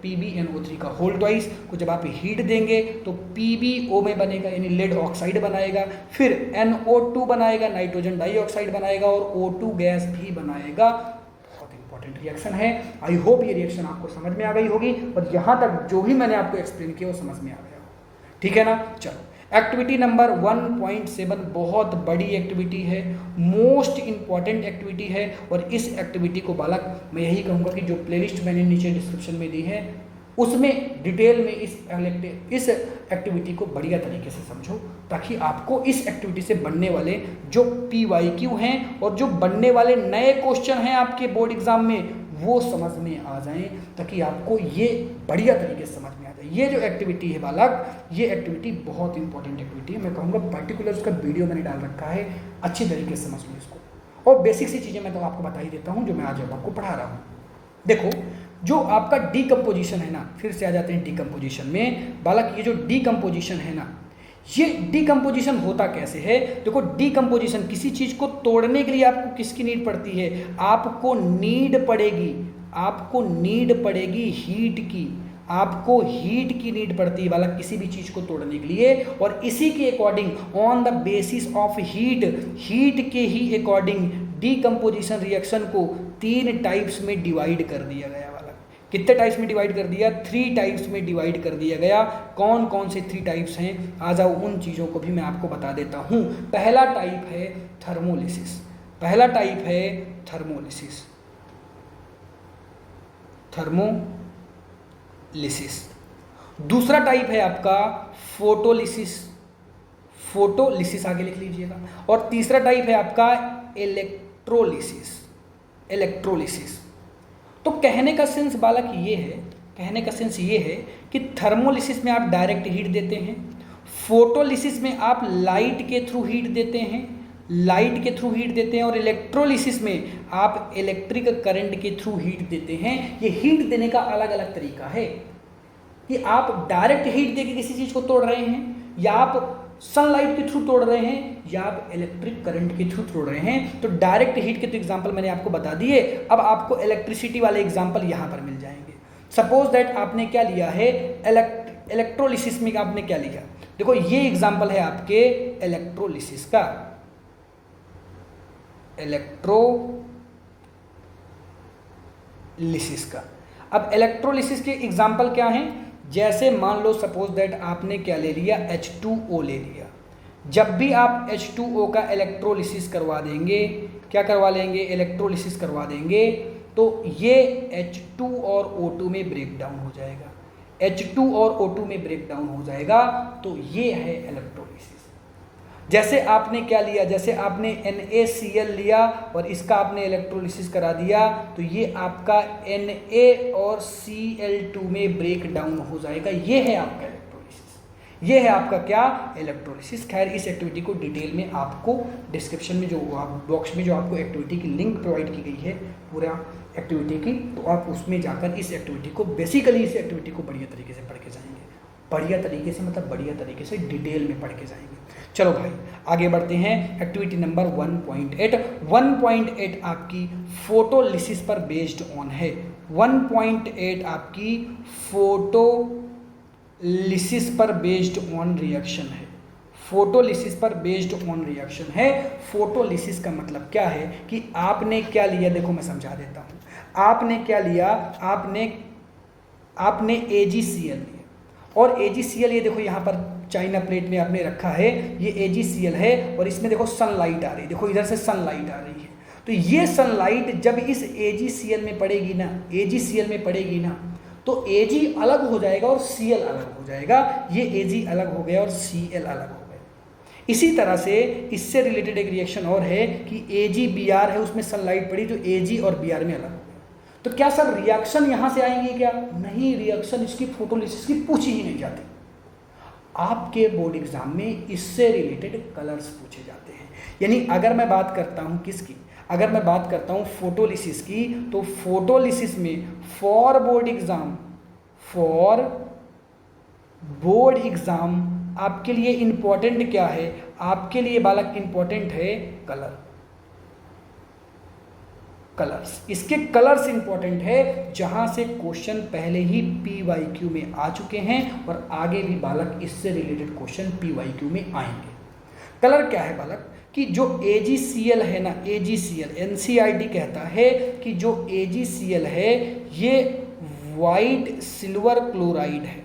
Speaker 1: PbNO3 का होल ट्वाइस को जब आप हीट देंगे तो PbO में बनेगा यानी लेड ऑक्साइड बनाएगा, फिर NO2 बनाएगा नाइट्रोजन डाइऑक्साइड बनाएगा और O2 गैस भी बनाएगा। बहुत इंपॉर्टेंट रिएक्शन है। आई होप ये रिएक्शन आपको समझ में आ गई होगी और यहाँ तक जो भी मैंने आपको एक्सप्लेन किया वो समझ में आ गया, ठीक है ना। चलो एक्टिविटी नंबर 1.7 बहुत बड़ी एक्टिविटी है, मोस्ट इंपॉर्टेंट एक्टिविटी है, और इस एक्टिविटी को बालक मैं यही कहूँगा कि जो प्लेलिस्ट मैंने नीचे डिस्क्रिप्शन में दी है उसमें डिटेल में इस एक्टिविटी को बढ़िया तरीके से समझो, ताकि आपको इस एक्टिविटी से बनने वाले जो PYQ हैं और जो बनने वाले नए क्वेश्चन हैं आपके बोर्ड एग्जाम में वो समझ में आ जाएं, ताकि आपको ये बढ़िया तरीके से समझ में आ जाए। ये जो एक्टिविटी है बालक, ये एक्टिविटी बहुत इंपॉर्टेंट एक्टिविटी है। मैं कहूँगा पर्टिकुलर उसका वीडियो मैंने डाल रखा है, अच्छी तरीके से समझ लो इसको। और बेसिक सी चीज़ें मैं तो आपको बता ही देता हूँ जो मैं आज आपको पढ़ा रहा हूँ। देखो, जो आपका डीकम्पोजिशन है ना, फिर से आ जाते हैं डीकम्पोजिशन में बालक। ये जो डीकम्पोजिशन है ना, ये डीकम्पोजिशन होता कैसे है? देखो, डीकम्पोजिशन किसी चीज़ को तोड़ने के लिए आपको किसकी नीड पड़ती है? आपको नीड पड़ेगी हीट की। आपको हीट की नीड पड़ती है बालक किसी भी चीज़ को तोड़ने के लिए, और इसी के according on the basis of heat के ही अकॉर्डिंग डीकम्पोजिशन रिएक्शन को 3 टाइप्स में डिवाइड कर दिया गया। कितने टाइप्स में डिवाइड कर दिया? 3 टाइप्स में डिवाइड कर दिया गया। कौन कौन से 3 टाइप्स हैं? आ जाओ, उन चीज़ों को भी मैं आपको बता देता हूँ। पहला टाइप है थर्मोलिसिस। दूसरा टाइप है आपका फोटोलिसिस आगे लिख लीजिएगा। और तीसरा टाइप है आपका इलेक्ट्रोलिसिस। तो कहने का सेंस बालक ये है कि थर्मोलिसिस में आप डायरेक्ट हीट देते हैं, फोटोलिसिस में आप लाइट के थ्रू हीट देते हैं, और इलेक्ट्रोलिसिस में आप इलेक्ट्रिक करंट के थ्रू हीट देते हैं। ये हीट देने का अलग अलग तरीका है कि आप डायरेक्ट हीट देके किसी चीज़ को तोड़ रहे हैं, या आप सनलाइट के थ्रू तोड़ रहे हैं, या आप इलेक्ट्रिक करंट के थ्रू तोड़ रहे हैं। तो डायरेक्ट हीट के तो एग्जांपल मैंने आपको बता दिए। अब आपको इलेक्ट्रिसिटी वाले एग्जांपल यहां पर मिल जाएंगे। सपोज दैट आपने क्या लिया है, इलेक्ट्रोलिसिस में आपने क्या लिया? देखो, ये एग्जांपल है आपके इलेक्ट्रोलिसिस का। अब इलेक्ट्रोलिसिस के एग्जांपल क्या हैं? जैसे मान लो सपोज दैट आपने क्या ले लिया, H2O ले लिया। जब भी आप H2O का इलेक्ट्रोलिसिस करवा देंगे, क्या करवा लेंगे? इलेक्ट्रोलिसिस करवा देंगे, तो ये H2 और O2 में ब्रेक डाउन हो जाएगा। H2 और O2 में ब्रेक डाउन हो जाएगा, तो ये है इलेक्ट्रोलिसिस। जैसे आपने क्या लिया, जैसे आपने NaCl लिया और इसका आपने इलेक्ट्रोलिसिस करा दिया, तो ये आपका Na और Cl2 में ब्रेक डाउन हो जाएगा। ये है आपका इलेक्ट्रोलिसिस। ये है आपका क्या? इलेक्ट्रोलिसिस। खैर, इस एक्टिविटी को डिटेल में आपको डिस्क्रिप्शन में जो बॉक्स में जो आपको एक्टिविटी की लिंक प्रोवाइड की गई है पूरा एक्टिविटी की, तो आप उसमें जाकर इस एक्टिविटी को इस एक्टिविटी को बढ़िया तरीके से पढ़ के जाएंगे। बढ़िया तरीके से मतलब बढ़िया तरीके से डिटेल में पढ़ के जाएंगे। चलो भाई, आगे बढ़ते हैं। एक्टिविटी नंबर 1.8 आपकी फोटोलिसिस पर बेस्ड ऑन है। 1.8 आपकी फोटोलिसिस पर बेस्ड ऑन रिएक्शन है। फोटोलिसिस का मतलब क्या है कि आपने क्या लिया? देखो, मैं समझा देता हूँ। आपने क्या लिया? आपने AgCl लिया, और AgCl ये देखो यहाँ पर चाइना प्लेट में आपने रखा है, ये AgCl है, और इसमें देखो सनलाइट आ रही है। देखो, इधर से सनलाइट आ रही है। तो ये सनलाइट जब इस AgCl में पड़ेगी ना, तो Ag अलग हो जाएगा और Cl अलग हो जाएगा। ये Ag अलग हो गया और Cl अलग हो गया। इसी तरह से इससे रिलेटेड एक रिएक्शन और है कि AgBr है, उसमें सनलाइट पड़ी तो Ag और Br में अलग हो गया। तो क्या सर रिएक्शन यहां से आएंगे क्या? नहीं, रिएक्शन इसकी फोटोलिसिस की पूछी ही नहीं जाती। आपके बोर्ड एग्जाम में इससे रिलेटेड कलर्स पूछे जाते हैं। यानी अगर मैं बात करता हूं किसकी, अगर मैं बात करता हूं फोटोलिसिस की, तो फोटोलिसिस में फॉर बोर्ड एग्जाम आपके लिए इंपॉर्टेंट क्या है? आपके लिए बालक इंपॉर्टेंट है कलर्स। इसके कलर्स इंपॉर्टेंट है, जहां से क्वेश्चन पहले ही PYQ में आ चुके हैं और आगे भी बालक इससे रिलेटेड क्वेश्चन PYQ में आएंगे। कलर क्या है बालक? कि जो AgCl है ना, AgCl NCERT कहता है कि जो AgCl है ये वाइट सिल्वर क्लोराइड है।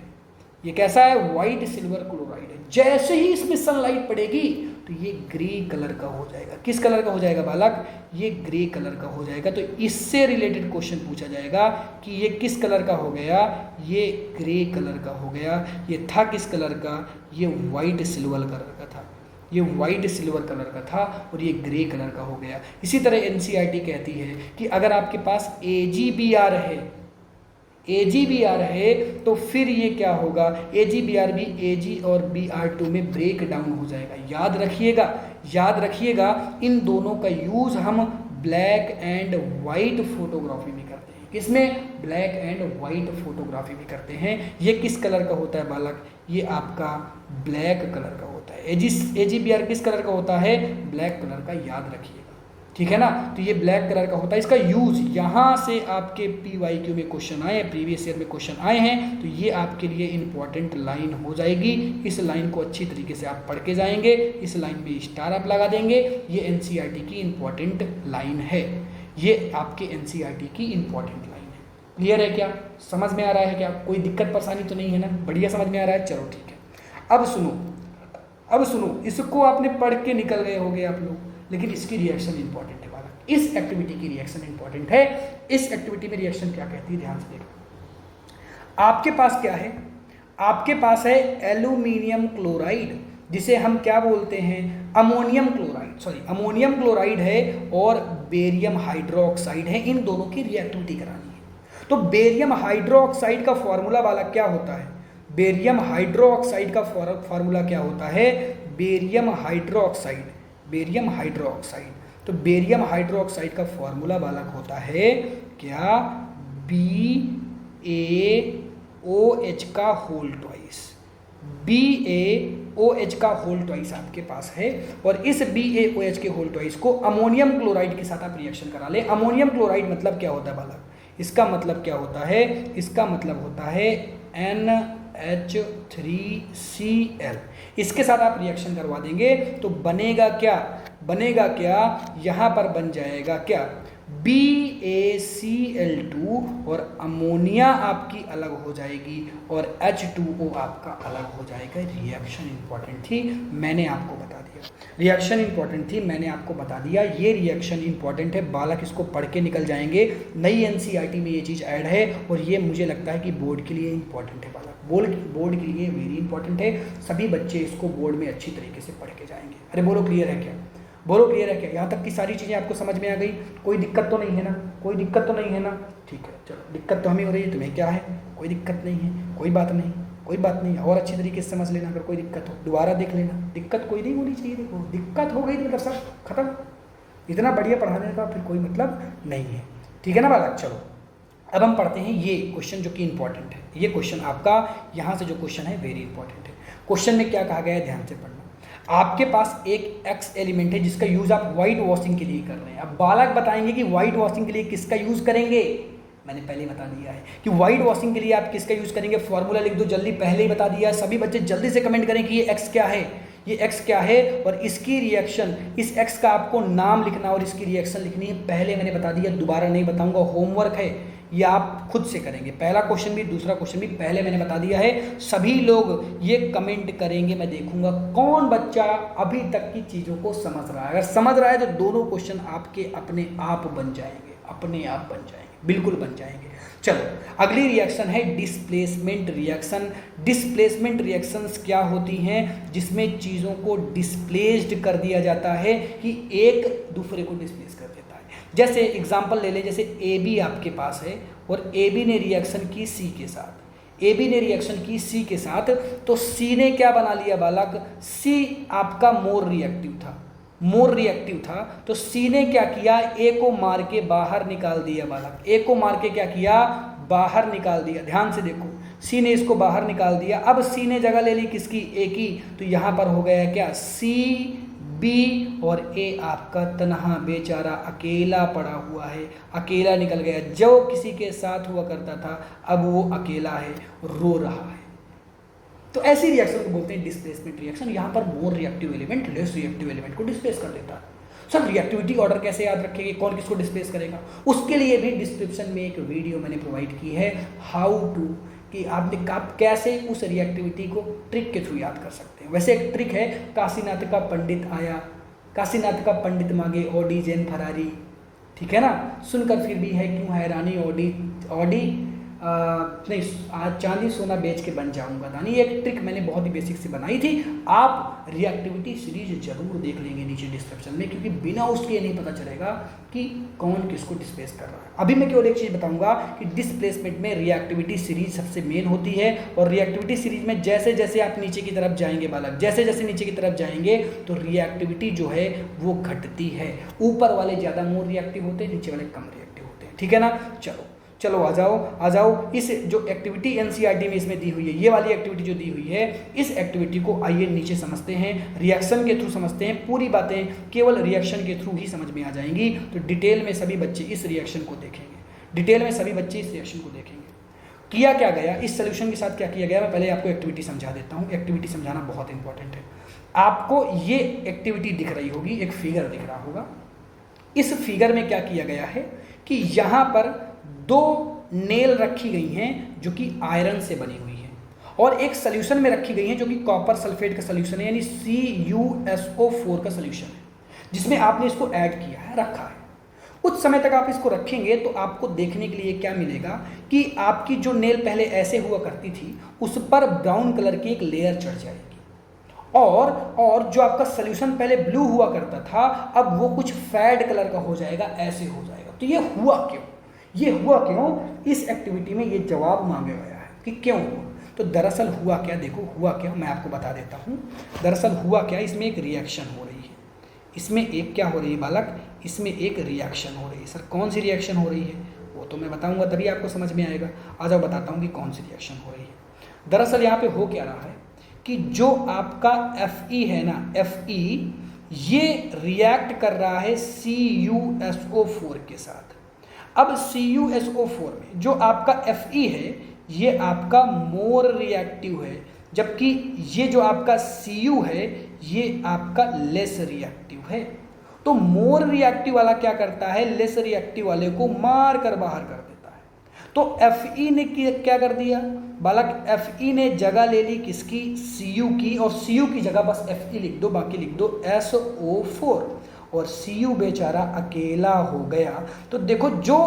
Speaker 1: ये कैसा है, व्हाइट सिल्वर क्लोराइड है। जैसे ही इसमें सनलाइट पड़ेगी तो ये ग्रे कलर का हो जाएगा। किस कलर का हो जाएगा बालक, ये ग्रे कलर का हो जाएगा। तो इससे रिलेटेड क्वेश्चन पूछा जाएगा कि ये किस कलर का हो गया, ये ग्रे कलर का हो गया। ये था किस कलर का, ये व्हाइट सिल्वर कलर का था, ये व्हाइट सिल्वर कलर का था और ये ग्रे कलर का हो गया। इसी तरह एनसीईआरटी कहती है कि अगर आपके पास AgBr है, AgBr है तो फिर ये क्या होगा, AgBr भी Ag और Br2 में ब्रेक डाउन हो जाएगा। याद रखिएगा इन दोनों का यूज़ हम ब्लैक एंड वाइट फोटोग्राफी में करते हैं। किसमें, ब्लैक एंड वाइट फोटोग्राफी में करते हैं। ये किस कलर का होता है बालक, ये आपका ब्लैक कलर का होता है। AgBr किस कलर का होता है, ब्लैक कलर का, याद रखिएगा, ठीक है ना। तो ये ब्लैक कलर का होता है। इसका यूज यहाँ से आपके PYQ में क्वेश्चन आए, प्रीवियस ईयर में क्वेश्चन आए हैं, तो ये आपके लिए इंपॉर्टेंट लाइन हो जाएगी। इस लाइन को अच्छी तरीके से आप पढ़ के जाएंगे, इस लाइन में स्टार आप लगा देंगे। ये NCERT की इंपॉर्टेंट लाइन है, ये आपके NCERT की इंपॉर्टेंट लाइन है। क्लियर है क्या, समझ में आ रहा है क्या, कोई दिक्कत परेशानी तो नहीं है ना, बढ़िया समझ में आ रहा है, चलो ठीक है। अब सुनो, इसको आपने पढ़ के निकल गए होंगे आप लोग, लेकिन इसकी रिएक्शन इंपॉर्टेंट है बालक, इस एक्टिविटी की रिएक्शन इंपॉर्टेंट है। इस एक्टिविटी में रिएक्शन क्या कहती है, ध्यान से देखो। आपके पास क्या है, आपके पास है एल्यूमिनियम क्लोराइड, जिसे हम क्या बोलते हैं, अमोनियम क्लोराइड है, और बेरियम हाइड्रोक्साइड है। इन दोनों की रिएक्टिविटी करानी है। तो बेरियम हाइड्रोक्साइड का फॉर्मूला वाला क्या होता है, बेरियम हाइड्रोक्साइड का फॉर्मूला क्या होता है, बेरियम हाइड्रोक्साइड। तो बेरियम हाइड्रोक्साइड का फॉर्मूला बालक होता है क्या, BaOH का होल ट्वाइस, BaOH का होल ट्वाइस आपके पास है। और इस BaOH के होल ट्वाइस को अमोनियम क्लोराइड के साथ आप रिएक्शन करा ले। अमोनियम क्लोराइड मतलब क्या होता है बालक, इसका मतलब क्या होता है, इसका मतलब होता है NH3Cl। इसके साथ आप रिएक्शन करवा देंगे तो बनेगा क्या, यहाँ पर बन जाएगा क्या, BaCl2, और अमोनिया आपकी अलग हो जाएगी और H2O आपका अलग हो जाएगा। रिएक्शन इंपॉर्टेंट थी, मैंने आपको बता दिया। ये रिएक्शन इंपॉर्टेंट है बालक, इसको पढ़ के निकल जाएंगे। नई NCERT में ये चीज़ ऐड है और ये मुझे लगता है कि बोर्ड के लिए इंपॉर्टेंट है बालक, बोर्ड के लिए वेरी इंपॉर्टेंट है। सभी बच्चे इसको बोर्ड में अच्छी तरीके से पढ़ के जाएंगे। अरे बोलो क्लियर है क्या, यहाँ तक की सारी चीज़ें आपको समझ में आ गई, कोई दिक्कत तो नहीं है ना, ठीक है, चलो दिक्कत तो हमें हो रही है, तुम्हें क्या है, कोई दिक्कत नहीं है, कोई बात नहीं, और अच्छी तरीके से समझ लेना। अगर कोई दिक्कत हो दोबारा देख लेना, दिक्कत कोई नहीं होनी चाहिए। देखो दिक्कत हो गई तो मतलब सब खत्म, इतना बढ़िया पढ़ाने का फिर कोई मतलब नहीं है, ठीक है ना बालक। चलो अब हम पढ़ते हैं ये क्वेश्चन जो कि इंपॉर्टेंट है। ये क्वेश्चन आपका यहाँ से जो क्वेश्चन है वेरी इंपॉर्टेंट है। क्वेश्चन में क्या कहा गया है, ध्यान से पढ़ना। आपके पास एक X एलिमेंट है जिसका यूज आप व्हाइट वॉशिंग के लिए कर रहे हैं। अब बालक बताएंगे कि व्हाइट वॉशिंग के लिए किसका यूज करेंगे। मैंने पहले बता दिया है कि व्हाइट वॉशिंग के लिए आप किसका यूज करेंगे, फॉर्मूला लिख दो जल्दी, पहले ही बता दिया। सभी बच्चे जल्दी से कमेंट करें कि ये X क्या है, और इसकी रिएक्शन, इस X का आपको नाम लिखना और इसकी रिएक्शन लिखनी है। पहले मैंने बता दिया, दोबारा नहीं बताऊंगा, होमवर्क है, ये आप खुद से करेंगे। पहला क्वेश्चन भी दूसरा क्वेश्चन भी पहले मैंने बता दिया है। सभी लोग ये कमेंट करेंगे, मैं देखूंगा कौन बच्चा अभी तक की चीज़ों को समझ रहा है। अगर समझ रहा है तो दोनों क्वेश्चन आपके अपने आप बन जाएंगे, बिल्कुल बन जाएंगे। चलो अगली रिएक्शन है डिस्प्लेसमेंट रिएक्शन। डिस्प्लेसमेंट रिएक्शंस क्या होती हैं, जिसमें चीज़ों को डिस्प्लेस्ड कर दिया जाता है कि एक दूसरे को डिस्प्लेस कर देता है। जैसे एग्जांपल ले लें, जैसे AB आपके पास है और AB ने रिएक्शन की C के साथ, तो C ने क्या बना लिया बालक, C आपका मोर रिएक्टिव था, तो C ने क्या किया, A को मार के बाहर निकाल दिया बालक। A को मार के क्या किया, बाहर निकाल दिया। ध्यान से देखो, C ने इसको बाहर निकाल दिया। अब C ने जगह ले ली किसकी, A की, तो यहाँ पर हो गया क्या, C, B और A आपका तन्हा बेचारा अकेला पड़ा हुआ है, अकेला निकल गया। जो किसी के साथ हुआ करता था अब वो अकेला है, रो रहा है। तो ऐसी रिएक्शन को बोलते हैं डिस्प्लेसमेंट रिएक्शन। यहाँ पर more reactive element less reactive element को डिस्प्लेस कर देता है। सर रिएक्टिविटी ऑर्डर कैसे याद रखेंगे, कौन किसको डिस्प्लेस करेगा, उसके लिए भी डिस्क्रिप्शन में एक वीडियो मैंने प्रोवाइड की है, हाउ टू कि आप कैसे उस रिएक्टिविटी को ट्रिक के थ्रू याद कर सकते हैं। वैसे एक ट्रिक है, काशीनाथ का पंडित आया, काशीनाथ का पंडित मांगे ऑडी जेन फरारी, ठीक है ना, सुनकर फिर भी है क्यों हैरानी, ऑडी नहीं आज चांदी सोना बेच के बन जाऊंगा दानी। एक ट्रिक मैंने बहुत ही बेसिक से बनाई थी। आप रिएक्टिविटी सीरीज जरूर देख लेंगे नीचे डिस्क्रिप्शन में, क्योंकि बिना उसके ये नहीं पता चलेगा कि कौन किसको डिस्प्लेस कर रहा है। अभी मैं केवल एक चीज़ बताऊंगा कि डिस्प्लेसमेंट में रिएक्टिविटी सीरीज सबसे मेन होती है, और रिएक्टिविटी सीरीज में जैसे जैसे आप नीचे की तरफ जाएंगे बालक, जैसे जैसे नीचे की तरफ जाएंगे तो रिएक्टिविटी जो है वो घटती है। ऊपर वाले ज़्यादा मोर रिएक्टिव होते हैं, नीचे वाले कम रिएक्टिव होते हैं, ठीक है ना। चलो आ जाओ। इस जो एक्टिविटी एनसीईआरटी में इसमें दी हुई है, ये वाली एक्टिविटी जो दी हुई है, इस एक्टिविटी को आइए नीचे समझते हैं, रिएक्शन के थ्रू समझते हैं। पूरी बातें केवल रिएक्शन के थ्रू ही समझ में आ जाएंगी। तो डिटेल में सभी बच्चे इस रिएक्शन को देखेंगे, किया क्या गया, इस सोल्यूशन के साथ क्या किया गया। मैं पहले आपको एक्टिविटी समझा देता हूँ। एक्टिविटी समझाना बहुत इंपॉर्टेंट है। आपको ये एक्टिविटी दिख रही होगी, एक फिगर दिख रहा होगा। इस फिगर में क्या किया गया है कि यहाँ पर 2 नेल रखी गई हैं जो कि आयरन से बनी हुई हैं, और एक सोल्यूशन में रखी गई हैं जो कि कॉपर सल्फेट का सोल्यूशन है, यानी CuSO4 का सोल्यूशन है, जिसमें आपने इसको ऐड किया है, रखा है। कुछ समय तक आप इसको रखेंगे तो आपको देखने के लिए क्या मिलेगा कि आपकी जो नेल पहले ऐसे हुआ करती थी उस पर ब्राउन कलर की एक लेयर चढ़ जाएगी, और जो आपका सोल्यूशन पहले ब्लू हुआ करता था अब वो कुछ फेड कलर का हो जाएगा, ऐसे हो जाएगा। तो ये हुआ क्यों? इस एक्टिविटी में ये जवाब मांगा गया है कि क्यों हुआ। तो दरअसल हुआ क्या, देखो हुआ क्या, मैं आपको बता देता हूँ। दरअसल हुआ क्या, इसमें एक रिएक्शन हो रही है। इसमें एक क्या हो रही है बालक, इसमें एक रिएक्शन हो रही है। सर कौन सी रिएक्शन हो रही है, वो तो मैं बताऊँगा तभी आपको समझ में आएगा। आ जाओ बताता हूँ कि कौन सी रिएक्शन हो रही है। दरअसल यहाँ पे हो क्या रहा है कि जो आपका Fe है ना, Fe ये रिएक्ट कर रहा है CuSO4 के साथ। अब CuSO4 में जो आपका Fe है ये आपका मोर रिएक्टिव है, जबकि ये जो आपका Cu है ये आपका लेस रिएक्टिव है। तो मोर रिएक्टिव वाला क्या करता है, लेस रिएक्टिव वाले को मार कर बाहर कर देता है। तो Fe ने क्या कर दिया बालक, Fe ने जगह ले ली किसकी, Cu की, और Cu की जगह बस Fe लिख दो, बाकी लिख दो SO4, और Cu बेचारा अकेला हो गया। तो देखो जो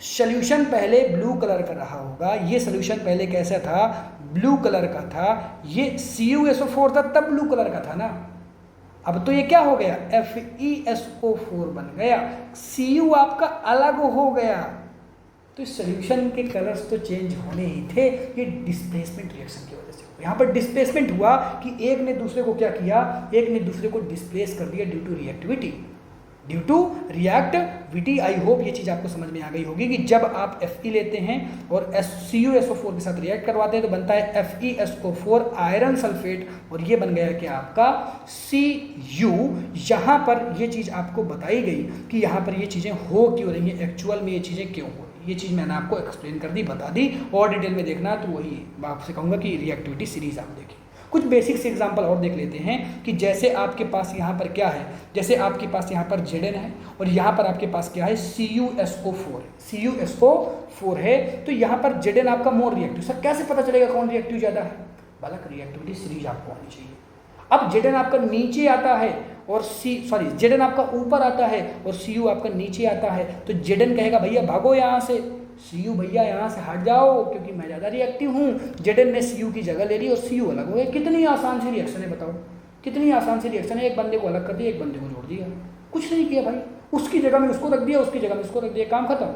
Speaker 1: सोल्यूशन पहले ब्लू कलर का रहा होगा, ये सोल्यूशन पहले कैसा था, ब्लू कलर का था, ये CuSO4 था तब ब्लू कलर का था ना। अब तो ये क्या हो गया, FeSO4 बन गया, Cu आपका अलग हो गया। तो इस सोल्यूशन के कलर्स तो चेंज होने ही थे, ये डिस्प्लेसमेंट रिएक्शन की वजह से। यहाँ पर डिस्प्लेसमेंट हुआ कि एक ने दूसरे को क्या किया, एक ने दूसरे को डिस्प्लेस कर दिया due to reactivity, due to reactivity. I hope ये चीज़ आपको समझ में आ गई होगी कि जब आप Fe लेते हैं और CuSO4 के साथ रिएक्ट करवाते हैं तो बनता है FeSO4 आयरन सल्फेट, और ये बन गया कि आपका Cu। यहाँ पर ये चीज़ आपको बताई गई कि यहाँ पर ये चीज़ें हो क्यों रही हैं, एक्चुअल में ये चीज़ें क्यों हो रही हैं। ये चीज़ मैंने आपको एक्सप्लेन कर दी, बता दी, और डिटेल में देखना तो वही आपसे कहूँगा कि रिएक्टिविटी सीरीज आप देखें। कुछ बेसिक से एग्जांपल और देख लेते हैं कि जैसे आपके पास यहाँ पर क्या है, जैसे आपके पास यहाँ पर Zn है और यहाँ पर आपके पास क्या है, CuSO4 है। तो यहाँ पर Zn आपका मोर रिएक्टिव। सर कैसे पता चलेगा कौन रिएक्टिव ज़्यादा है बालक, रिएक्टिविटी सीरीज आपको आनी चाहिए। अब Zn आपका नीचे आता है और Zn आपका ऊपर आता है और Cu आपका नीचे आता है, तो Zn कहेगा भैया भागो यहाँ से, Cu भैया यहाँ से हट जाओ क्योंकि मैं ज़्यादा रिएक्टिव हूँ। Zn ने Cu की जगह ले ली और Cu अलग हो गया। कितनी आसान सी रिएक्शन है, बताओ कितनी आसान सी रिएक्शन है। एक बंदे को अलग कर दिया, एक बंदे को जोड़ दिया, कुछ नहीं किया भाई, उसकी जगह में उसको रख दिया, उसकी जगह में उसको रख दिया, काम खत्म।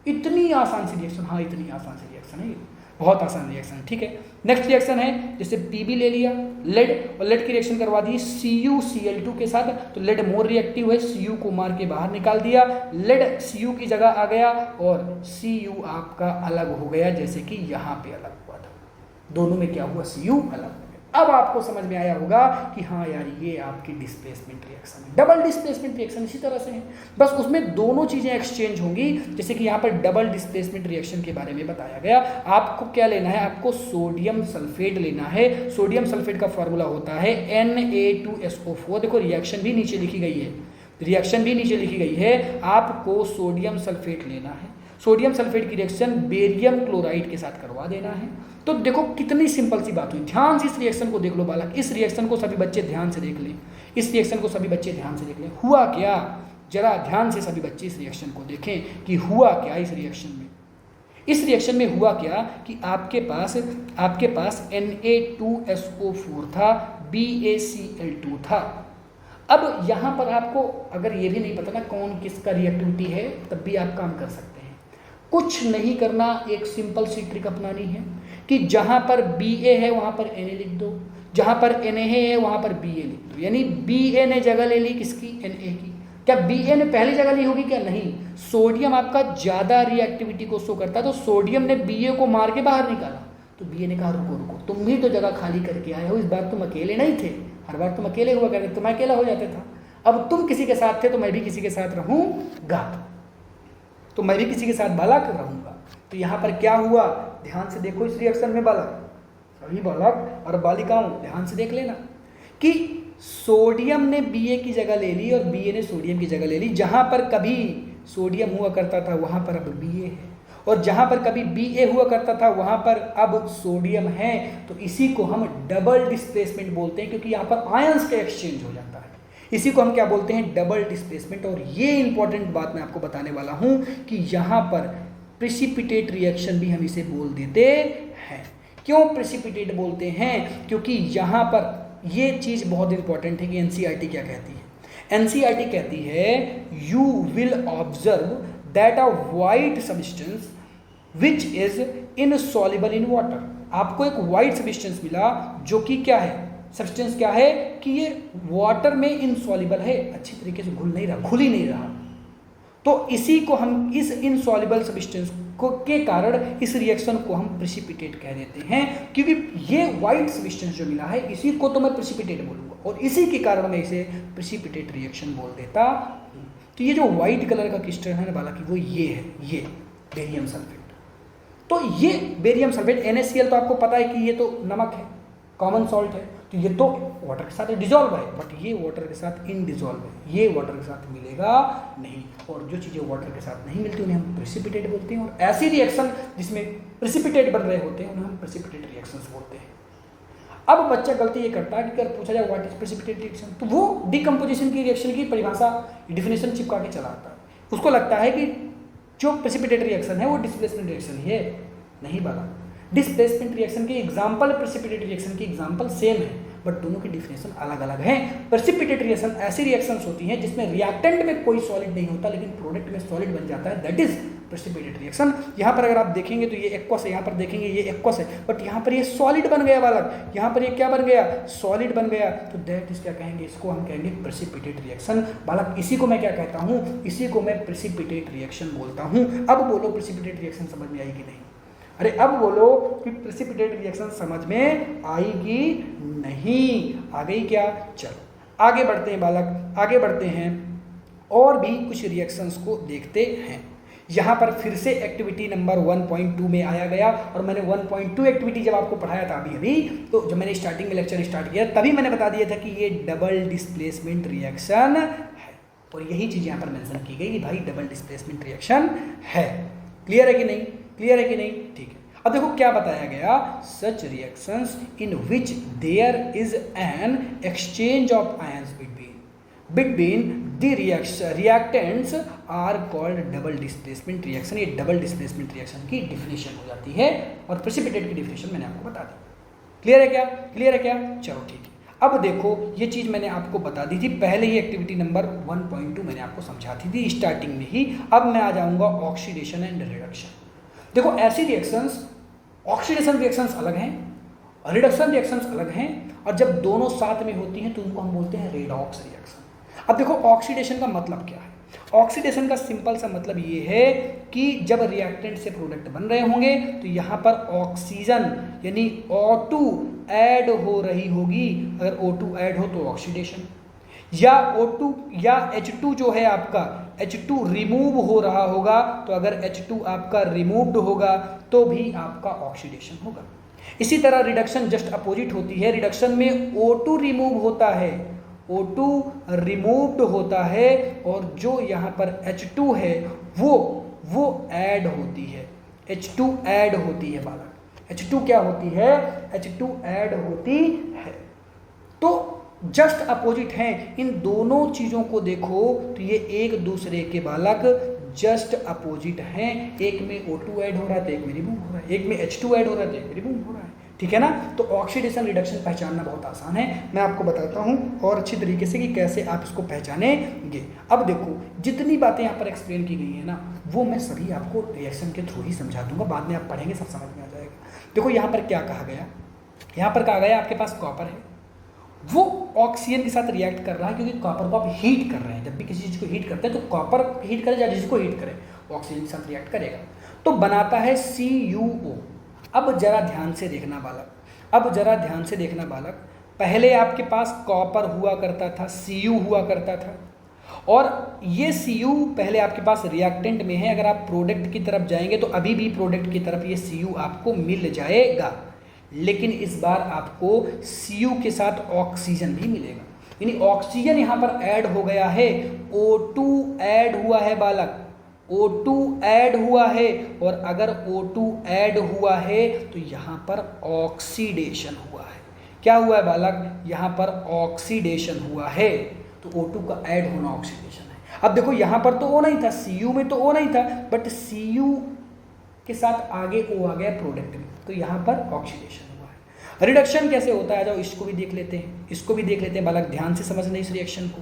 Speaker 1: इतनी आसान सी रिएक्शन, हाँ इतनी आसान सी रिएक्शन है ये, बहुत आसान रिएक्शन है। ठीक है, नेक्स्ट रिएक्शन है जैसे Pb ले लिया, लेड, और लेड की रिएक्शन करवा दी CuCl2 के साथ, तो लेड मोर रिएक्टिव है, Cu को मार के बाहर निकाल दिया, लेड Cu की जगह आ गया और Cu आपका अलग हो गया, जैसे कि यहाँ पे अलग हुआ था। दोनों में क्या हुआ, Cu अलग हो गया। अब आपको समझ में आया होगा कि हाँ यार ये आपकी डिस्प्लेसमेंट रिएक्शन है। डबल डिस्प्लेसमेंट रिएक्शन इसी तरह से है, बस उसमें दोनों चीज़ें एक्सचेंज होंगी, जैसे कि यहाँ पर डबल डिस्प्लेसमेंट रिएक्शन के बारे में बताया गया। आपको क्या लेना है, आपको सोडियम सल्फेट लेना है। सोडियम सल्फेट का फॉर्मूला होता है Na2SO4। देखो रिएक्शन भी नीचे लिखी गई है, रिएक्शन भी नीचे लिखी गई है, आपको सोडियम सल्फेट लेना है, सोडियम सल्फेट की रिएक्शन बेरियम क्लोराइड के साथ करवा देना है। तो देखो कितनी सिंपल सी बात हुई। ध्यान से इस रिएक्शन को देख लो बालक, इस रिएक्शन को सभी बच्चे ध्यान से देख लें, इस रिएक्शन को सभी बच्चे ध्यान से देख लें। हुआ क्या, जरा ध्यान से सभी बच्चे इस रिएक्शन को देखें कि हुआ क्या इस रिएक्शन में। इस रिएक्शन में हुआ क्या कि आपके पास Na2SO4 था, BaCl2 था। अब यहाँ पर आपको अगर ये भी नहीं पता ना कौन किसका रिएक्टिविटी है, तब भी आप काम कर सकते हैं। कुछ नहीं करना, एक सिंपल सी ट्रिक अपनानी है कि जहाँ पर Ba है वहाँ पर Na लिख दो, जहाँ पर Na है वहाँ पर Ba लिख दो। यानी Ba ने जगह ले ली किसकी, Na की। क्या Ba ने पहली जगह ली होगी क्या, नहीं। सोडियम आपका ज़्यादा रिएक्टिविटी को शो करता है, तो सोडियम ने Ba को मार के बाहर निकाला, तो Ba ने कहा रुको रुको, तुम भी तो जगह खाली करके आए हो, इस बार तुम अकेले नहीं थे, हर बार तुम अकेले हुआ करते, तुम अकेला हो जाता था, अब तुम किसी के साथ थे तो मैं भी किसी के साथ रहूँगा, तो मैं भी किसी के साथ बालक रहूँगा। तो यहाँ पर क्या हुआ, ध्यान से देखो इस रिएक्शन में बालक, सभी बालक और बालिकाओं ध्यान से देख लेना कि सोडियम ने Ba की जगह ले ली और Ba ने सोडियम की जगह ले ली। जहाँ पर कभी सोडियम हुआ करता था वहाँ पर अब Ba है, और जहाँ पर कभी Ba हुआ करता था वहाँ पर अब सोडियम है। तो इसी को हम डबल डिस्प्लेसमेंट बोलते हैं, क्योंकि यहाँ पर आयंस का एक्सचेंज हो जाता है। इसी को हम क्या बोलते हैं, डबल डिस्प्लेसमेंट। और ये इंपॉर्टेंट बात मैं आपको बताने वाला हूँ कि यहाँ पर प्रेसिपिटेट रिएक्शन भी हम इसे बोल देते हैं। क्यों प्रेसिपिटेट बोलते हैं, क्योंकि यहाँ पर ये चीज़ बहुत इंपॉर्टेंट है कि एनसीईआरटी क्या कहती है। एनसीईआरटी कहती है you will observe that a white substance which is insoluble in water. आपको एक वाइट सब्सटेंस मिला जो कि क्या है, सब्सटेंस क्या है कि ये वाटर में इनसॉल्युबल है, अच्छी तरीके से घुल ही नहीं रहा। तो इसी को हम, इस इनसॉल्युबल सब्सटेंस को के कारण इस रिएक्शन को हम प्रेसिपिटेट कह देते हैं, क्योंकि ये वाइट सब्सटेंस जो मिला है इसी को तो मैं प्रेसिपिटेट बोलूँगा, और इसी के कारण मैं इसे प्रेसिपिटेट रिएक्शन बोल देता हूँ। तो ये जो वाइट कलर का क्रिस्टल है ना बालक, वो ये है, ये बेरियम सल्फेट। तो ये बेरियम सल्फेट NaCl तो आपको पता है कि ये तो नमक है, कॉमन सॉल्ट है, तो ये तो वाटर के साथ डिजॉल्व है, बट ये वाटर के साथ इनडिजॉल्व है, ये वाटर के साथ मिलेगा नहीं। और जो चीज़ें वाटर के साथ नहीं मिलती उन्हें हम प्रेसिपिटेट बोलते हैं, और ऐसी रिएक्शन जिसमें प्रेसिपिटेट बन रहे होते हैं उन्हें हम प्रेसिपिटेट रिएक्शंस बोलते हैं। अब बच्चा गलती ये करता है कि अगर पूछा जाए व्हाट इज प्रेसिपिटेट रिएक्शन, तो वो डिकम्पोजिशन की रिएक्शन की परिभाषा, डिफिनेशन चिपका के चला आता है। उसको लगता है कि जो प्रेसिपिटेट रिएक्शन है वो डिस्प्लेसमेंट रिएक्शन ही है। नहीं बाला, डिस्प्लेसमेंट रिएक्शन के एग्जाम्पल प्रेसिपिटेट रिएक्शन की एग्जाम्पल सेम है, बट दोनों की डिफिनेशन अलग अलग है। प्रेसिपिटेट रिएक्शन ऐसी रिएक्शंस होती हैं जिसमें रिएक्टेंट में कोई सॉलिड नहीं होता लेकिन प्रोडक्ट में सॉलिड बन जाता है, दैट इज प्रेसिपिटेट रिएक्शन। यहाँ पर अगर आप देखेंगे तो ये एक्वस है, यहाँ पर देखेंगे ये एक्वस है, बट यहाँ पर ये सॉलिड बन गया बालक, यहाँ पर ये क्या बन गया, सॉलिड बन गया, तो दैट इज क्या कहेंगे, इसको हम कहेंगे प्रेसिपिटेट रिएक्शन बालक। इसी को मैं क्या कहता हूँ, इसी को मैं प्रेसिपिटेट रिएक्शन बोलता हूँ। अब बोलो प्रेसिपिटेट रिएक्शन समझ में आई कि नहीं? अरे अब बोलो कि प्रेसिपिटेट रिएक्शन समझ में आई कि नहीं? आ गई क्या? चलो आगे बढ़ते हैं बालक, आगे बढ़ते हैं और भी कुछ रिएक्शंस को देखते हैं। यहाँ पर फिर से एक्टिविटी नंबर 1.2 में आया गया, और मैंने 1.2 एक्टिविटी जब आपको पढ़ाया था अभी तो जब मैंने स्टार्टिंग में लेक्चर स्टार्ट किया तभी मैंने बता दिया था कि ये डबल डिस्प्लेसमेंट रिएक्शन है, और यही चीज़ यहाँ पर मेंशन की गई कि भाई डबल डिस्प्लेसमेंट रिएक्शन है। क्लियर है कि नहीं? क्लियर है कि नहीं? ठीक है। अब देखो क्या बताया गया, such reactions in which there is an exchange of ions between the reactants are called double displacement reaction. ये डबल डिस्प्लेसमेंट रिएक्शन की डिफिनेशन हो जाती है, और प्रेसिपिटेट की डिफिनेशन मैंने आपको बता दी। क्लियर है क्या? क्लियर है क्या? चलो ठीक है। अब देखो ये चीज़ मैंने आपको बता दी थी पहले ही, एक्टिविटी नंबर 1.2 मैंने आपको समझाती थी स्टार्टिंग में ही। अब मैं आ जाऊंगा ऑक्सीडेशन एंड रिडक्शन। देखो ऐसी रिएक्शंस, ऑक्सीडेशन रिएक्शंस अलग हैं, रिडक्शन रिएक्शंस अलग हैं, और जब दोनों साथ में होती हैं तो उनको हम बोलते हैं रेडॉक्स रिएक्शन। अब देखो ऑक्सीडेशन का मतलब क्या है? ऑक्सीडेशन का सिंपल सा मतलब ये है कि जब रिएक्टेंट से प्रोडक्ट बन रहे होंगे तो यहाँ पर ऑक्सीजन यानी O2 ऐड हो रही होगी। अगर O2 ऐड हो तो ऑक्सीडेशन, या O2 या H2 जो है आपका H2 रिमूव हो रहा होगा, तो अगर H2 आपका रिमूव्ड होगा तो भी आपका ऑक्सीडेशन होगा। इसी तरह रिडक्शन जस्ट अपोजिट होती है। रिडक्शन में O2 रिमूव होता है O2 रिमूव्ड होता है और जो यहाँ पर H2 है वो ऐड होती है, H2 ऐड होती है बालक। H2 क्या होती है? H2 ऐड होती है। तो जस्ट अपोजिट हैं, इन दोनों चीज़ों को देखो तो ये एक दूसरे के बालक जस्ट अपोजिट हैं। एक में O2 ऐड हो रहा है तो एक में रिमूव हो रहा है, एक में H2 ऐड हो रहा है तो एक में रिमूव हो रहा है, ठीक है ना। तो ऑक्सीडेशन रिडक्शन पहचानना बहुत आसान है, मैं आपको बताता हूँ और अच्छी तरीके से कि कैसे आप इसको पहचानेंगे। अब देखो जितनी बातें यहाँ पर एक्सप्लेन की गई है ना, वो मैं सभी आपको रिएक्शन के थ्रू ही समझा दूंगा, बाद में आप पढ़ेंगे सब समझ में आ जाएगा। देखो यहाँ पर क्या कहा गया, यहाँ पर कहा गया आपके पास कॉपर है, वो ऑक्सीजन के साथ रिएक्ट कर रहा है, क्योंकि कॉपर को आप हीट कर रहे हैं। जब भी किसी चीज़ को हीट करते हैं तो कॉपर हीट करे या जिसको हीट करे ऑक्सीजन के साथ रिएक्ट करेगा, तो बनाता है CuO। अब जरा ध्यान से देखना बालक, अब जरा ध्यान से देखना बालक, पहले आपके पास कॉपर हुआ करता था, Cu हुआ करता था, और ये Cu पहले आपके पास रिएक्टेंट में है। अगर आप प्रोडक्ट की तरफ जाएंगे तो अभी भी प्रोडक्ट की तरफ ये Cu आपको मिल जाएगा, लेकिन इस बार आपको Cu के साथ ऑक्सीजन भी मिलेगा, यानी ऑक्सीजन यहाँ पर ऐड हो गया है, O2 ऐड हुआ है बालक, O2 ऐड हुआ है। और अगर O2 ऐड हुआ है तो यहाँ पर ऑक्सीडेशन हुआ है। क्या हुआ है बालक? यहाँ पर ऑक्सीडेशन हुआ है, तो O2 का ऐड होना ऑक्सीडेशन है। अब देखो यहाँ पर तो O नहीं था, Cu में तो O नहीं था, बट Cu के साथ आगे O आ गया प्रोडक्ट में, तो यहाँ पर ऑक्सीडेशन हुआ है। रिडक्शन कैसे होता है, जाओ इसको भी देख लेते हैं, इसको भी देख लेते हैं बालक, ध्यान से समझना इस रिएक्शन को।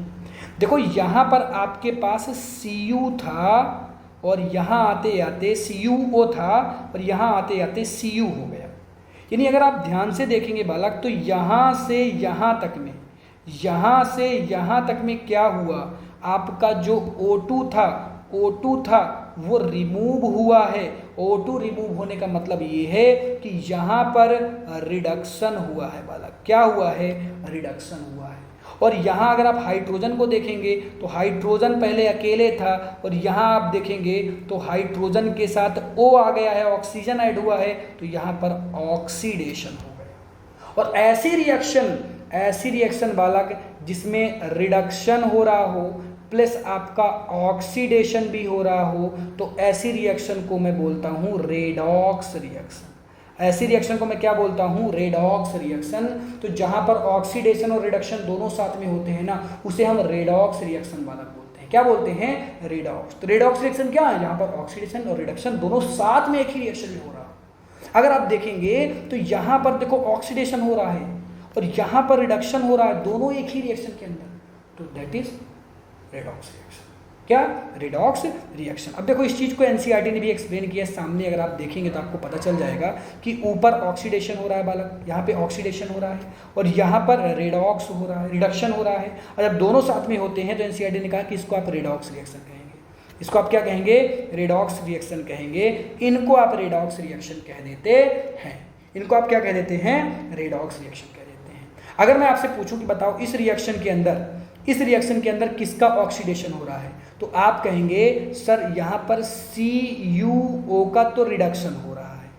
Speaker 1: देखो यहाँ पर आपके पास Cu था और यहाँ आते आते CuO था और यहाँ आते आते Cu हो गया। यानी अगर आप ध्यान से देखेंगे बालक तो यहाँ से यहाँ तक में, यहाँ से यहाँ तक में क्या हुआ, आपका जो O2 था वो रिमूव हुआ है। O2 रिमूव होने का मतलब ये है कि यहाँ पर रिडक्शन हुआ है बालक। क्या हुआ है? रिडक्शन हुआ है। और यहाँ अगर आप हाइड्रोजन को देखेंगे तो हाइड्रोजन पहले अकेले था, और यहाँ आप देखेंगे तो हाइड्रोजन के साथ O आ गया है, ऑक्सीजन ऐड हुआ है, तो यहाँ पर ऑक्सीडेशन हो गया। और ऐसी रिएक्शन बालक जिसमें रिडक्शन हो रहा हो प्लस आपका ऑक्सीडेशन भी हो रहा हो, तो ऐसी रिएक्शन को मैं बोलता हूँ रेडॉक्स रिएक्शन। ऐसी रिएक्शन को मैं क्या बोलता हूँ? Redox reaction. तो जहाँ पर ऑक्सीडेशन और रिडक्शन दोनों साथ में होते हैं ना, उसे हम रेडॉक्स रिएक्शन वाला बोलते हैं। क्या बोलते हैं? रेडॉक्स। तो रेडॉक्स रिएक्शन क्या है? यहाँ पर ऑक्सीडेशन और रिडक्शन दोनों साथ में एक ही रिएक्शन में हो रहा है। अगर आप देखेंगे तो यहाँ पर देखो ऑक्सीडेशन हो रहा है और यहाँ पर रिडक्शन हो रहा है, दोनों एक ही रिएक्शन के अंदर, तो दैट इज रेडॉक्स रिएक्शन। क्या? Redox reaction. अब देखो इस चीज़ को एनसीईआरटी ने भी एक्सप्लेन किया सामने, अगर आप देखेंगे तो आपको पता चल जाएगा कि ऊपर ऑक्सीडेशन हो रहा है बालक, यहाँ पे ऑक्सीडेशन हो रहा है और यहाँ पर रेडॉक्स हो रहा है, रिडक्शन हो रहा है। और जब दोनों साथ में होते हैं तो एनसीईआरटी ने कहा कि इसको आप रेडॉक्स रिएक्शन कहेंगे। इसको आप क्या कहेंगे? रेडॉक्स रिएक्शन कहेंगे। इनको आप रेडॉक्स रिएक्शन कह देते हैं। इनको आप क्या कह देते हैं? रेडॉक्स रिएक्शन कह देते हैं। अगर मैं आपसे पूछूं कि बताओ इस रिएक्शन के अंदर किसका ऑक्सीडेशन हो रहा है, तो आप कहेंगे सर यहाँ पर CuO का तो रिडक्शन हो रहा है।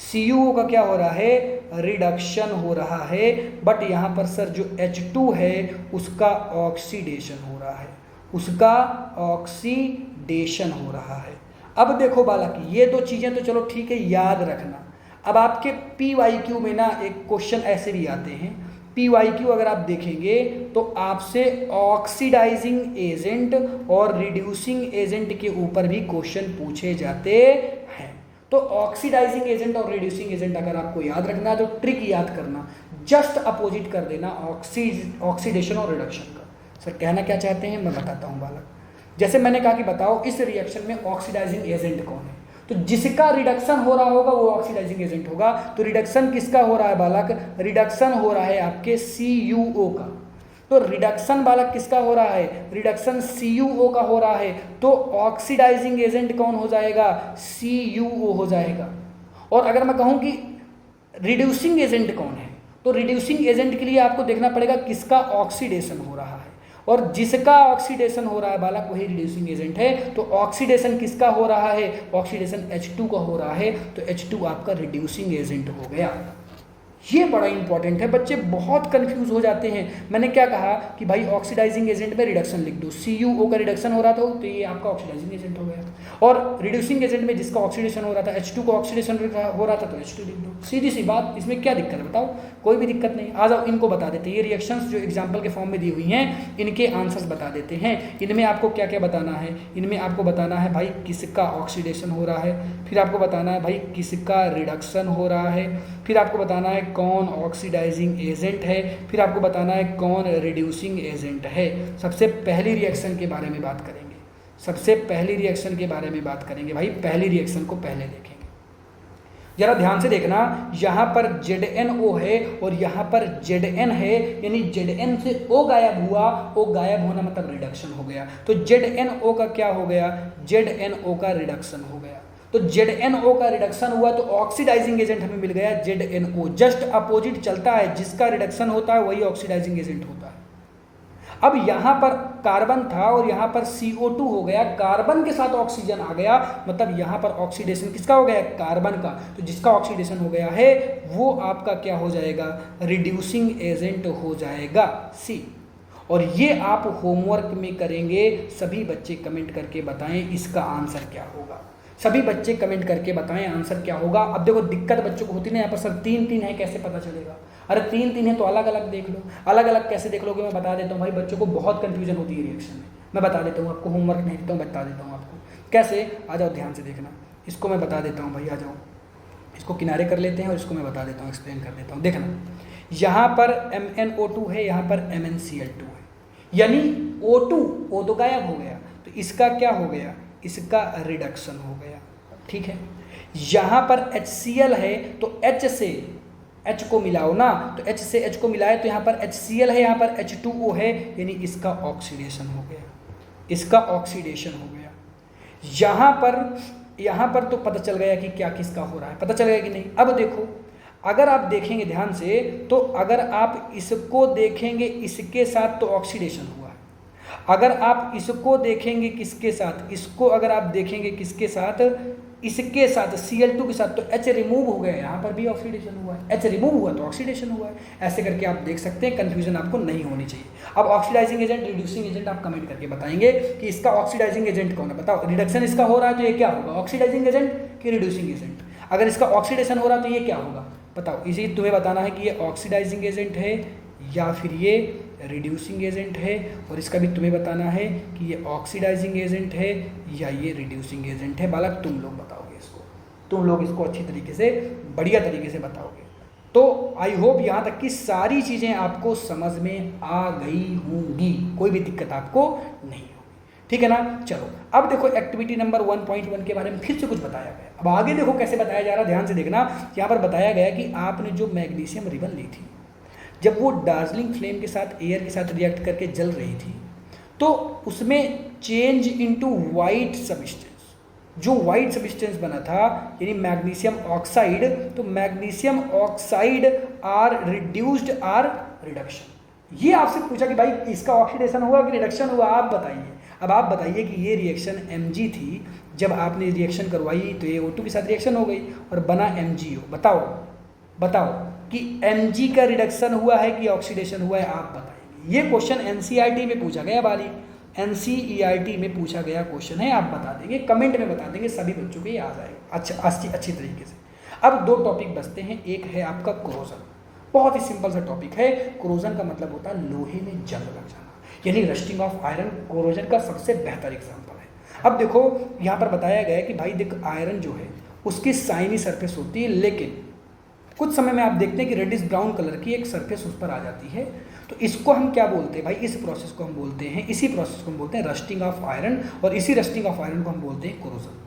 Speaker 1: CuO का क्या हो रहा है? रिडक्शन हो रहा है। बट यहाँ पर सर जो H2 है उसका ऑक्सीडेशन हो रहा है, उसका ऑक्सीडेशन हो रहा है। अब देखो बालक, ये दो चीज़ें तो चलो ठीक है, याद रखना। अब आपके PYQ में ना एक क्वेश्चन ऐसे भी आते हैं, PYQ अगर आप देखेंगे तो आपसे ऑक्सीडाइजिंग एजेंट और रिड्यूसिंग एजेंट के ऊपर भी क्वेश्चन पूछे जाते हैं। तो ऑक्सीडाइजिंग एजेंट और रिड्यूसिंग एजेंट अगर आपको याद रखना है तो ट्रिक याद करना, जस्ट अपोजिट कर देना ऑक्सीडेशन और रिडक्शन का। सर कहना क्या चाहते हैं मैं बताता हूँ बालक। जैसे मैंने कहा कि बताओ इस रिएक्शन में ऑक्सीडाइजिंग एजेंट कौन है, तो जिसका रिडक्शन हो रहा होगा वो ऑक्सीडाइजिंग एजेंट होगा। तो रिडक्शन किसका हो रहा है बालक? रिडक्शन हो रहा है आपके CuO का। तो रिडक्शन बालक किसका हो रहा है? रिडक्शन CuO का हो रहा है। तो ऑक्सीडाइजिंग एजेंट कौन हो जाएगा? CuO हो जाएगा। और अगर मैं कहूँ कि रिड्यूसिंग एजेंट कौन है, तो रिड्यूसिंग एजेंट के लिए आपको देखना पड़ेगा किसका ऑक्सीडेशन हो रहा है, और जिसका ऑक्सीडेशन हो रहा है बालक वही रिड्यूसिंग एजेंट है। तो ऑक्सीडेशन किसका हो रहा है? ऑक्सीडेशन H2 का हो रहा है, तो H2 आपका रिड्यूसिंग एजेंट हो गया। ये बड़ा इंपॉर्टेंट है, बच्चे बहुत कंफ्यूज हो जाते हैं। मैंने क्या कहा कि भाई ऑक्सीडाइजिंग एजेंट में रिडक्शन लिख दो, CuO का रिडक्शन हो रहा था तो ये आपका ऑक्सीडाइजिंग एजेंट हो गया, और रिड्यूसिंग एजेंट में जिसका ऑक्सीडेशन हो रहा था H2 का ऑक्सीडेशन हो रहा था तो H2 लिख दो, सीधी सी बात। इसमें क्या दिक्कत है बताओ? कोई भी दिक्कत नहीं। आ जाओ इनको बता देते हैं, ये रिएक्शंस जो एग्जाम्पल के फॉर्म में दी हुई हैं इनके आंसर्स बता देते हैं। इनमें आपको क्या क्या बताना है? इनमें आपको बताना है भाई किसका ऑक्सीडेशन हो रहा है, फिर आपको बताना है भाई किसका रिडक्शन हो रहा है, फिर आपको बताना है कौन ऑक्सीडाइजिंग एजेंट है, फिर आपको बताना है कौन रिड्यूसिंग एजेंट है। सबसे पहली रिएक्शन के बारे में बात करेंगे, सबसे पहली रिएक्शन के बारे में बात करेंगे भाई। पहली रिएक्शन को पहले देखेंगे, जरा ध्यान से देखना। यहाँ पर ZnO है और यहाँ पर Zn है, यानी Zn से O गायब हुआ, O गायब होना मतलब रिडक्शन हो गया, तो ZnO का क्या हो गया? ZnO का रिडक्शन हो गया। तो ZnO का रिडक्शन हुआ तो ऑक्सीडाइजिंग एजेंट हमें मिल गया ZnO। जस्ट अपोजिट चलता है, जिसका रिडक्शन होता है वही ऑक्सीडाइजिंग एजेंट होता है। अब यहाँ पर कार्बन था और यहाँ पर CO2 हो गया, कार्बन के साथ ऑक्सीजन आ गया, मतलब यहाँ पर ऑक्सीडेशन किसका हो गया? कार्बन का। तो जिसका ऑक्सीडेशन हो गया है वो आपका क्या हो जाएगा? रिड्यूसिंग एजेंट हो जाएगा, C। और ये आप होमवर्क में करेंगे। सभी बच्चे कमेंट करके बताएं इसका आंसर क्या होगा। सभी बच्चे कमेंट करके बताएं आंसर क्या होगा। अब देखो दिक्कत बच्चों को होती ना, यहाँ पर सर 3-3 है, कैसे पता चलेगा? अरे 3-3 है तो अलग अलग देख लो। अलग अलग कैसे देख लोगे? मैं बता देता हूँ भाई, बच्चों को बहुत कन्फ्यूजन होती है रिएक्शन में। मैं बता देता हूँ आपको, होमवर्क नहीं देता हूँ, बता देता हूँ आपको कैसे। आ जाओ ध्यान से देखना, इसको मैं बता देता हूँ भाई, आ जाओ इसको किनारे कर लेते हैं और इसको मैं बता देता हूँ, एक्सप्लेन कर देता हूँ। देखना, यहाँ पर MnO2 है, यहाँ पर MnCl2 है, यानी O तो गायब हो गया, तो इसका क्या हो गया? इसका रिडक्शन हो गया, ठीक है। यहाँ पर HCl है तो H से H को मिलाओ ना, तो H से H को मिलाए तो यहाँ पर HCl है, यहाँ पर H2O है, यानी इसका ऑक्सीडेशन हो गया, इसका ऑक्सीडेशन हो गया। यहाँ पर तो पता चल गया कि क्या किसका हो रहा है, पता चल गया कि नहीं? अब देखो, अगर आप देखेंगे ध्यान से तो अगर आप इसको देखेंगे इसके साथ तो ऑक्सीडेशन हुआ है, अगर आप इसको देखेंगे किसके साथ, इसको अगर आप देखेंगे किसके साथ, इसके साथ Cl2 के साथ, तो H रिमूव हो गया, यहाँ पर भी ऑक्सीडेशन हुआ है, H रिमूव हुआ तो ऑक्सीडेशन हुआ है। ऐसे करके आप देख सकते हैं, कंफ्यूजन आपको नहीं होनी चाहिए। अब ऑक्सीडाइजिंग एजेंट, रिड्यूसिंग एजेंट आप कमेंट करके बताएंगे कि इसका ऑक्सीडाइजिंग एजेंट कौन है। बताओ, रिडक्शन इसका हो रहा है तो ये क्या होगा? ऑक्सीडाइजिंग एजेंट कि रिड्यूसिंग एजेंट? अगर इसका ऑक्सीडेशन हो रहा है तो ये क्या होगा? बताओ, इसी तुम्हें बताना है कि ये ऑक्सीडाइजिंग एजेंट है या फिर ये रिड्यूसिंग एजेंट है, और इसका भी तुम्हें बताना है कि ये ऑक्सीडाइजिंग एजेंट है या ये रिड्यूसिंग एजेंट है। बालक तुम लोग बताओगे इसको, तुम लोग इसको अच्छी तरीके से, बढ़िया तरीके से बताओगे। तो आई होप यहाँ तक की सारी चीज़ें आपको समझ में आ गई होंगी, कोई भी दिक्कत आपको नहीं होगी, ठीक है ना। चलो अब देखो एक्टिविटी नंबर 1.1 के बारे में फिर से कुछ बताया गया। अब आगे देखो कैसे बताया जा रहा है, ध्यान से देखना। यहाँ पर बताया गया कि आपने जो मैग्नीशियम रिबन ली थी, जब वो दार्जिलिंग फ्लेम के साथ, एयर के साथ रिएक्ट करके जल रही थी, तो उसमें चेंज इनटू वाइट सब्सटेंस, जो वाइट सब्सटेंस बना था यानी मैग्नीशियम ऑक्साइड, तो magnesium oxide are reduced or reduction. ये आपसे पूछा कि भाई इसका ऑक्सीडेशन हुआ कि रिडक्शन हुआ, आप बताइए। अब आप बताइए कि ये रिएक्शन Mg थी, जब आपने रिएक्शन करवाई तो ये O2 के साथ रिएक्शन हो गई और बना MgO। बताओ कि Mg का रिडक्शन हुआ है कि ऑक्सीडेशन हुआ है, आप बताइए। ये क्वेश्चन NCERT में पूछा गया बाली, NCERT में पूछा गया क्वेश्चन है, आप बता देंगे, कमेंट में बता देंगे, सभी बच्चों को ये आ जाएगा अच्छा अच्छी तरीके से। अब 2 टॉपिक बचते हैं, एक है आपका कोरोजन। बहुत ही सिंपल सा टॉपिक है। कोरोजन का मतलब होता है लोहे में जंग लग जाना, यानी रस्टिंग ऑफ आयरन कोरोजन का सबसे बेहतर एग्जाम्पल है। अब देखो यहाँ पर बताया गया है कि भाई देख, आयरन जो है उसकी साइनी सरफेस होती है, लेकिन कुछ समय में आप देखते हैं कि रेडिश ब्राउन कलर की एक सरफेस उस पर आ जाती है, तो इसको हम क्या बोलते हैं भाई? इस प्रोसेस को हम बोलते हैं, इसी प्रोसेस को हम बोलते हैं रस्टिंग ऑफ आयरन, और इसी रस्टिंग ऑफ आयरन को हम बोलते हैं कोरोजन।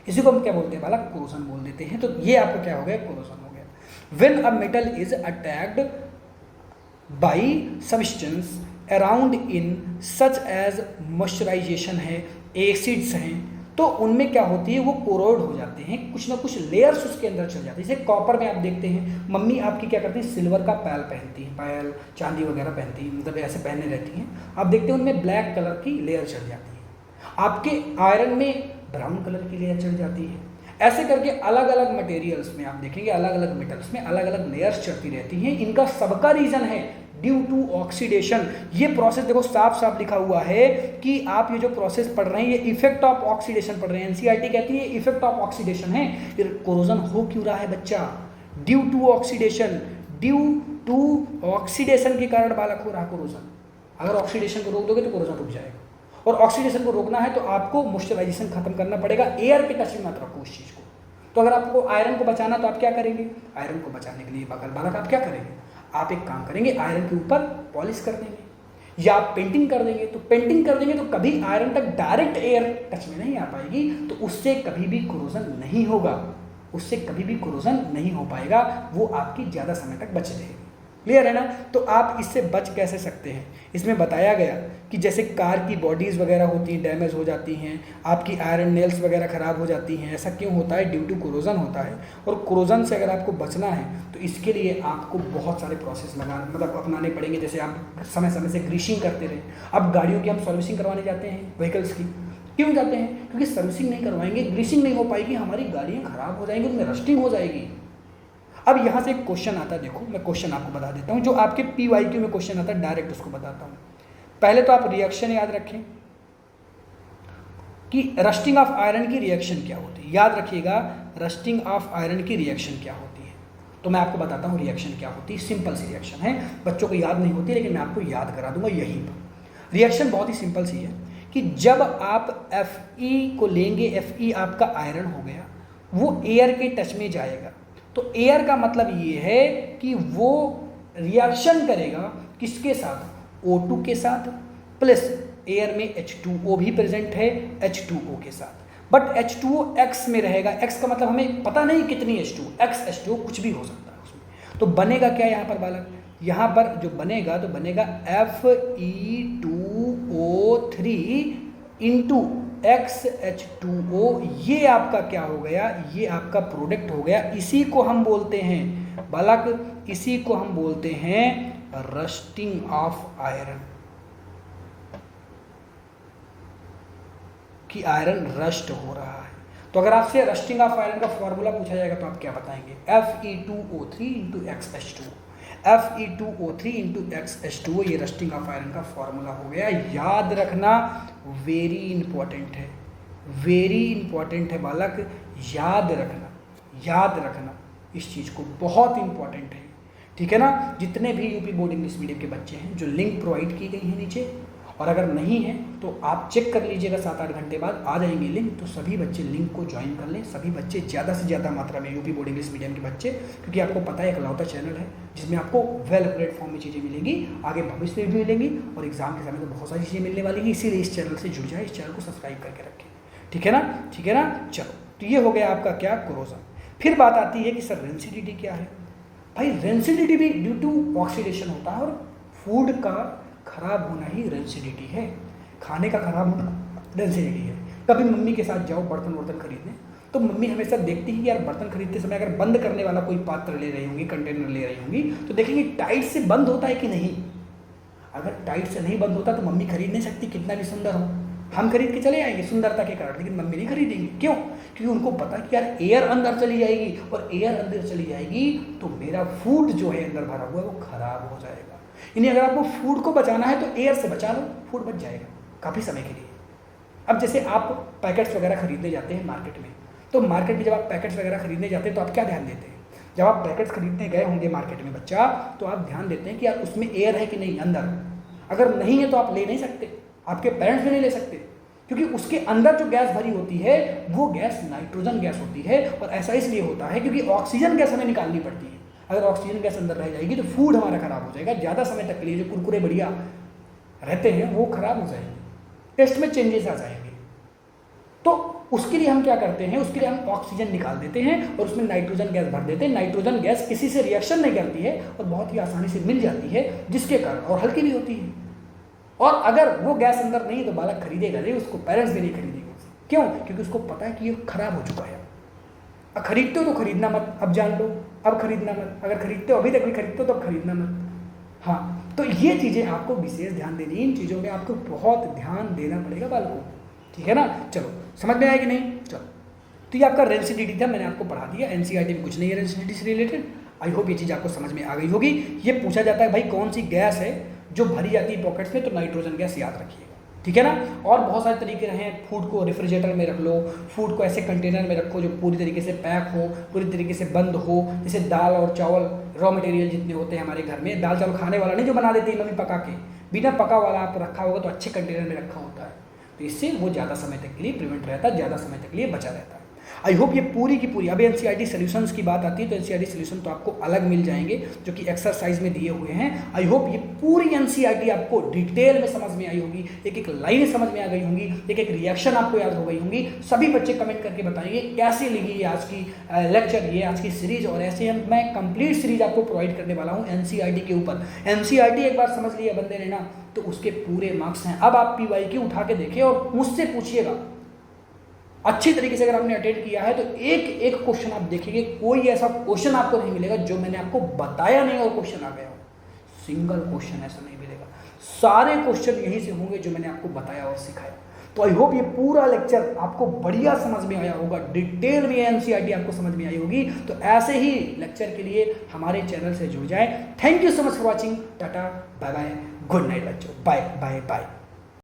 Speaker 1: इसी को हम क्या बोलते हैं बालक? कोरोजन बोल देते हैं। तो ये आपका क्या हो गया? कोरोजन हो गया। When a metal is attacked by substance around in such as moisturization है, एसिड्स हैं, तो उनमें क्या होती है, वो कोरोड हो जाते हैं, कुछ ना कुछ लेयर्स उसके अंदर चल जाती है। जैसे कॉपर में आप देखते हैं मम्मी आपकी क्या करती है, सिल्वर का पैल पहनती हैं, पैल चांदी वगैरह पहनती हैं, मतलब ऐसे पहने रहती हैं, आप देखते हैं उनमें ब्लैक कलर की लेयर चढ़ जाती है। आपके आयरन में ब्राउन कलर की लेयर चढ़ जाती है। ऐसे करके अलग अलग मटेरियल्स में आप देखेंगे, अलग अलग मेटल्स में अलग अलग लेयर्स चढ़ती रहती हैं। इनका सबका रीजन है ड्यू टू ऑक्सीडेशन। ये प्रोसेस देखो साफ साफ लिखा हुआ है कि आप ये जो प्रोसेस पढ़ रहे हैं ये इफेक्ट ऑफ ऑक्सीडेशन पढ़ रहे हैं। एनसीईआरटी कहती है इफेक्ट ऑफ ऑक्सीडेशन है। कोरोजन हो क्यों रहा है बच्चा? Due to oxidation. Due to oxidation के कारण बालक हो रहा कोरोजन। अगर ऑक्सीडेशन को रोक दोगे तो कोरोजन रुक जाएगा, और ऑक्सीडेशन को रोकना है तो आपको मॉइस्चराइजेशन खत्म करना पड़ेगा, एयर के टच में मत रखो उस चीज़ को। तो अगर आपको आयरन को बचाना तो आप क्या करेंगे? आयरन को बचाने के लिए बालक आप क्या करेंगे? आप एक काम करेंगे, आयरन के ऊपर पॉलिश कर देंगे या आप पेंटिंग कर देंगे। तो पेंटिंग कर देंगे तो कभी आयरन तक डायरेक्ट एयर टच में नहीं आ पाएगी, तो उससे कभी भी कोरोजन नहीं होगा, उससे कभी भी कोरोजन नहीं हो पाएगा, वो आपकी ज़्यादा समय तक बच रहेगी। क्लियर है ना? तो आप इससे बच कैसे सकते हैं? इसमें बताया गया कि जैसे कार की बॉडीज़ वगैरह होती हैं, डैमेज हो जाती हैं, आपकी आयरन नेल्स वगैरह ख़राब हो जाती हैं। ऐसा क्यों होता है? ड्यू टू कोरोजन होता है। और कोरोजन से अगर आपको बचना है तो इसके लिए आपको बहुत सारे प्रोसेस अपनाने पड़ेंगे। जैसे आप समय समय से ग्रीसिंग करते रहे। अब गाड़ियों की हम सर्विसिंग करवाने जाते हैं, व्हीकल्स की, क्यों जाते हैं? क्योंकि सर्विसिंग नहीं करवाएंगे, ग्रीसिंग नहीं हो पाएगी, हमारी गाड़ियाँ ख़राब हो जाएंगी, उनमें रस्टिंग हो जाएगी। अब यहाँ से एक क्वेश्चन आता है, देखो मैं क्वेश्चन आपको बता देता हूँ, जो आपके PYQ में क्वेश्चन आता है डायरेक्ट उसको बताता हूँ। पहले तो आप रिएक्शन याद रखें कि रस्टिंग ऑफ आयरन की रिएक्शन क्या होती है। याद रखिएगा रस्टिंग ऑफ आयरन की रिएक्शन क्या होती है। तो मैं आपको बताता हूँ रिएक्शन क्या होती है। सिंपल सी रिएक्शन है, बच्चों को याद नहीं होती, लेकिन मैं आपको याद करा दूंगा यहीं पर। रिएक्शन बहुत ही सिंपल सी है कि जब आप Fe को लेंगे, Fe आपका आयरन हो गया, वो एयर के टच में जाएगा। तो एयर का मतलब ये है कि वो रिएक्शन करेगा किसके साथ? O2 के साथ, प्लस एयर में H2O भी प्रेजेंट है, H2O के साथ। बट H2O X में रहेगा। X का मतलब हमें पता नहीं कितनी H2O, X H2O कुछ भी हो सकता है उसमें। तो बनेगा क्या यहाँ पर बालक? यहाँ पर जो बनेगा तो बनेगा Fe2O3 इंटू XH2O। ये आपका क्या हो गया? ये आपका प्रोडक्ट हो गया। इसी को हम बोलते हैं बालक, इसी को हम बोलते हैं रस्टिंग ऑफ आयरन, कि आयरन रस्ट हो रहा है। तो अगर आपसे रस्टिंग ऑफ आयरन का फॉर्मूला पूछा जाएगा तो आप क्या बताएंगे? Fe2O3 into XH2O। Fe2O3 into XH2O, ये रस्टिंग ऑफ आयरन का फॉर्मूला हो गया। याद रखना, वेरी इंपॉर्टेंट है, वेरी इंपॉर्टेंट है बालक, याद रखना, याद रखना इस चीज़ को, बहुत इंपॉर्टेंट है। ठीक है ना? जितने भी यूपी बोर्ड इंग्लिश मीडियम के बच्चे हैं, जो लिंक प्रोवाइड की गई है नीचे, और अगर नहीं है तो आप चेक कर लीजिएगा, 7-8 घंटे बाद आ जाएंगे लिंक, तो सभी बच्चे लिंक को ज्वाइन कर लें। सभी बच्चे ज़्यादा से ज़्यादा मात्रा में यूपी बोर्ड इंग्लिश मीडियम के बच्चे, क्योंकि आपको पता है इकलौता चैनल है जिसमें आपको वेल प्लेटफॉर्म में चीज़ें मिलेंगी, आगे भविष्य में भी मिलेंगी, और एग्जाम के समय तो बहुत सारी चीज़ें मिलने वाली हैं। इसीलिए इस चैनल से जुड़ जाए, इस चैनल को सब्सक्राइब करके रखें। ठीक है ना? ठीक है ना? चलो, तो ये हो गया आपका क्या? कोरोजन। फिर बात आती है कि सर रेंसिडिटी क्या है? भाई रेंसिडिटी भी ड्यू टू ऑक्सीडेशन होता है, और फूड का खराब होना ही रेंसिडिटी है। खाने का खराब होना रेंसिडिटी है। कभी मम्मी के साथ जाओ बर्तन वर्तन खरीदने, तो मम्मी हमेशा देखती है कि यार बर्तन खरीदते समय अगर बंद करने वाला कोई पात्र ले रही होंगी, कंटेनर ले रही होंगी, तो देखेंगे टाइट से बंद होता है कि नहीं। अगर टाइट से नहीं बंद होता तो मम्मी खरीद नहीं सकती, कितना भी सुंदर हो। हम खरीद के चले आएंगे सुंदरता के कारण, लेकिन मम्मी नहीं खरीदेंगी। क्यों? क्योंकि उनको पता है कि यार एयर अंदर चली जाएगी, और एयर अंदर चली जाएगी तो मेरा फूड जो है अंदर भरा हुआ है वो खराब हो जाएगा। यानी अगर आपको फूड को बचाना है तो एयर से बचा लो, फूड बच जाएगा काफ़ी समय के लिए। अब जैसे आप पैकेट्स वगैरह खरीदने जाते हैं मार्केट में, तो मार्केट में जब आप पैकेट्स वगैरह खरीदने जाते हैं तो आप क्या ध्यान देते हैं? जब आप पैकेट्स खरीदने गए होंगे मार्केट में बच्चा, तो आप ध्यान देते हैं कि यार उसमें एयर है कि नहीं अंदर। अगर नहीं है तो आप ले नहीं सकते, आपके पेरेंट्स भी नहीं ले सकते, क्योंकि उसके अंदर जो गैस भरी होती है वो गैस नाइट्रोजन गैस होती है। और ऐसा इसलिए होता है क्योंकि ऑक्सीजन गैस हमें निकालनी पड़ती है। अगर ऑक्सीजन गैस अंदर रह जाएगी तो फूड हमारा खराब हो जाएगा, ज़्यादा समय तक के लिए जो कुरकुरे बढ़िया रहते हैं वो खराब हो जाएंगे, टेस्ट में चेंजेस आ जाएंगे। तो उसके लिए हम क्या करते हैं? उसके लिए हम ऑक्सीजन निकाल देते हैं और उसमें नाइट्रोजन गैस भर देते हैं। नाइट्रोजन गैस किसी से रिएक्शन नहीं करती है और बहुत ही आसानी से मिल जाती है, जिसके कारण और हल्की भी होती है। और अगर वो गैस अंदर नहीं तो बालक खरीदेगा नहीं, उसको पेरेंट्स भी नहीं खरीदेंगे। क्यों? क्योंकि उसको पता है कि ये खराब हो चुका है। अब खरीदते हो तो खरीदना मत, अब जान लो, अब खरीदना मत। अगर खरीदते हो, अभी तक भी खरीदते हो तो अब खरीदना मत। हाँ, तो ये चीज़ें आपको विशेष ध्यान देनी, इन चीज़ों में आपको बहुत ध्यान देना पड़ेगा बालकों। ठीक है ना? चलो, समझ में आया कि नहीं? चलो, तो ये आपका रेंसिडिटी था, मैंने आपको पढ़ा दिया। एनसीईआरटी में कुछ नहीं है रेंसिडिटी से रिलेटेड। आई होप ये चीज़ आपको समझ में आ गई होगी। ये पूछा जाता है भाई कौन सी गैस है जो भरी जाती है पॉकेट्स में, तो नाइट्रोजन गैस याद रखिएगा, ठीक है ना। और बहुत सारे तरीके रहे हैं, फूड को रेफ्रिजरेटर में रख लो, फूड को ऐसे कंटेनर में रखो जो पूरी तरीके से पैक हो, पूरी तरीके से बंद हो, जैसे दाल और चावल रॉ मटेरियल जितने होते हैं हमारे घर में, दाल चावल खाने वाला नहीं जो बना देते हैं मम्मी पका के, बिना पका वाला आप रखा होगा तो अच्छे कंटेनर में रखा होता है, तो इससे वो ज़्यादा समय तक के लिए प्रिवेंट रहता है, ज़्यादा समय तक के लिए बचा रहता है। आई होप ये पूरी की पूरी, अभी एनसीईआरटी सॉल्यूशंस की बात आती है तो एनसीईआरटी सॉल्यूशन तो आपको अलग मिल जाएंगे जो कि एक्सरसाइज में दिए हुए हैं। आई होप ये पूरी एनसीईआरटी आपको डिटेल में समझ में आई होगी, एक एक लाइन समझ में आ गई होंगी, एक एक रिएक्शन आपको याद हो गई होंगी। सभी बच्चे कमेंट करके बताएंगे कैसे लगी ये आज की लेक्चर, ये आज की सीरीज, और ऐसे मैं कंप्लीट सीरीज आपको प्रोवाइड करने वाला हूँ एनसीईआरटी के ऊपर। एनसीईआरटी एक बार समझ लिया बंदे ने ना तो उसके पूरे मार्क्स हैं। अब आप PYQ उठा के देखिए और मुझसे पूछिएगा अच्छी तरीके से, अगर आपने अटेंड किया है तो एक एक क्वेश्चन आप देखेंगे, कोई ऐसा क्वेश्चन आपको नहीं मिलेगा जो मैंने आपको बताया नहीं और क्वेश्चन आ गया हो, सिंगल क्वेश्चन ऐसा नहीं मिलेगा, सारे क्वेश्चन यहीं से होंगे जो मैंने आपको बताया और सिखाया। तो आई होप ये पूरा लेक्चर आपको बढ़िया समझ में आया होगा, डिटेल में एनसीईआरटी आपको समझ में आई होगी। तो ऐसे ही लेक्चर के लिए हमारे चैनल से जुड़ जाएं। Thank you so much for watching, tata bye bye, good night बच्चों, बाय बाय बाय।